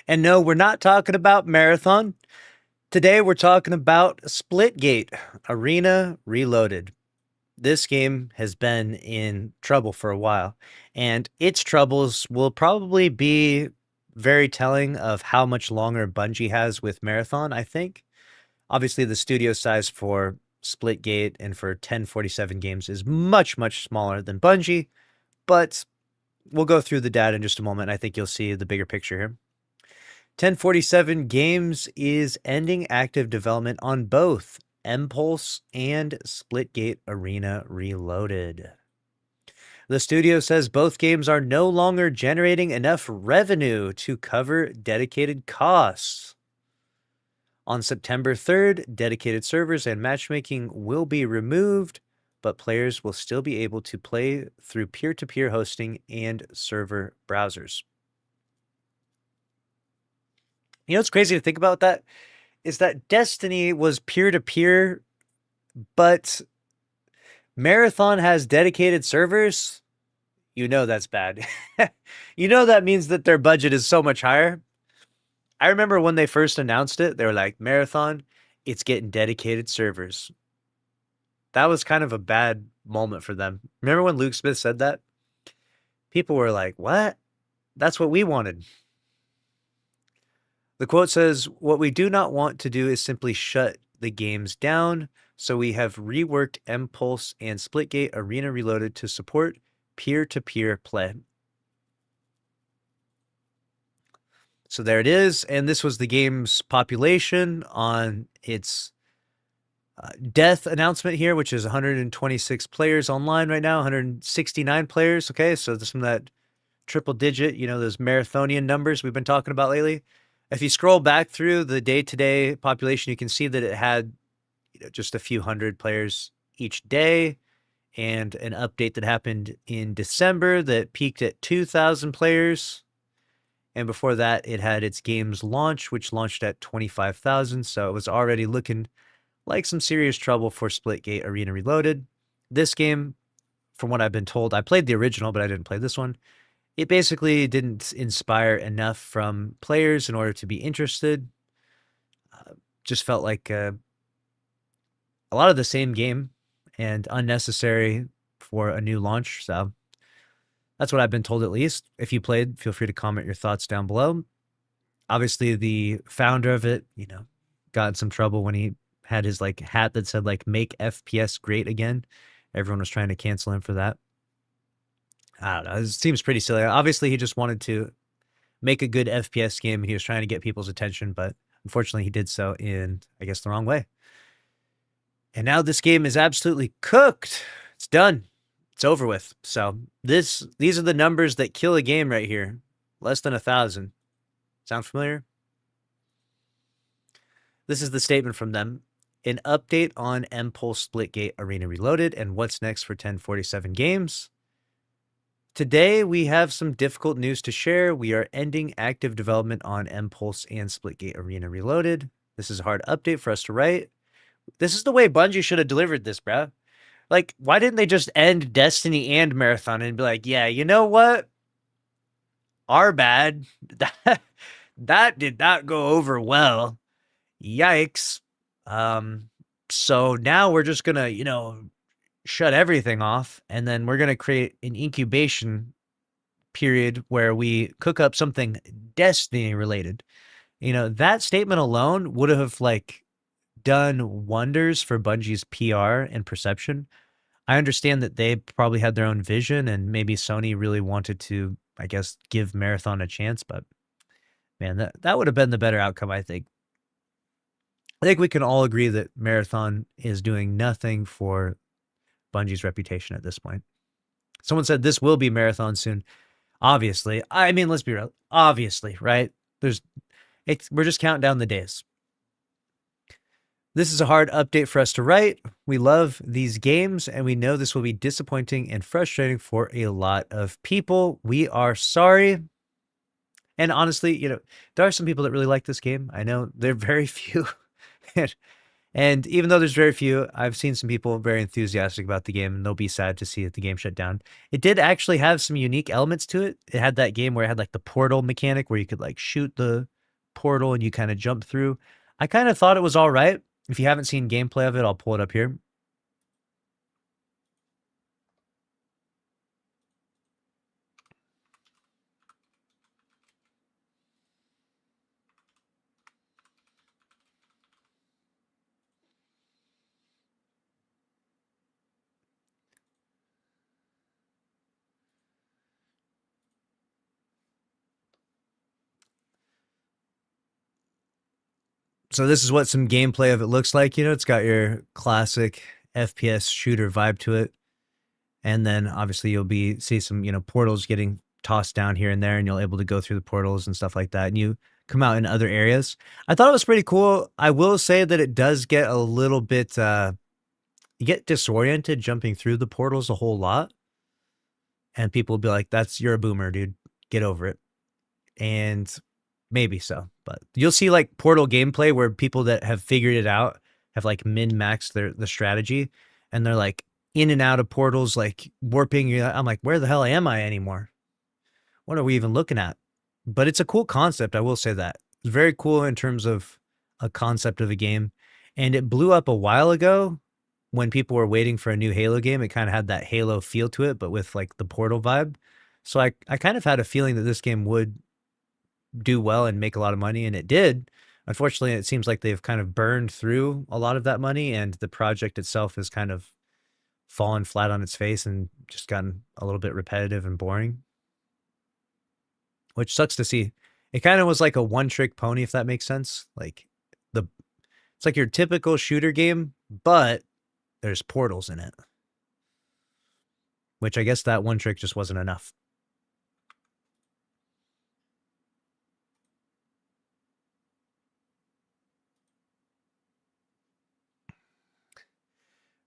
And no, we're not talking about Marathon. Today we're talking about Splitgate Arena Reloaded. This game has been in trouble for a while, and its troubles will probably be very telling of how much longer Bungie has with Marathon, I think. Obviously, the studio size for Splitgate and for 1047 games is much, much smaller than Bungie, but we'll go through the data in just a moment. I think you'll see the bigger picture here. 1047 Games is ending active development on both Impulse and Splitgate Arena Reloaded. The studio says both games are no longer generating enough revenue to cover dedicated costs. On September 3rd, dedicated servers and matchmaking will be removed, but players will still be able to play through peer-to-peer hosting and server browsers. You know what's crazy to think about that? Is that Destiny was peer-to-peer, but Marathon has dedicated servers. You know that's bad. You know that means that their budget is so much higher. I remember when they first announced it, they were like, Marathon, it's getting dedicated servers. That was kind of a bad moment for them. Remember when Luke Smith said that? People were like, what? That's what we wanted. The quote says, what we do not want to do is simply shut the games down, so we have reworked Impulse and Splitgate Arena Reloaded to support peer-to-peer play. So there it is, and this was the game's population on its death announcement here, which is 126 players online right now, 169 players, okay? So there's some of that triple digit, those marathonian numbers we've been talking about lately. If you scroll back through the day-to-day population, you can see that it had just a few hundred players each day, and an update that happened in December that peaked at 2,000 players. And before that, it had its game's launch, which launched at 25,000. So it was already looking like some serious trouble for Splitgate Arena Reloaded. This game, from what I've been told, I played the original, but I didn't play this one. It basically didn't inspire enough from players in order to be interested. just felt like a lot of the same game and unnecessary for a new launch. So that's what I've been told, at least. If you played, feel free to comment your thoughts down below. Obviously, the founder of it, got in some trouble when he had his like hat that said like "Make FPS Great Again." Everyone was trying to cancel him for that. I don't know. It seems pretty silly. Obviously, he just wanted to make a good FPS game, and he was trying to get people's attention, but unfortunately, he did so in, I guess, the wrong way. And now this game is absolutely cooked. It's done. It's over with. So these are the numbers that kill a game right here. Less than 1,000. Sound familiar? This is the statement from them. An update on M-Pulse Splitgate Arena Reloaded and what's next for 1047 games. Today, we have some difficult news to share. We are ending active development on M-Pulse and Splitgate Arena Reloaded. This is a hard update for us to write. This is the way Bungie should have delivered this, bruh. Like, why didn't they just end Destiny and Marathon and be like, yeah, you know what? Our bad. That did not go over well. Yikes. So now we're just gonna, shut everything off, and then we're gonna create an incubation period where we cook up something Destiny related. That statement alone would have like done wonders for Bungie's PR and perception. I understand that they probably had their own vision, and maybe Sony really wanted to, I guess, give Marathon a chance, but man, that would have been the better outcome, I think. I think we can all agree that Marathon is doing nothing for Bungie's reputation at this point. Someone said this will be Marathon soon. Obviously. I mean, let's be real. Obviously, right? We're just counting down the days. This is a hard update for us to write. We love these games, and we know this will be disappointing and frustrating for a lot of people. We are sorry. And honestly, there are some people that really like this game. I know there are very few. And even though there's very few, I've seen some people very enthusiastic about the game, and they'll be sad to see the game shut down. It did actually have some unique elements to it. It had that game where it had like the portal mechanic where you could like shoot the portal and you kind of jump through. I kind of thought it was all right. If you haven't seen gameplay of it, I'll pull it up here. So this is what some gameplay of it looks like. It's got your classic FPS shooter vibe to it. And then obviously you'll see some, portals getting tossed down here and there, and you'll able to go through the portals and stuff like that. And you come out in other areas. I thought it was pretty cool. I will say that it does get a little bit, you get disoriented jumping through the portals a whole lot. And people will be like, you're a boomer, dude. Get over it. And maybe so, but you'll see like portal gameplay where people that have figured it out have like min-maxed the strategy, and they're like in and out of portals, like warping. I'm like, where the hell am I anymore? What are we even looking at? But it's a cool concept. I will say that it's very cool in terms of a concept of a game, and it blew up a while ago when people were waiting for a new Halo game. It kind of had that Halo feel to it, but with like the portal vibe. So I kind of had a feeling that this game would do well and make a lot of money, and it did. Unfortunately, it seems like they've kind of burned through a lot of that money, and the project itself has kind of fallen flat on its face and just gotten a little bit repetitive and boring, which sucks to see. It kind of was like a one-trick pony, if that makes sense. Like it's like your typical shooter game, but there's portals in it, which I guess that one trick just wasn't enough.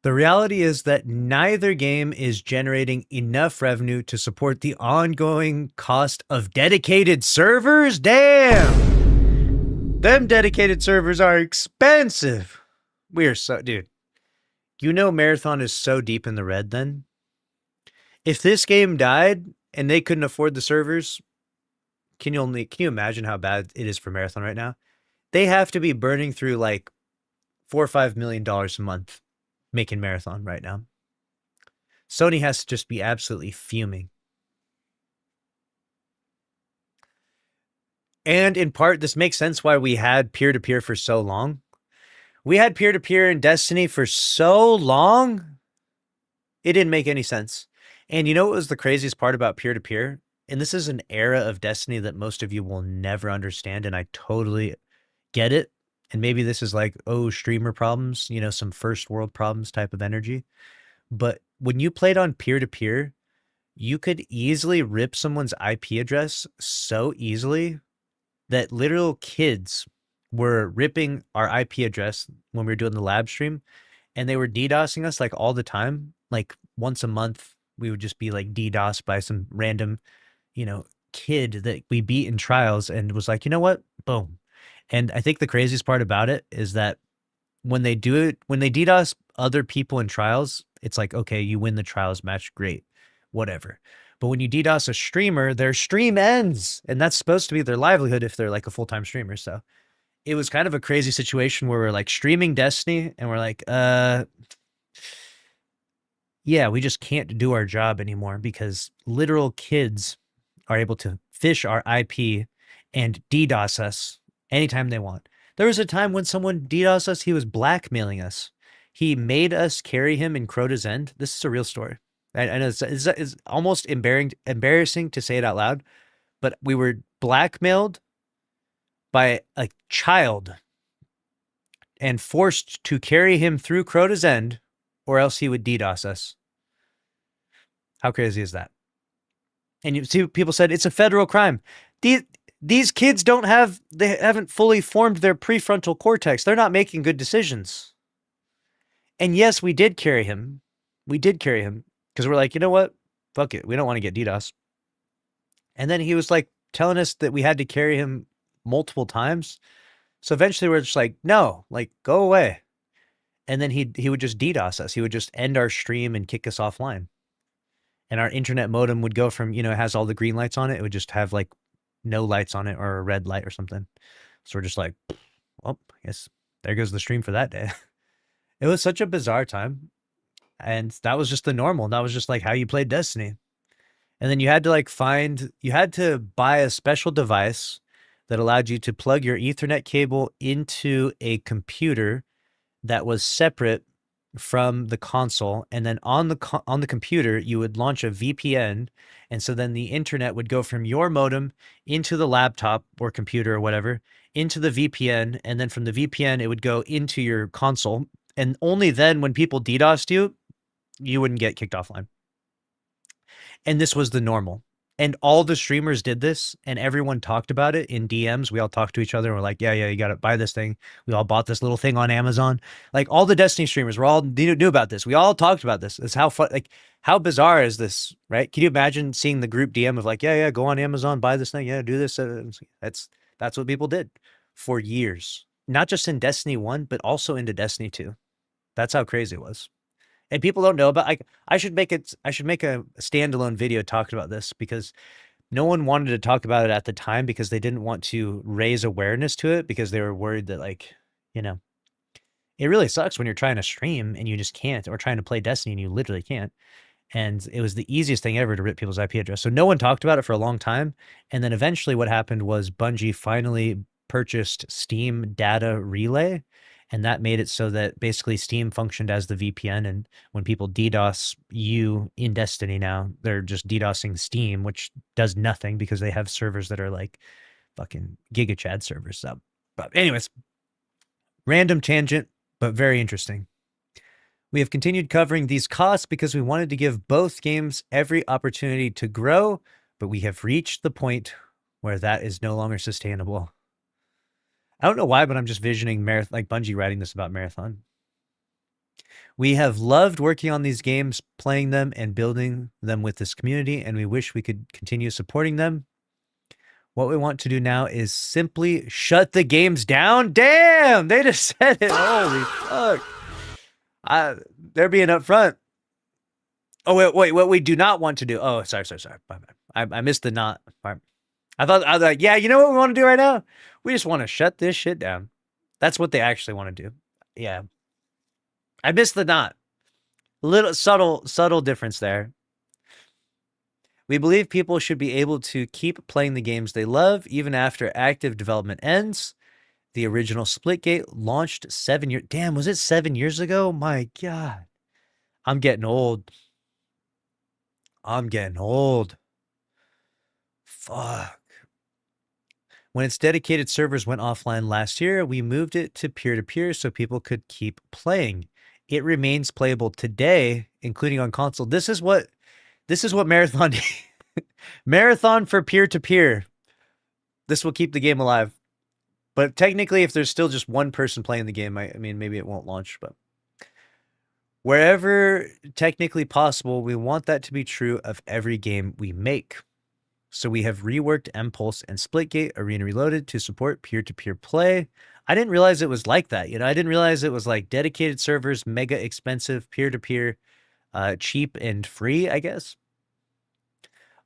The reality is that neither game is generating enough revenue to support the ongoing cost of dedicated servers. Damn! Them dedicated servers are expensive. We are dude, Marathon is so deep in the red then. If this game died and they couldn't afford the servers, can you imagine how bad it is for Marathon right now? they have to be burning through like $4 or $5 million a month making Marathon right now. Sony has to just be absolutely fuming. And in part, this makes sense why we had peer-to-peer for so long. We had peer-to-peer in Destiny for so long, it didn't make any sense. And you know what was the craziest part about peer-to-peer? And this is an era of Destiny that most of you will never understand, and I totally get it. And maybe this is like, oh, streamer problems, you know, some first world problems type of energy. But when you played on peer-to-peer, you could easily rip someone's IP address so easily that literal kids were ripping our IP address when we were doing the lab stream, and they were DDoSing us like all the time. Like once a month, we would just be like DDoSed by some random, you know, kid that we beat in trials and was like, you know what? Boom. And I think the craziest part about it is that when they do it, when they DDoS other people in trials, it's like, okay, you win the trials match, great, whatever. But when you DDoS a streamer, their stream ends, and that's supposed to be their livelihood if they're like a full-time streamer. So it was kind of a crazy situation where we're like streaming Destiny and we're like, yeah, we just can't do our job anymore because literal kids are able to fish our IP and DDoS us anytime they want. There was a time when someone DDoS us, he was blackmailing us. He made us carry him in Crota's End. This is a real story. I know it's almost embarrassing to say it out loud, but we were blackmailed by a child and forced to carry him through Crota's End, or else he would DDoS us. How crazy is that? And you see, people said it's a federal crime. These kids they haven't fully formed their prefrontal cortex. They're not making good decisions. And yes, we did carry him. We did carry him because we're like, you know what? Fuck it. We don't want to get DDoS. And then he was like telling us that we had to carry him multiple times. So eventually we're just like, no, like go away. And then he would just DDoS us. He would just end our stream and kick us offline. And our internet modem would go from, you know, it has all the green lights on it. It would just have like no lights on it or a red light or something. So we're just like, well, I guess there goes the stream for that day. It was such a bizarre time. And that was just the normal. That was just like how you played Destiny. And then you had to like you had to buy a special device that allowed you to plug your Ethernet cable into a computer that was separate from the console, and then on the computer you would launch a VPN, and so then the internet would go from your modem into the laptop or computer or whatever into the VPN, and then from the VPN it would go into your console, and only then when people DDoSed you, you wouldn't get kicked offline. And this was the normal. And all the streamers did this, and everyone talked about it in DMs. We all talked to each other. And we're like, yeah, you got to buy this thing. We all bought this little thing on Amazon. Like all the Destiny streamers were all knew about this. We all talked about this. It's how fun, like how bizarre is this, right? Can you imagine seeing the group DM of like, yeah, go on Amazon, buy this thing. Yeah, do this. That's what people did for years, not just in Destiny 1, but also into Destiny 2. That's how crazy it was. And people don't know about, I should make a standalone video talking about this because no one wanted to talk about it at the time because they didn't want to raise awareness to it because they were worried that, like, you know, it really sucks when you're trying to stream and you just can't, or trying to play Destiny and you literally can't. And it was the easiest thing ever to rip people's IP address. So no one talked about it for a long time. And then eventually what happened was Bungie finally purchased Steam Data Relay. And that made it so that basically Steam functioned as the VPN. And when people DDoS you in Destiny now, they're just DDoSing Steam, which does nothing because they have servers that are like fucking GigaChad servers. So, but anyways, random tangent, but very interesting. We have continued covering these costs because we wanted to give both games every opportunity to grow, but we have reached the point where that is no longer sustainable. I don't know why, but I'm just visioning like Bungie writing this about Marathon. We have loved working on these games, playing them, and building them with this community, and we wish we could continue supporting them. What we want to do now is simply shut the games down. Damn, they just said it. Holy fuck. They're being upfront. Oh, wait. What we do not want to do. Oh, sorry. I missed the not part. I was like, yeah, you know what we want to do right now? We just want to shut this shit down. That's what they actually want to do. Yeah. I missed the knot. Little subtle difference there. We believe people should be able to keep playing the games they love even after active development ends. The original Splitgate launched 7 years. Damn, was it 7 years ago? My God. I'm getting old. I'm getting old. Fuck. When its dedicated servers went offline last year, we moved it to peer-to-peer so people could keep playing. It remains playable today, including on console. This is what Marathon Marathon for peer-to-peer. This will keep the game alive. But technically, if there's still just one person playing the game, I mean, maybe it won't launch, but wherever technically possible, we want that to be true of every game we make. So we have reworked Impulse and Splitgate Arena Reloaded to support peer-to-peer play. I didn't realize it was like that. I didn't realize it was like dedicated servers, mega expensive, peer-to-peer, cheap and free, I guess.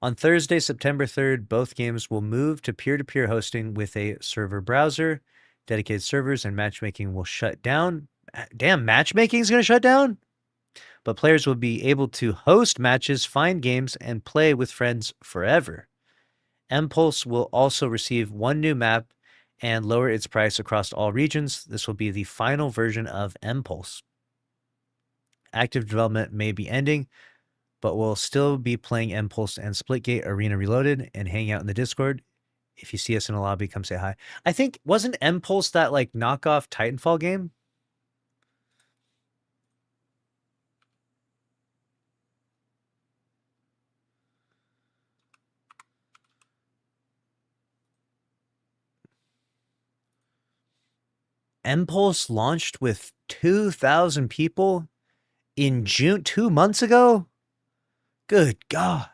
On Thursday, September 3rd, both games will move to peer-to-peer hosting with a server browser. Dedicated servers and matchmaking will shut down. Damn, matchmaking is going to shut down? But players will be able to host matches, find games, and play with friends forever. Impulse will also receive one new map and lower its price across all regions. This will be the final version of Impulse. Active development may be ending, but we'll still be playing Impulse and Splitgate Arena Reloaded and hang out in the Discord. If you see us in a lobby, come say hi. I think, wasn't Impulse that like knockoff Titanfall game? Impulse launched with 2,000 people in June, 2 months ago? Good God.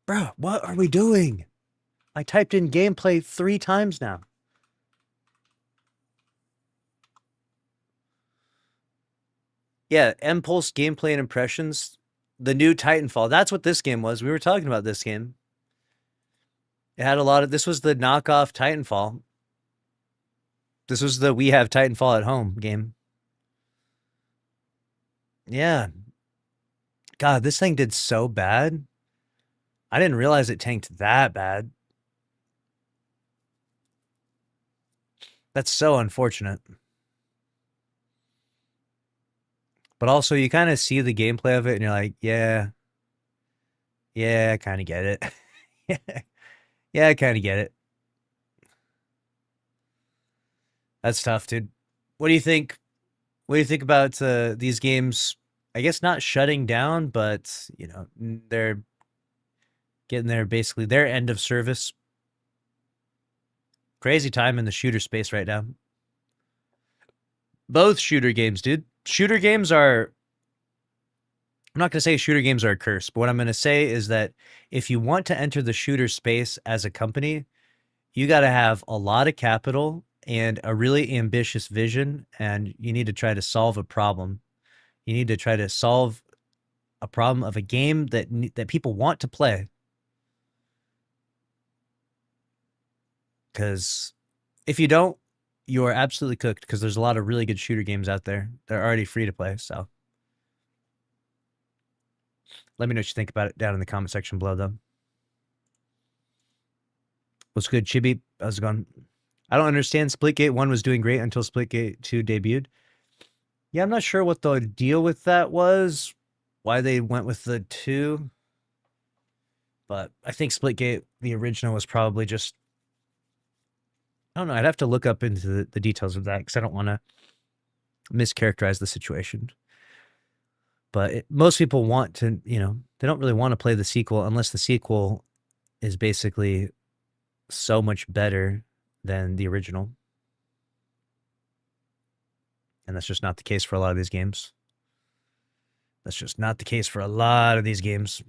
Bro, what are we doing? I typed in gameplay 3 times now. Yeah, Impulse gameplay and impressions. The new Titanfall. That's what this game was. We were talking about this game. It had a lot of... This was the knockoff Titanfall. This was the We Have Titanfall at Home game. Yeah. God, this thing did so bad. I didn't realize it tanked that bad. That's so unfortunate. But also, you kind of see the gameplay of it, and you're like, yeah, I kind of get it. Yeah, I kind of get it. That's tough, dude. What do you think? What do you think about these games? I guess not shutting down, but they're getting their end of service. Crazy time in the shooter space right now. Both shooter games, dude. Shooter games are... I'm not going to say shooter games are a curse, but what I'm going to say is that if you want to enter the shooter space as a company, you got to have a lot of capital and a really ambitious vision, and you need to try to solve a problem. You need to try to solve a problem of a game that people want to play. Because if you don't, you're absolutely cooked, because there's a lot of really good shooter games out there. They're already free to play, so. Let me know what you think about it down in the comment section below, though. What's good, Chibi? How's it going? I don't understand. Splitgate 1 was doing great until Splitgate 2 debuted. Yeah, I'm not sure what the deal with that was, why they went with the 2. But I think Splitgate, the original, was probably just... I don't know. I'd have to look up into the details of that, because I don't want to mischaracterize the situation. But most people want to, they don't really want to play the sequel unless the sequel is basically so much better than the original. And that's just not the case for a lot of these games. That's just not the case for a lot of these games.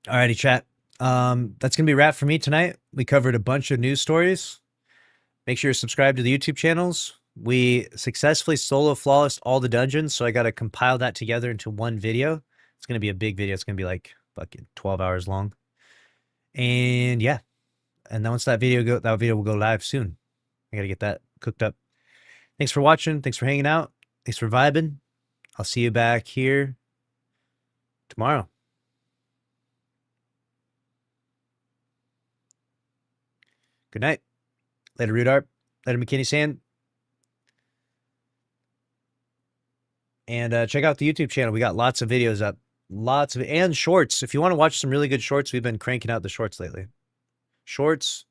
Alrighty, chat. That's gonna be a wrap for me tonight. We covered a bunch of news stories. Make sure you're subscribed to the YouTube channels. We successfully solo flawless all the dungeons, so I got to compile that together into one video. It's gonna be a big video. It's gonna be like fucking 12 hours long. And yeah, and then once that video will go live soon. I gotta get that cooked up. Thanks for watching. Thanks for hanging out. Thanks for vibing. I'll see you back here tomorrow. Good night. Later, Rudart. Later, McKinney Sand. And check out the YouTube channel. We got lots of videos up. And shorts. If you want to watch some really good shorts, we've been cranking out the shorts lately. Shorts.